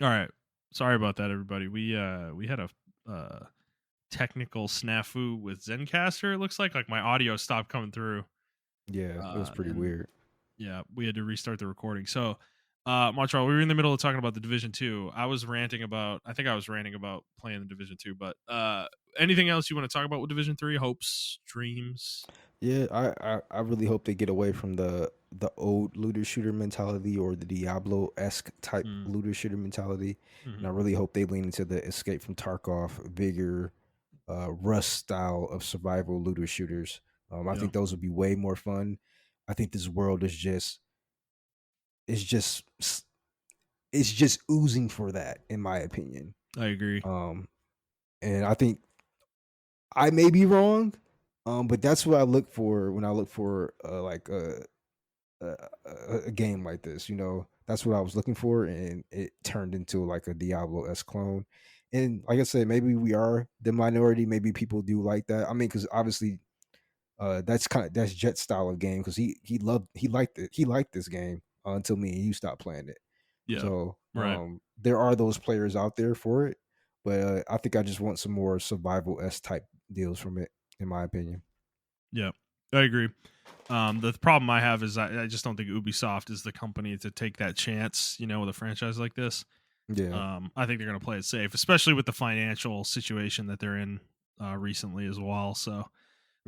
All right. Sorry about that, everybody. We had a technical snafu with Zencaster, it looks like my audio stopped coming through. Yeah, it was pretty And weird. yeah, we had to restart the recording. So Montreal, we were in the middle of talking about the Division 2. I think I was ranting about playing the Division 2, but anything else you want to talk about with Division 3? Hopes, dreams? Yeah, I really hope they get away from the old looter shooter mentality or the Diablo esque type Mm, looter shooter mentality, and I mhm. really hope they lean into the Escape from Tarkov, vigor, Rust style of survival looter shooters. I Yeah, think those would be way more fun. I think this world is just it's just oozing for that, in my opinion. I agree. Um, and I think I may be wrong, but that's what I look for when I look for like a, a game like this. You know, that's what I was looking for, and it turned into like a Diablo s clone. And like I said, maybe we are the minority. Maybe people do like that. I mean, because obviously, that's Jet style of game. Because he liked this game until me and you stopped playing it. Yeah, So right. there are those players out there for it, but I think I just want some more survival s type deals from it, in my opinion. Yeah, I agree. The problem I have is I just don't think Ubisoft is the company to take that chance, you know, with a franchise like this. Yeah, I think they're going to play it safe, especially with the financial situation that they're in recently as well. So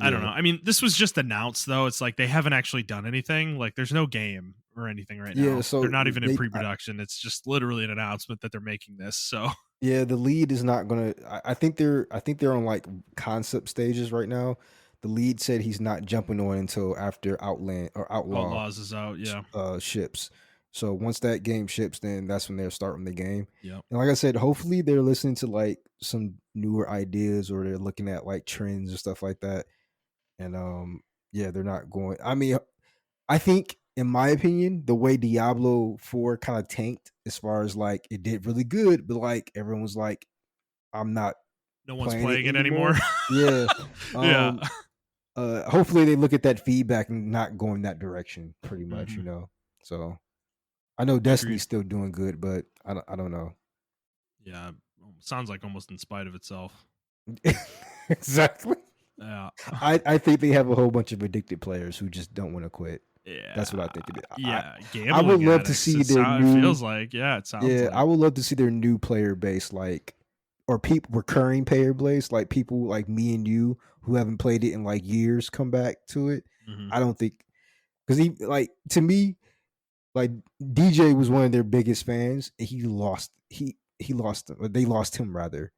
I don't yeah. know. I mean, this was just announced though. It's like they haven't actually done anything. Like there's no game or anything right Yeah, now. They're so not even in pre-production. It's just literally an announcement that they're making this. So yeah, the lead is not gonna. I think they're on like concept stages right now. The lead said he's not jumping on until after Outland or Outlaw Outlaws is out. Yeah. ships. So once that game ships, then that's when they're starting the game. Yep. And like I said, hopefully they're listening to like some newer ideas or they're looking at like trends and stuff like that. And yeah, they're not going. I mean, I think, in my opinion, the way Diablo 4 kind of tanked as far as like it did really good, but like everyone was like, I'm not No one's playing it playing it anymore. anymore. Yeah. Yeah. Um hopefully they look at that feedback and not going that direction pretty much, Hmm. you know. So I know I agree. Destiny's still doing good, but I don't know. Yeah. Sounds like almost in spite of itself. Exactly. Yeah. I think they have a whole bunch of addicted players who just don't want to quit. That's what I Yeah. think it is. Yeah. I would Gambling love to addicts. see their It new feels like. Yeah. It sounds Yeah, I like. would love to see their new player base, like, or people recurring player base, like people like me and you who haven't played it in like years, come back to it. Hmm. I don't think because he like to me, like DJ was one of their biggest fans, and he lost them, or they lost him rather.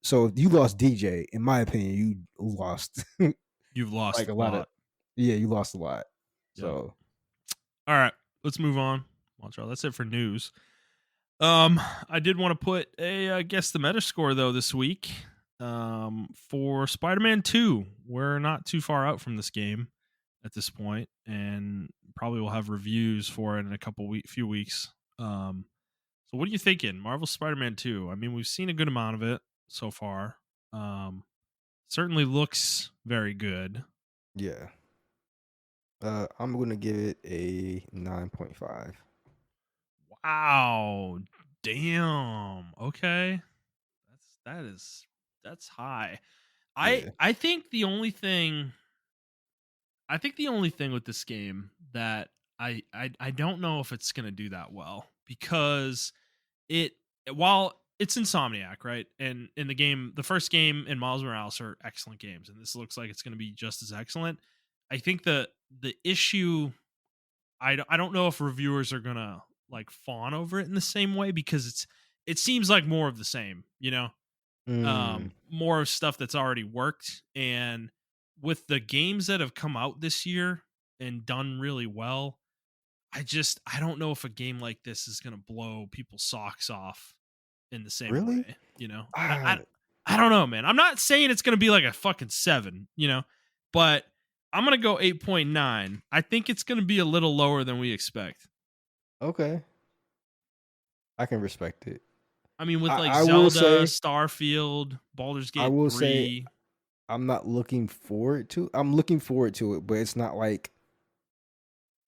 So if you lost DJ, in my opinion, you lost You've lost like a a lot of lot. yeah, you lost a lot. Yep. So All right. Let's move on. Montreal. That's it for news. Um, I did want to put a guess the Metascore though this week. For Spider-Man 2, we're not too far out from this game at this point, and probably will have reviews for it in a few weeks. So what are you thinking, Marvel Spider-Man 2? I mean, we've seen a good amount of it so far. Um, Certainly looks very good. yeah, I'm gonna give it a 9.5. Wow, damn. Okay, that is that's high. Yeah, I think the only thing with this game that I don't know if it's gonna do that well because it while it's Insomniac, right? And in the first game and Miles Morales are excellent games, and this looks like it's gonna be just as excellent. I think the issue I don't know if reviewers are gonna like fawn over it in the same way because it seems like more of the same, you know, Mm, more of stuff that's already worked. And with the games that have come out this year and done really well, I don't know if a game like this is gonna blow people's socks off in the same really? way, you know. Ah, I don't know, man. I'm not saying it's gonna be like a fucking 7, you know, but I'm gonna go 8.9. I think it's gonna be a little lower than we expect. okay. I can respect it. I mean, with like I will Zelda, say, Starfield, Baldur's I Gate will say, 3. I'm not looking forward to. I'm looking forward to it, but it's not like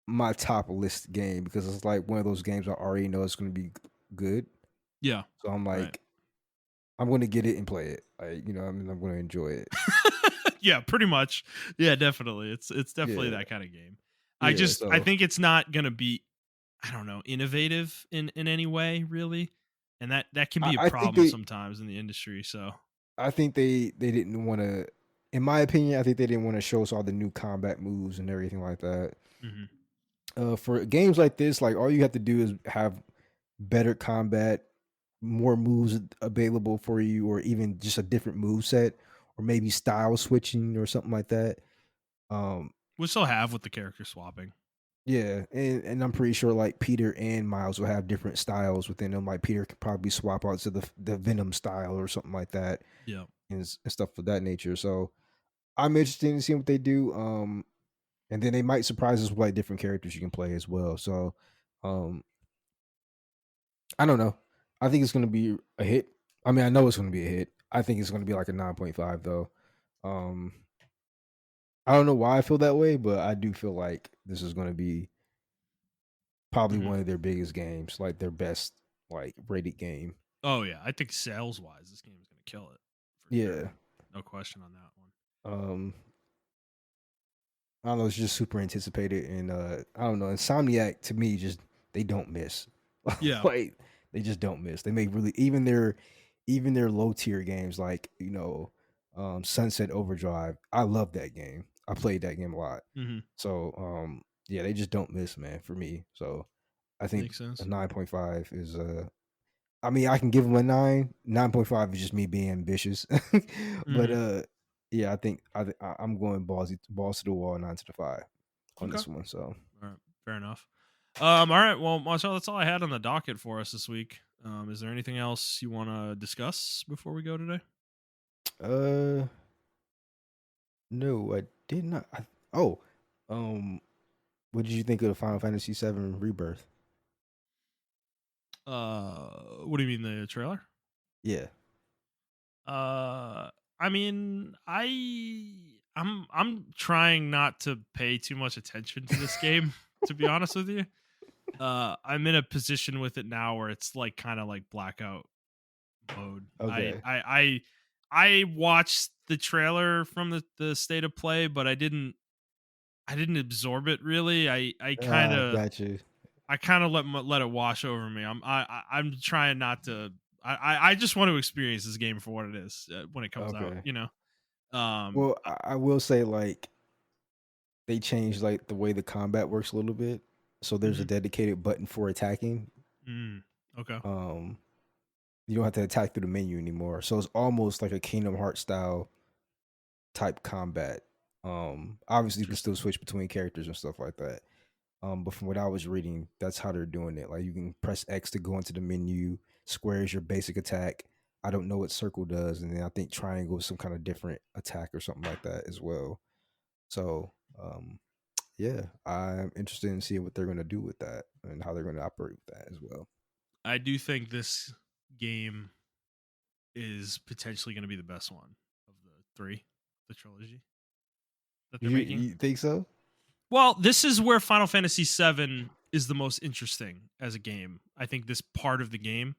my top list game because it's like one of those games I already know it's going to be good. Yeah, So I'm right. like, I'm going to get it and play it. Like, I mean, I'm going to enjoy it. Yeah, pretty much. Yeah, definitely. It's definitely Yeah, that kind of game. yeah. I So think it's not gonna be, I don't know, innovative in any way, really. And that can be a I think problem sometimes in the industry. So they didn't want to. In my opinion, I think they didn't want to show us all the new combat moves and everything like that. mhm. For games like this, like all you have to do is have better combat, more moves available for you, or even just a different move set, or maybe style switching or something like that. Um, We still have with the character swapping. yeah, and I'm pretty sure like Peter and Miles will have different styles within them. Like Peter could probably swap out to the Venom style or something like that, Yeah. and stuff of that nature. So I'm interested in seeing what they do. And then they might surprise us with like different characters you can play as well. So, um, I don't know. I think it's gonna be a hit. I mean, I know it's gonna be a hit. I think it's gonna be like a 9.5 though. Um, I don't know why I feel that way, but I do feel like this is gonna be probably Mhm. one of their biggest games, like their best like rated game. Oh yeah, I think sales wise, this game is gonna kill it for sure. Yeah. No question on that one. Um, I don't know. It's just super anticipated, and I don't know. Insomniac to me just they don't miss. Yeah. Like they just don't miss. They make really even their low tier games like Sunset Overdrive. I love that game. I played that game a lot. Hmm. So yeah, they just don't miss, man. For me, so I think Makes a sense. 9.5 is I mean, I can give them a 9. 9.5 is just me being ambitious. But Hmm. yeah, I'm going balls to the wall, 9 to the 5 on Okay. this one. So All right. Fair enough. All right. Well, Marcel, that's all I had on the docket for us this week. Is there anything else you want to discuss before we go today? uh no, I did not. Oh, um, what did you think of the Final Fantasy VII Rebirth? What do you mean the trailer? Yeah. Uh, I mean, I'm trying not to pay too much attention to this game, to be honest with you. I'm in a position with it now where it's like kind of like blackout mode. Okay. I watched the trailer from the state of play, but I didn't absorb it really. Got you. I kind of let it wash over me. I'm trying not to. I just want to experience this game for what it is when it comes out. Okay. You know. Um. Well, I will say like they changed like the way the combat works a little bit. So there's a Mhm. dedicated button for attacking. Mm, okay. Um, you don't have to attack through the menu anymore. So it's almost like a Kingdom Hearts style type combat. Obviously you can still Interesting. switch between characters and stuff like that. But from what I was reading, that's how they're doing it. Like you can press X to go into the menu, square is your basic attack. I don't know what circle does, and then I think triangle is some kind of different attack or something like that as well. So yeah, I'm interested in seeing what they're gonna do with that and how they're gonna operate with that as well. I do think this game is potentially going to be the best one of the three, the trilogy that they're making. You think so? Well, this is where Final Fantasy VII is the most interesting as a game. I think this part of the game.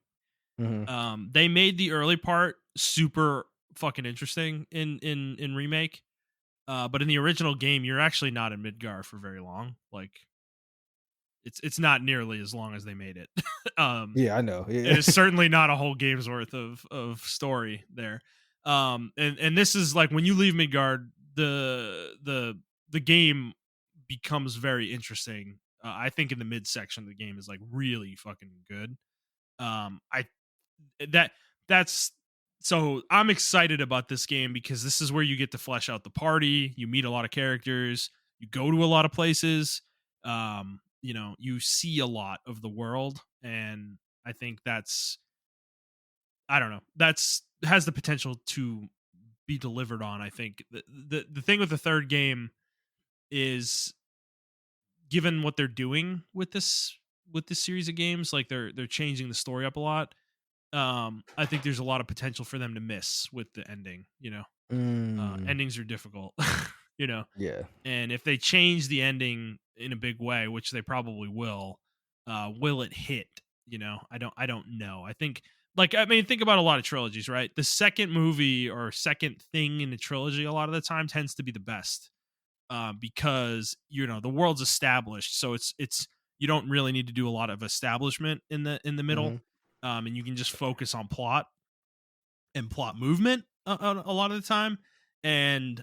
Mm-hmm. They made the early part super fucking interesting in remake. But in the original game, you're actually not in Midgar for very long. Like It's not nearly as long as they made it. um, Yeah, I know. it Yeah. is certainly not a whole game's worth of story there. And this is like when you leave Midgard, the game becomes very interesting. I think in the midsection of the game is like really fucking good. I that that's so I'm excited about this game because this is where you get to flesh out the party. You meet a lot of characters. You go to a lot of places. You see a lot of the world, and I think that's I don't know. That's has the potential to be delivered on. I think the thing with the third game is given what they're doing with this series of games, like they're changing the story up a lot. I think there's a lot of potential for them to miss with the ending. Mm, Endings are difficult. you know, yeah. and if they change the ending in a big way, which they probably will it hit? I don't know. I think think about a lot of trilogies, right? The second movie or second thing in the trilogy a lot of the time tends to be the best. Because the world's established, so it's you don't really need to do a lot of establishment in the middle, Mhm. and you can just focus on plot and plot movement a lot of the time. And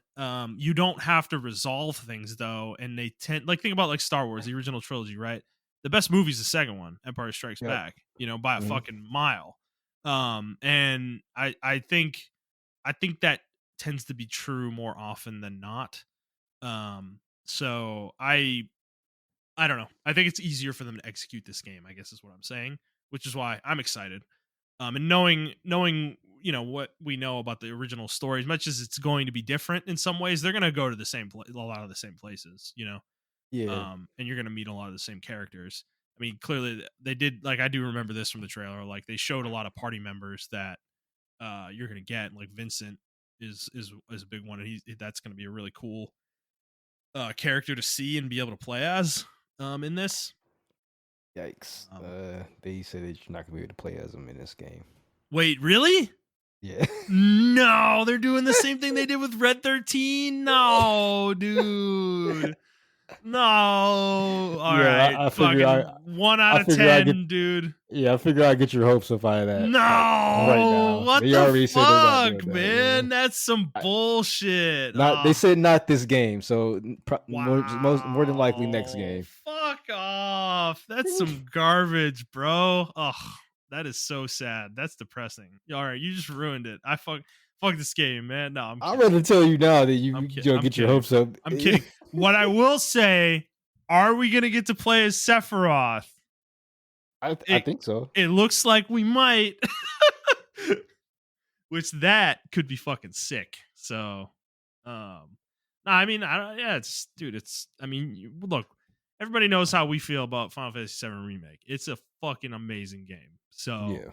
you don't have to resolve things though, and they tend think about like Star Wars, the original trilogy, right? The best movie's the second one, Empire Strikes Yep. Back, by a Mhm. fucking mile. And I think that tends to be true more often than not. So I don't know. I think it's easier for them to execute this game, I guess is what I'm saying, which is why I'm excited. And knowing what we know about the original story, as much as it's going to be different in some ways, they're going to go to a lot of the same places, Yeah. and you're going to meet a lot of the same characters. I mean, clearly they did. Like I do remember this from the trailer. Like they showed a lot of party members that you're going to get. Like Vincent is a big one, and that's going to be a really cool character to see and be able to play as in this. Yikes. Um, They said that you're not gonna be able to play as them in this game. Wait, really? Yeah. No, they're doing the same thing they did with Red 13. No, dude. No. All Yeah, right. I figure Fucking 1 out I of figure I get 10, dude. yeah, I figure I get your hopes up out of that. Like right No. now. What They the already said they're not fuck, doing that, man. man? That's some I, bullshit. not they said not this game, so more than likely next Wow. game. Fuck off. That's some garbage, bro. Ugh. That is so sad. That's depressing. All right, you just ruined it. Fuck this game, man. No, I'm I'd kidding. rather tell you now that I'm you kidding. don't I'm get your kidding. hopes up. I'm kidding. What I will say, are we gonna get to play as Sephiroth? I It think so. it looks like we might. Which that could be fucking sick. So, no, I mean, I don't. Yeah, it's dude. It's. I mean, look, everybody knows how we feel about Final Fantasy VII Remake. It's a fucking amazing game. So, Yeah.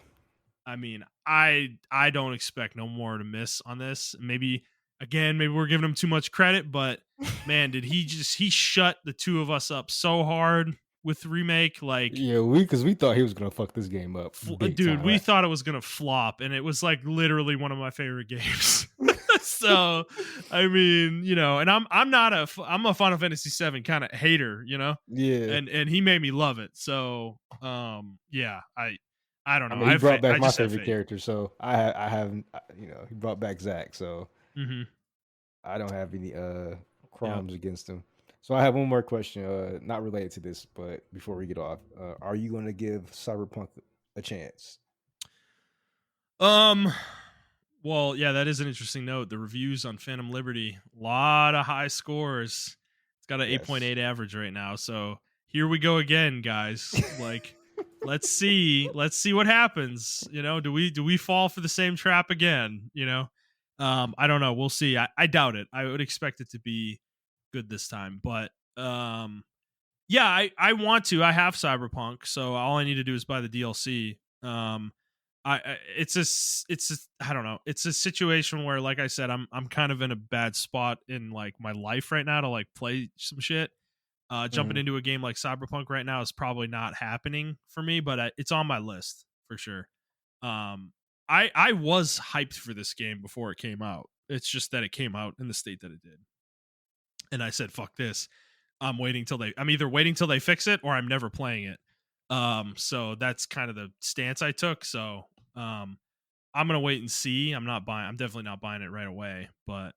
I mean, I don't expect no more to miss on this. Maybe we're giving him too much credit, but man, did he shut the two of us up so hard with the remake, like Yeah, because we thought he was gonna fuck this game up big dude, time, we right? thought it was gonna flop, and it was like literally one of my favorite games. So, I mean, and I'm a Final Fantasy VII kind of hater, Yeah. and he made me love it. So, yeah, I don't I know. mean, he brought back I my just have favorite faith. character, so I haven't. He brought back Zach, so Hmm. I don't have any Yep. crimes against him. So I have one more question, not related to this, but before we get off, are you going to give Cyberpunk a chance? Um. Well, yeah, that is an interesting note. The reviews on Phantom Liberty, a lot of high scores. It's got an Yes. 8.8 average right now. So here we go again, guys. Like, let's see what happens. Do we fall for the same trap again? I don't know. We'll see. I doubt it. I would expect it to be good this time, but yeah, I want to. I have Cyberpunk, so all I need to do is buy the DLC. I don't know. It's a situation where, like I said, I'm kind of in a bad spot in like my life right now to like play some shit. Jumping Mhm. into a game like Cyberpunk right now is probably not happening for me, but it's on my list for sure. I was hyped for this game before it came out. It's just that it came out in the state that it did, and I said, "Fuck this." I'm either waiting till they fix it or I'm never playing it. So that's kind of the stance I took. So I'm gonna wait and see. I'm definitely not buying it right away. But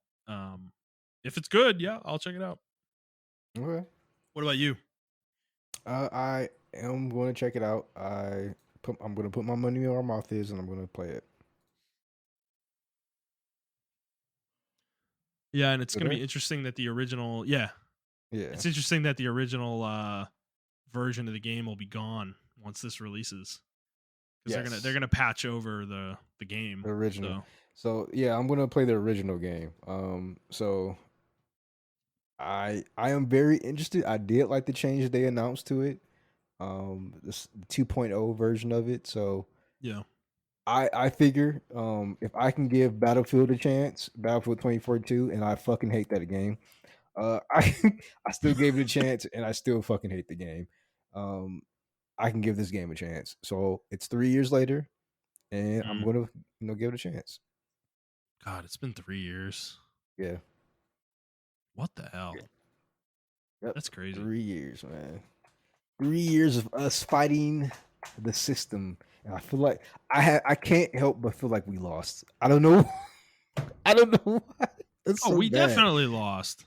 if it's good, yeah, I'll check it out. Okay. What about you? I am going to check it out. I'm going to put my money where my mouth is, and I'm going to play it. Yeah, and it's You gonna be there? interesting that the original. Yeah, Yeah. it's interesting that the original version of the game will be gone once this releases because Yes. they're gonna patch over the The game. original. So So yeah, I'm going to play the original game. So I am very interested. I did like the change they announced to it. This 2.0 version of it. So yeah, I figure if I can give Battlefield a chance, Battlefield 2042, and I fucking hate that game. I I still gave it a chance, and I still fucking hate the game. Um, I can give this game a chance. So it's 3 years later, and I'm mm. gonna give it a chance. God, it's been 3 years. Yeah. What the hell? Yep. That's crazy. 3 years, man. 3 years of us fighting the system, and I feel like I can't help but feel like we lost. I don't know. I don't know why. That's Oh, so we bad. definitely lost.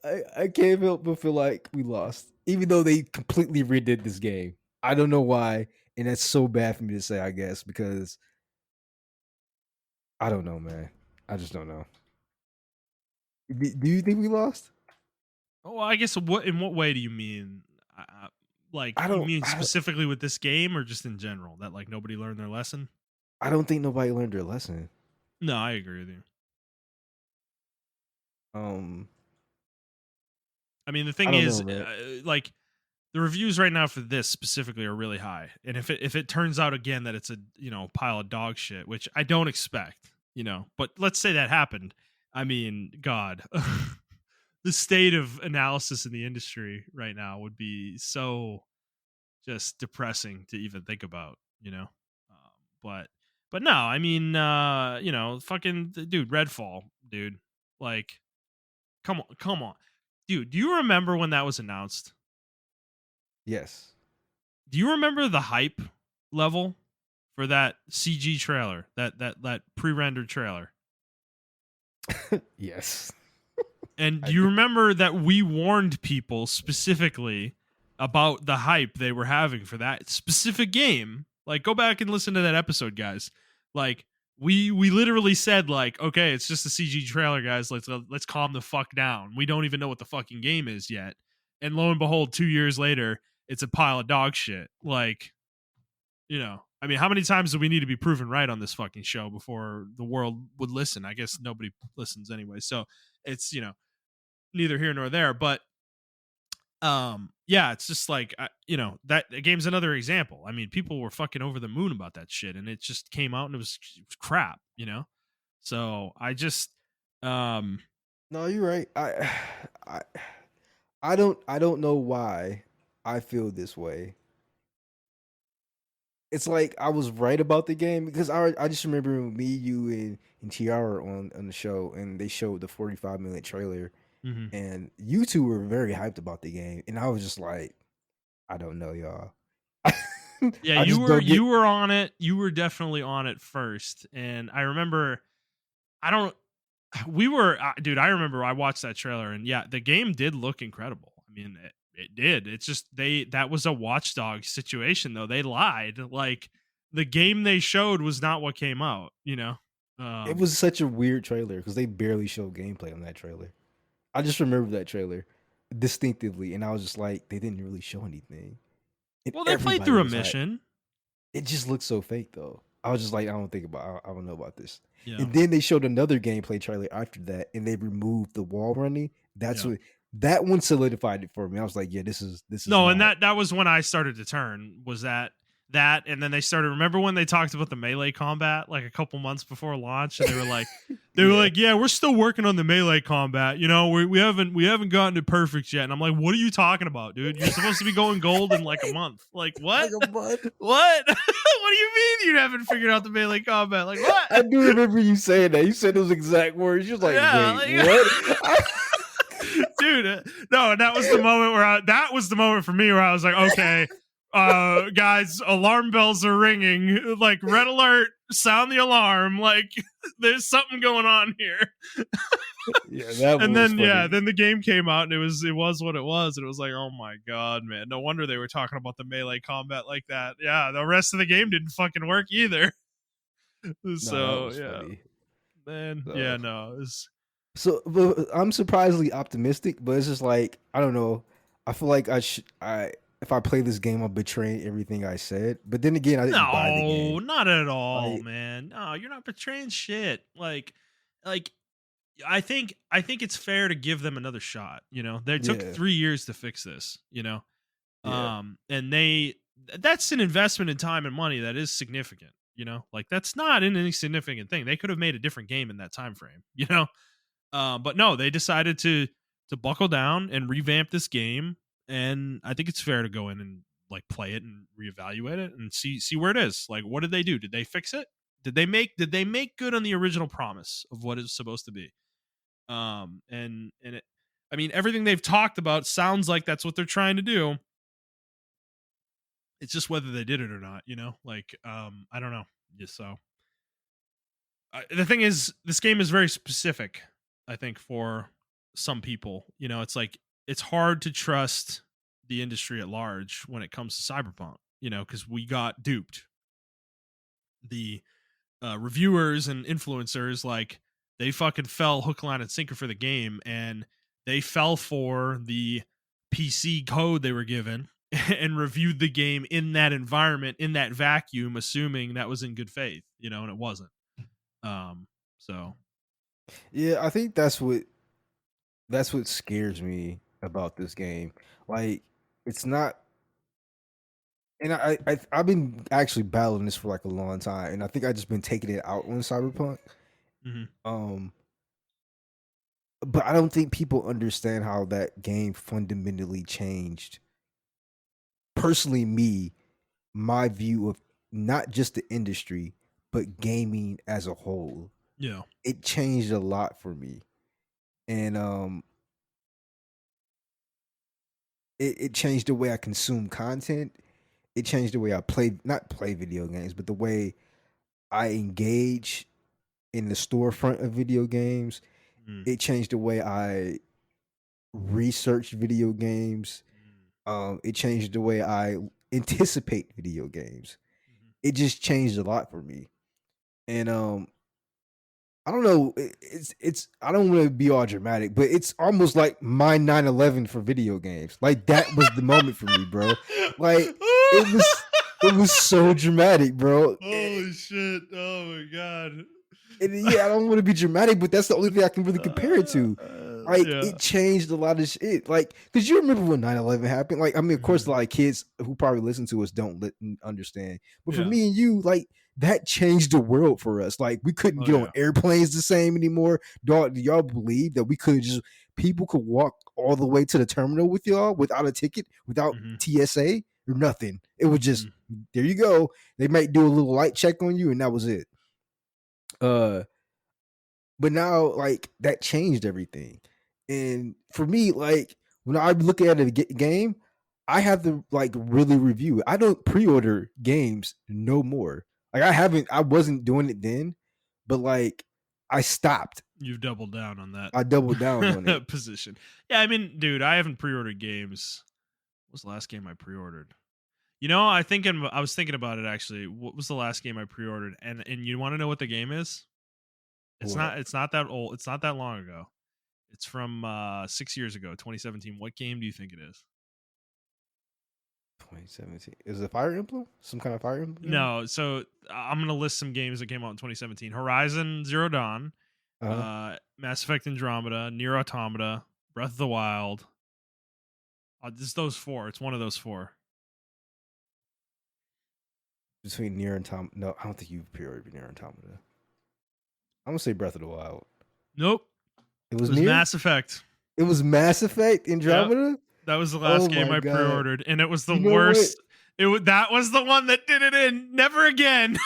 I can't help but feel like we lost, even though they completely redid this game. I don't know why, and that's so bad for me to say. I guess because I don't know, man. I just don't know. Do you think we lost? Oh, I guess in what way do you mean? Like I you don't. mean specifically with this game or just in general that like nobody learned their lesson? I don't think nobody learned their lesson. No, I agree with you. Um, I mean, the I thing don't is, know, man. like the reviews right now for this specifically are really high, and if it turns out again that it's a pile of dog shit, which I don't expect, but let's say that happened. I mean, God, the state of analysis in the industry right now would be so just depressing to even think about, but no, I mean, fucking dude, Redfall, dude, like, come on, dude, do you remember when that was announced? Yes. Do you remember the hype level for that CG trailer, that pre-rendered trailer? Yes. And I do you do. remember that we warned people specifically about the hype they were having for that specific game? Like, go back and listen to that episode, guys. Like, we literally said, like, okay, it's just a CG trailer, guys. Let's calm the fuck down. We don't even know what the fucking game is yet. And lo and behold, 2 years later, it's a pile of dog shit. Like, I mean, how many times do we need to be proven right on this fucking show before the world would listen? I guess nobody listens anyway. So it's, neither here nor there, but yeah, it's just like that game's another example. I mean, people were fucking over the moon about that shit, and it just came out and it was crap, so I just No, you're right. I I don't know why I feel this way. It's like I was right about the game because I just remember me, you, and Tiara on the show, and they showed the 45-minute trailer, mhm. and you two were very hyped about the game, and I was just like, I don't know, y'all. Yeah, I just don't get. you were on it. You were definitely on it first, and I remember I don't we were dude, I remember I watched that trailer, and yeah, the game did look incredible. I mean, it did. It's just that was a watchdog situation though. They lied. Like the game they showed was not what came out, It Um was such a weird trailer because they barely showed gameplay on that trailer. I just remember that trailer distinctively, and I was just like, they didn't really show anything, and well, they played everybody through a was hyped. mission. It just looked so fake though. I was just like, I don't know about this. Yeah. And then they showed another gameplay trailer after that, and they removed the wall running. That's Yeah. what that one solidified it for me. I was like, yeah, this is No, and not. that was when I started to turn. Was that and then they started, remember when they talked about the melee combat like a couple months before launch, and they were like Yeah. yeah, we're still working on the melee combat, we haven't gotten it perfect yet. And I'm like, what are you talking about, dude? You're supposed to be going gold in like a month. Like, what? Like a month. What? What do you mean you haven't figured out the melee combat? Like, what? I do remember you saying that. You said those exact words. You're like, Yeah, wait, what? dude. No, that was the moment that was the moment for me where I was like, okay, guys, alarm bells are ringing. Like, red alert, sound the alarm. Like, there's something going on here. Yeah, that And was then funny. then the game came out and it was what it was, and it was like, oh my god, man, no wonder they were talking about the melee combat like that. Yeah, the rest of the game didn't fucking work either. No, that So was yeah, funny. man, yeah, So, no, it was, but I'm surprisingly optimistic, but it's just like I don't know. I feel like I if I play this game, I'm betraying everything I said. But then again, I didn't buy the no, game. not at all, Like, man. No, you're not betraying shit. Like I think it's fair to give them another shot. You know, they took yeah, 3 years to fix this. You know, yeah, and that's an investment in time and money that is significant. You know, like that's not an insignificant thing. They could have made a different game in that time frame. You know, but no, they decided to buckle down and revamp this game, and I think it's fair to go in and like play it and reevaluate it and see where it is. Like, what did they do? Did they fix it? Did they make good on the original promise of what it's supposed to be? And it, I mean, everything they've talked about sounds like that's what they're trying to do. It's just whether they did it or not, you know. Like, I don't know. Yeah, so the thing is, this game is very specific. I think for some people, you know, it's like it's hard to trust the industry at large when it comes to Cyberpunk. You know, because we got duped. The reviewers and influencers, like, they fucking fell hook, line, and sinker for the game, and they fell for the PC code they were given and reviewed the game in that environment, in that vacuum, assuming that was in good faith, you know, and it wasn't. So yeah. I think that's what scares me about this game. Like, it's not. And I've been actually battling this for like a long time, and I think I just been taking it out on Cyberpunk. mhm. Um, but I don't think people understand how that game fundamentally changed. Personally, my view of not just the industry, but gaming as a whole. Yeah. It changed a lot for me, and it changed the way I consume content. It changed the way I play, not play video games, but the way I engage in the storefront of video games. Mm, It changed the way I research video games. mm, It changed the way I anticipate video games. mhm. It just changed a lot for me. And I don't know. It's I don't want to be all dramatic, but it's almost like my 9/11 for video games. Like that was the moment for me, bro. Like it was it was so dramatic, bro. Holy shit. Oh my god. And yeah, I don't want to be dramatic, but that's the only thing I can really compare it to. Like Yeah. it changed a lot of shit. Like, cause you remember when 9/11 happened? Like, I mean, of course, a Mhm. lot of kids who probably listen to us don't understand. But for Yeah. me and you, like that changed the world for us. Like, we couldn't Oh get on yeah. airplanes the same anymore. Do y'all believe that we could just people could walk all the way to the terminal with y'all without a ticket, without Mhm. TSA or nothing? It was just Mhm. there you go. They might do a little light check on you, and that was it. Uh but now, like that changed everything. And for me, like when I look at a game, I have to like really review it. I don't pre-order games no more. Like I wasn't doing it then, but like I stopped. You've doubled down on I doubled down on it. that position. Yeah, I mean, dude, I haven't pre-ordered games. What was the last game I pre-ordered? You know, I was thinking about it actually. What was the last game I pre-ordered? And you want to know what the game is? What? It's not that old. It's not that long ago. It's from 6 years ago, 2017. What game do you think it is? 2017. Is it Fire Emblem? Some kind of Fire Emblem game? No, so I'm gonna list some games that came out in 2017: Horizon Zero Dawn, Uh-huh. Mass Effect Andromeda, Nier Automata, Breath of the Wild. It's those four. It's one of those four. Between Nier and Tom. No, I don't think you've pre-ordered Nier and Automata. I'm gonna say Breath of the Wild. Nope, It it was was Nier? Mass Effect. It was Mass Effect Yep, Andromeda? that was the Oh last game my I god. pre-ordered, and it was the You know what? worst. That was the one that did it in. Never again.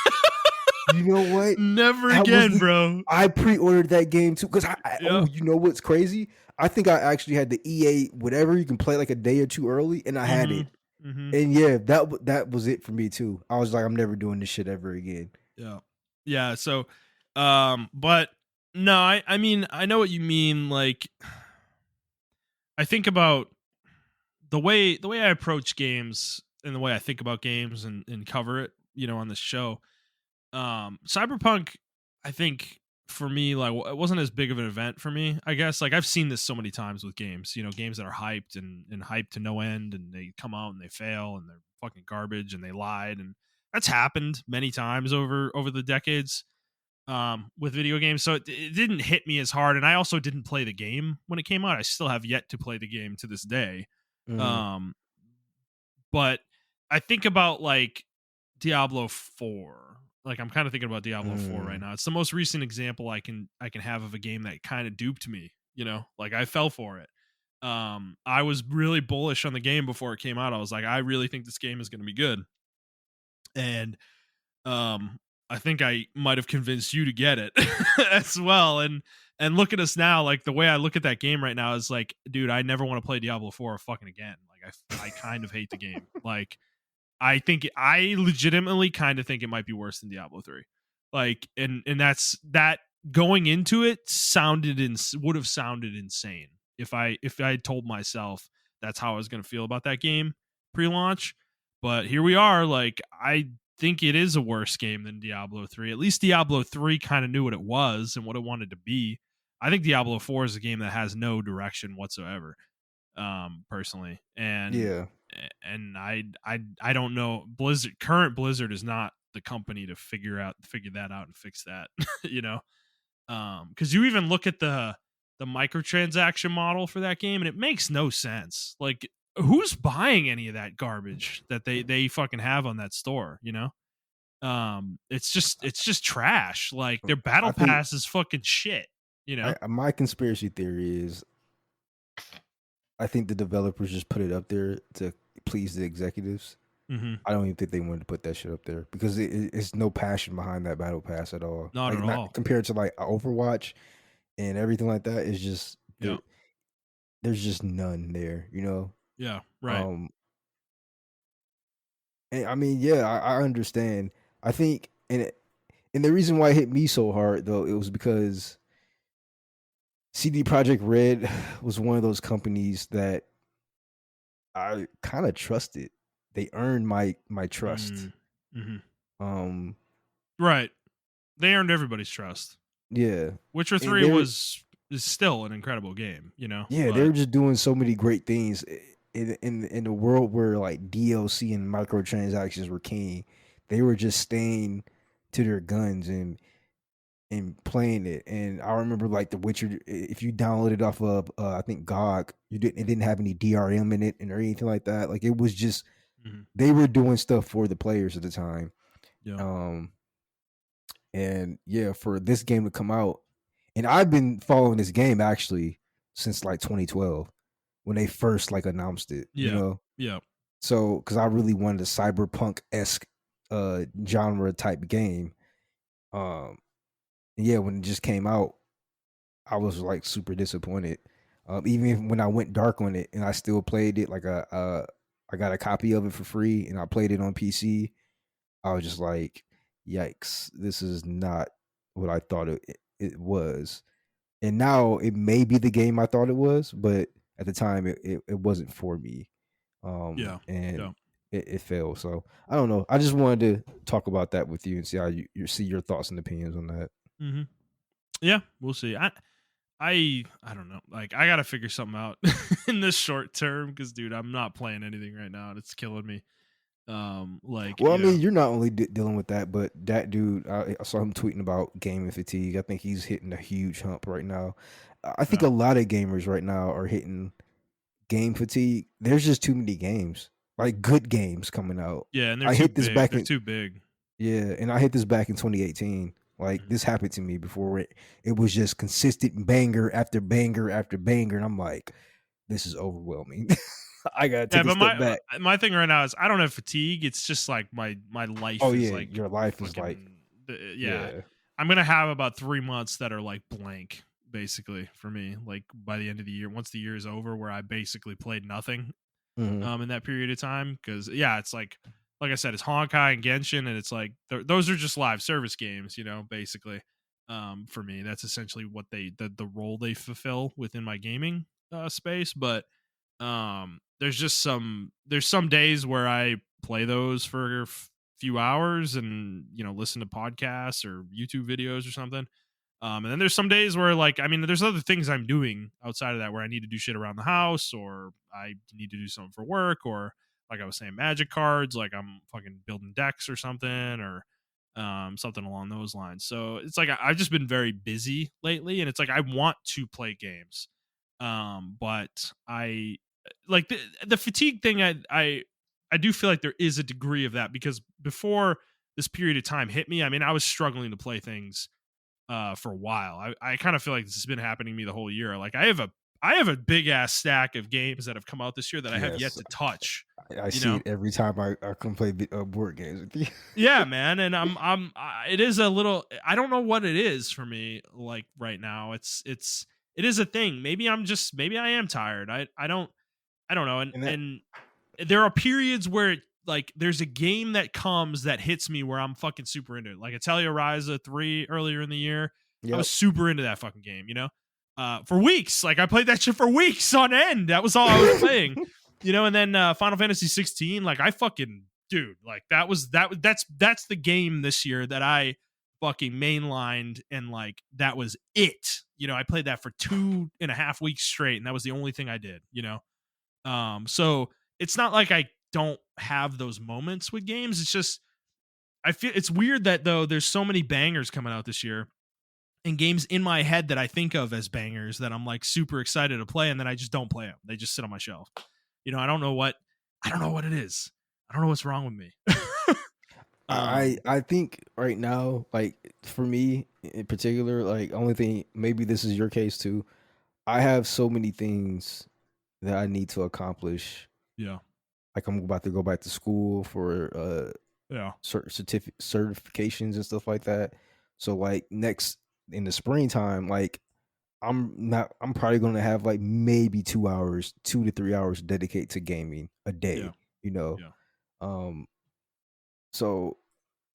You know what? Never That was again, the bro. I pre-ordered that game too because Yeah. you know what's crazy? I think I actually had the EA whatever you can play like a day or two early, and I had Mm-hmm. it. Mm-hmm. And yeah, that was it for me too. I was like, I'm never doing this shit ever again. Yeah. Yeah. So, but no, I mean, I know what you mean. Like, I think about the way I approach games and the way I think about games and cover it, on this show. Cyberpunk, I think for me, like it wasn't as big of an event for me. I guess like I've seen this so many times with games, games that are hyped and hyped to no end, and they come out and they fail and they're fucking garbage and they lied, and that's happened many times over the decades with video games. So it didn't hit me as hard, and I also didn't play the game when it came out. I still have yet to play the game to this day. Mm, Um, but I think about like Diablo 4. Like I'm kind of thinking about Diablo 4 right mm, now. It's the most recent example I can have of a game that kind of duped me, Like I fell for it. I was really bullish on the game before it came out. I was like, I really think this game is going to be good. And um I think I might have convinced you to get it as well. And look at us now. Like the way I look at that game right now is like, dude, I never want to play Diablo 4 fucking again. Like I kind of hate the game. Like I legitimately kind of think it might be worse than Diablo 3. Like and that's that going into it would have sounded insane if I had told myself that's how I was going to feel about that game pre-launch. But here we are. Like I think it is a worse game than Diablo 3. At least Diablo 3 kind of knew what it was and what it wanted to be. I think Diablo 4 is a game that has no direction whatsoever, personally. yeah. And I don't know. Current Blizzard is not the company to figure that out and fix that. you know because you even look at the microtransaction model for that game and it makes no sense. Like who's buying any of that garbage that they fucking have on that store? It's just trash. Like their I battle think pass is fucking shit you know my conspiracy theory is I think the developers just put it up there to please the executives. mm-hmm. I don't even think they wanted to put that shit up there because it's no passion behind that battle pass at all. Not Like at not all. compared to like Overwatch and everything like that. It's just Yeah. there's just none there. Yeah, right. Um, and I mean, yeah, I understand. I think, and the reason why it hit me so hard though, it was because CD Projekt Red was one of those companies that I kind of trusted. They earned my trust. Mm-hmm. Um, Right. They earned everybody's trust. yeah, Witcher and 3 is still an incredible game. they But were just doing so many great things in a world where like DLC and microtransactions were king. They were just staying to their guns and playing it. And I remember like The Witcher, if you downloaded off of I think GOG, it didn't have any DRM in it and or anything like that. Like it was just mhm, they were doing stuff for the players at the time. yeah. Um, and yeah, for this game to come out, and I've been following this game actually since like 2012 when they first like announced it, Yeah. Yeah. So because I really wanted a cyberpunk esque genre type game. Um, yeah, when it just came out, I was like super disappointed. Even when I went dark on it, and I still played it, like I got a copy of it for free, and I played it on PC. I was just like, "Yikes! This is not what I thought it was." And now it may be the game I thought it was, but at the time it wasn't for me. Yeah. And Yeah. it failed. So I don't know. I just wanted to talk about that with you and see how you see your thoughts and opinions on that. Mhm. Yeah, we'll see. I don't know. Like I got to figure something out in this short term cuz dude, I'm not playing anything right now and it's killing me. Like, Well, I mean, you're not only dealing with that, but that dude, I saw him tweeting about gaming fatigue. I think he's hitting a huge hump right now. I think yeah. a lot of gamers right now are hitting game fatigue. There's just too many games, like good games coming out. Yeah, and they're I too hit this big. back They're in too big. Yeah, and I hit this back in 2018. Like Mhm. this happened to me before. It was just consistent banger after banger after banger, and I'm like, this is overwhelming. I gotta Yeah, take a but step my back. my thing right now is I don't have fatigue. It's just like my life Oh is yeah, like your life is like fucking Yeah, Yeah. I'm gonna have about 3 months that are like blank, basically for me. Like by the end of the year, once the year is over, where I basically played nothing Mhm. in that period of time. Because yeah, it's like I said, it's Honkai and Genshin, and it's like those are just live service games, basically. For me, that's essentially what the role they fulfill within my gaming space. But there's some days where I play those for a few hours and listen to podcasts or YouTube videos or something. And then there's some days where, like, I mean, there's other things I'm doing outside of that where I need to do shit around the house, or I need to do something for work, or like I was saying, magic cards, like I'm fucking building decks or something, or something along those lines. So it's like I've just been very busy lately, and it's like I want to play games, but I like the fatigue thing. I do feel like there is a degree of that, because before this period of time hit me, I mean, I was struggling to play things for a while. I kind of feel like this has been happening to me the whole year. Like I have a big ass stack of games that have come out this year that I have yet Yes. to touch. I You see know, it every time I come play board games with you. yeah, man, and it is a little. I don't know what it is for me. Like right now, it is a thing. Maybe I am tired. I don't know. And that And there are periods where like there's a game that comes that hits me where I'm fucking super into it. Like Atelier Ryza 3 earlier in the year. I was Yep. super into that fucking game, for weeks. Like I played that shit for weeks on end. That was all I was playing. And then Final Fantasy 16, like I fucking dude, like that's the game this year that I fucking mainlined, and like that was it. I played that for 2.5 weeks straight, and that was the only thing I did. So it's not like I don't have those moments with games. It's just I feel it's weird that though there's so many bangers coming out this year, and games in my head that I think of as bangers that I'm like super excited to play, and then I just don't play them. They just sit on my shelf. I don't know what it is. I don't know what's wrong with me. I think right now, like for me in particular, like only thing, maybe this is your case too. I have so many things that I need to accomplish. Yeah. Like I'm about to go back to school for Yeah. certifications and stuff like that. So like next in the springtime, like I'm probably gonna have like maybe 2 hours, 2 to 3 hours dedicated to gaming a Yeah. day, you know. Yeah. Um so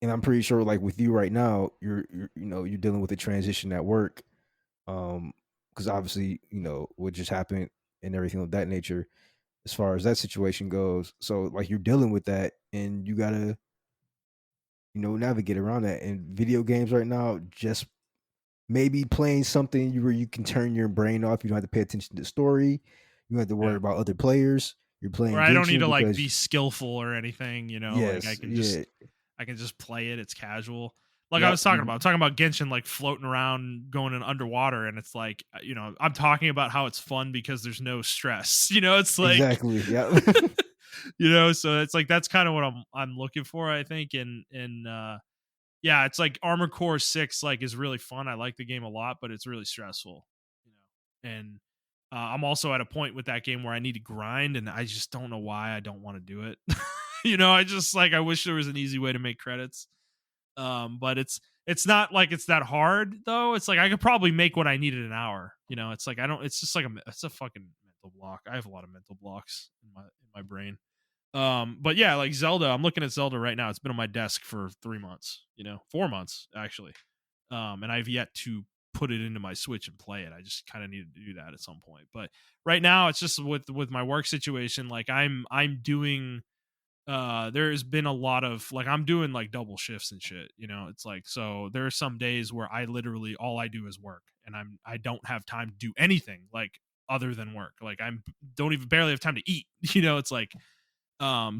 and I'm pretty sure like with you right now, you're dealing with a transition at work. Because obviously, what just happened and everything of that nature as far as that situation goes. So like you're dealing with that and you gotta, navigate around that. And video games right now, just maybe playing something where you can turn your brain off. You don't have to pay attention to the story. You don't have to worry Yeah. about other players. You're Or playing I don't need Genshin to like because be skillful or anything, like yes, yeah, I can just play it. It's casual. Like I yep, was talking about, I'm talking about Genshin like floating around, going in underwater, and it's like, I'm talking about how it's fun because there's no stress. It's like, exactly, yeah, so it's like that's kind of what I'm looking for, I think. And yeah, it's like Armored Core 6 like is really fun. I like the game a lot, but it's really stressful, And I'm also at a point with that game where I need to grind, and I just don't know why I don't want to do it. I just like I wish there was an easy way to make credits. But it's not like it's that hard though. It's like I could probably make what I need in an hour. It's like I don't. It's just like it's a fucking mental block. I have a lot of mental blocks in my brain. But yeah, like Zelda, I'm looking at Zelda right now. It's been on my desk for 3 months, 4 months actually. And I've yet to put it into my Switch and play it. I just kind of needed to do that at some point. But right now it's just with my work situation, like I'm doing there's been a lot of like I'm doing like double shifts and shit, it's like so there are some days where I literally all I do is work, and I don't have time to do anything like other than work. Like I'm don't even barely have time to eat. It's like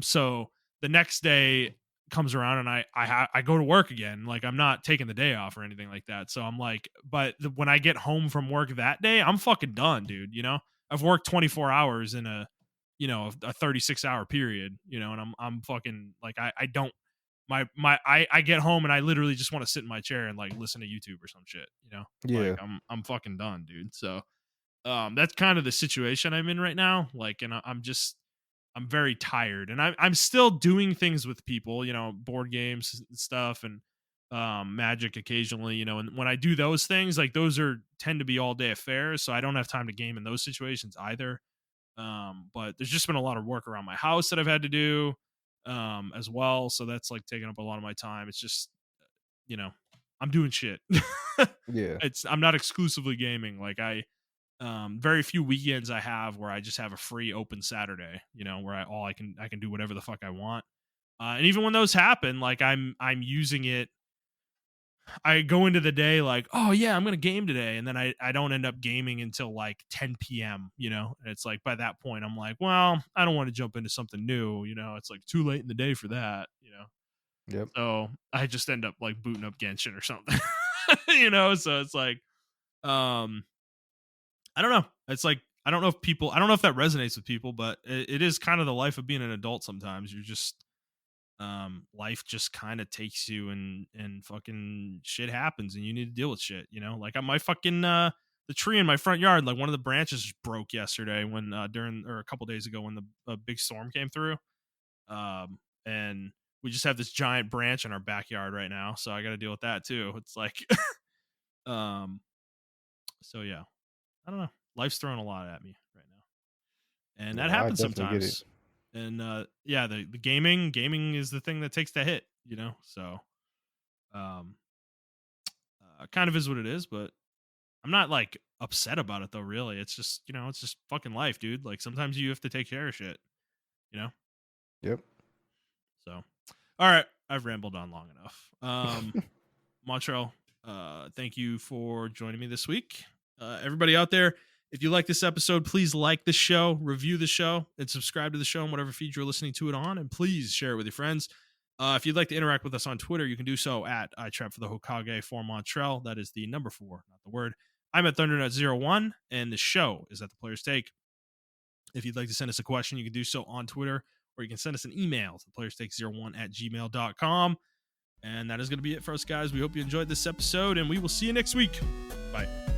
so the next day comes around and I go to work again. Like I'm not taking the day off or anything like that. So I'm like, but when I get home from work that day, I'm fucking done, dude. I've worked 24 hours in a 36-hour period. And I'm fucking like I don't I get home and I literally just want to sit in my chair and like listen to YouTube or some shit. Like yeah. I'm fucking done, dude. So that's kind of the situation I'm in right now. Like, and I'm very tired, and I'm still doing things with people, board games and stuff, and Magic occasionally, you know, and when I do those things, like those are tend to be all day affairs, so I don't have time to game in those situations either. But there's just been a lot of work around my house that I've had to do as well, so that's like taking up a lot of my time. It's just, you know, I'm doing shit. Yeah. I'm not exclusively gaming. Like very few weekends I have where I just have a free open Saturday, you know, where I can do whatever the fuck I want. And even when those happen, like I'm using it. I go into the day like, oh yeah, I'm gonna game today, and then I don't end up gaming until like 10 p.m. You know, and it's like by that point I'm like, well, I don't want to jump into something new. You know, it's like too late in the day for that. You know, Yep. so I just end up like booting up Genshin or something. You know, so it's like, um, I don't know. It's like I don't know if people, I don't know if that resonates with people, but it is kind of the life of being an adult. Sometimes you're just life just kind of takes you and fucking shit happens and you need to deal with shit, you know, like on my fucking the tree in my front yard, like one of the branches just broke yesterday when during or a couple days ago when the big storm came through, and we just have this giant branch in our backyard right now, so I got to deal with that too. It's like um so yeah, I don't know, life's throwing a lot at me right now, and that No, I happens definitely get it. sometimes. And yeah, the gaming is the thing that takes the hit, you know, so um kind of is what it is, but I'm not like upset about it though, really. It's just, you know, it's just fucking life, dude. Like sometimes you have to take care of shit, you know. Yep. So all right, I've rambled on long enough. Montrell, thank you for joining me this week. Everybody out there, if you like this episode, please like the show, review the show, and subscribe to the show on whatever feed you're listening to it on. And please share it with your friends. If you'd like to interact with us on Twitter, you can do so at iTrap for the Hokage for Montrell. That is the number 4, not the word. I'm at ThunderNut01, and the show is at the Player's Take. If you'd like to send us a question, you can do so on Twitter, or you can send us an email to playerstake01@gmail.com. And that is going to be it for us, guys. We hope you enjoyed this episode, and we will see you next week. Bye.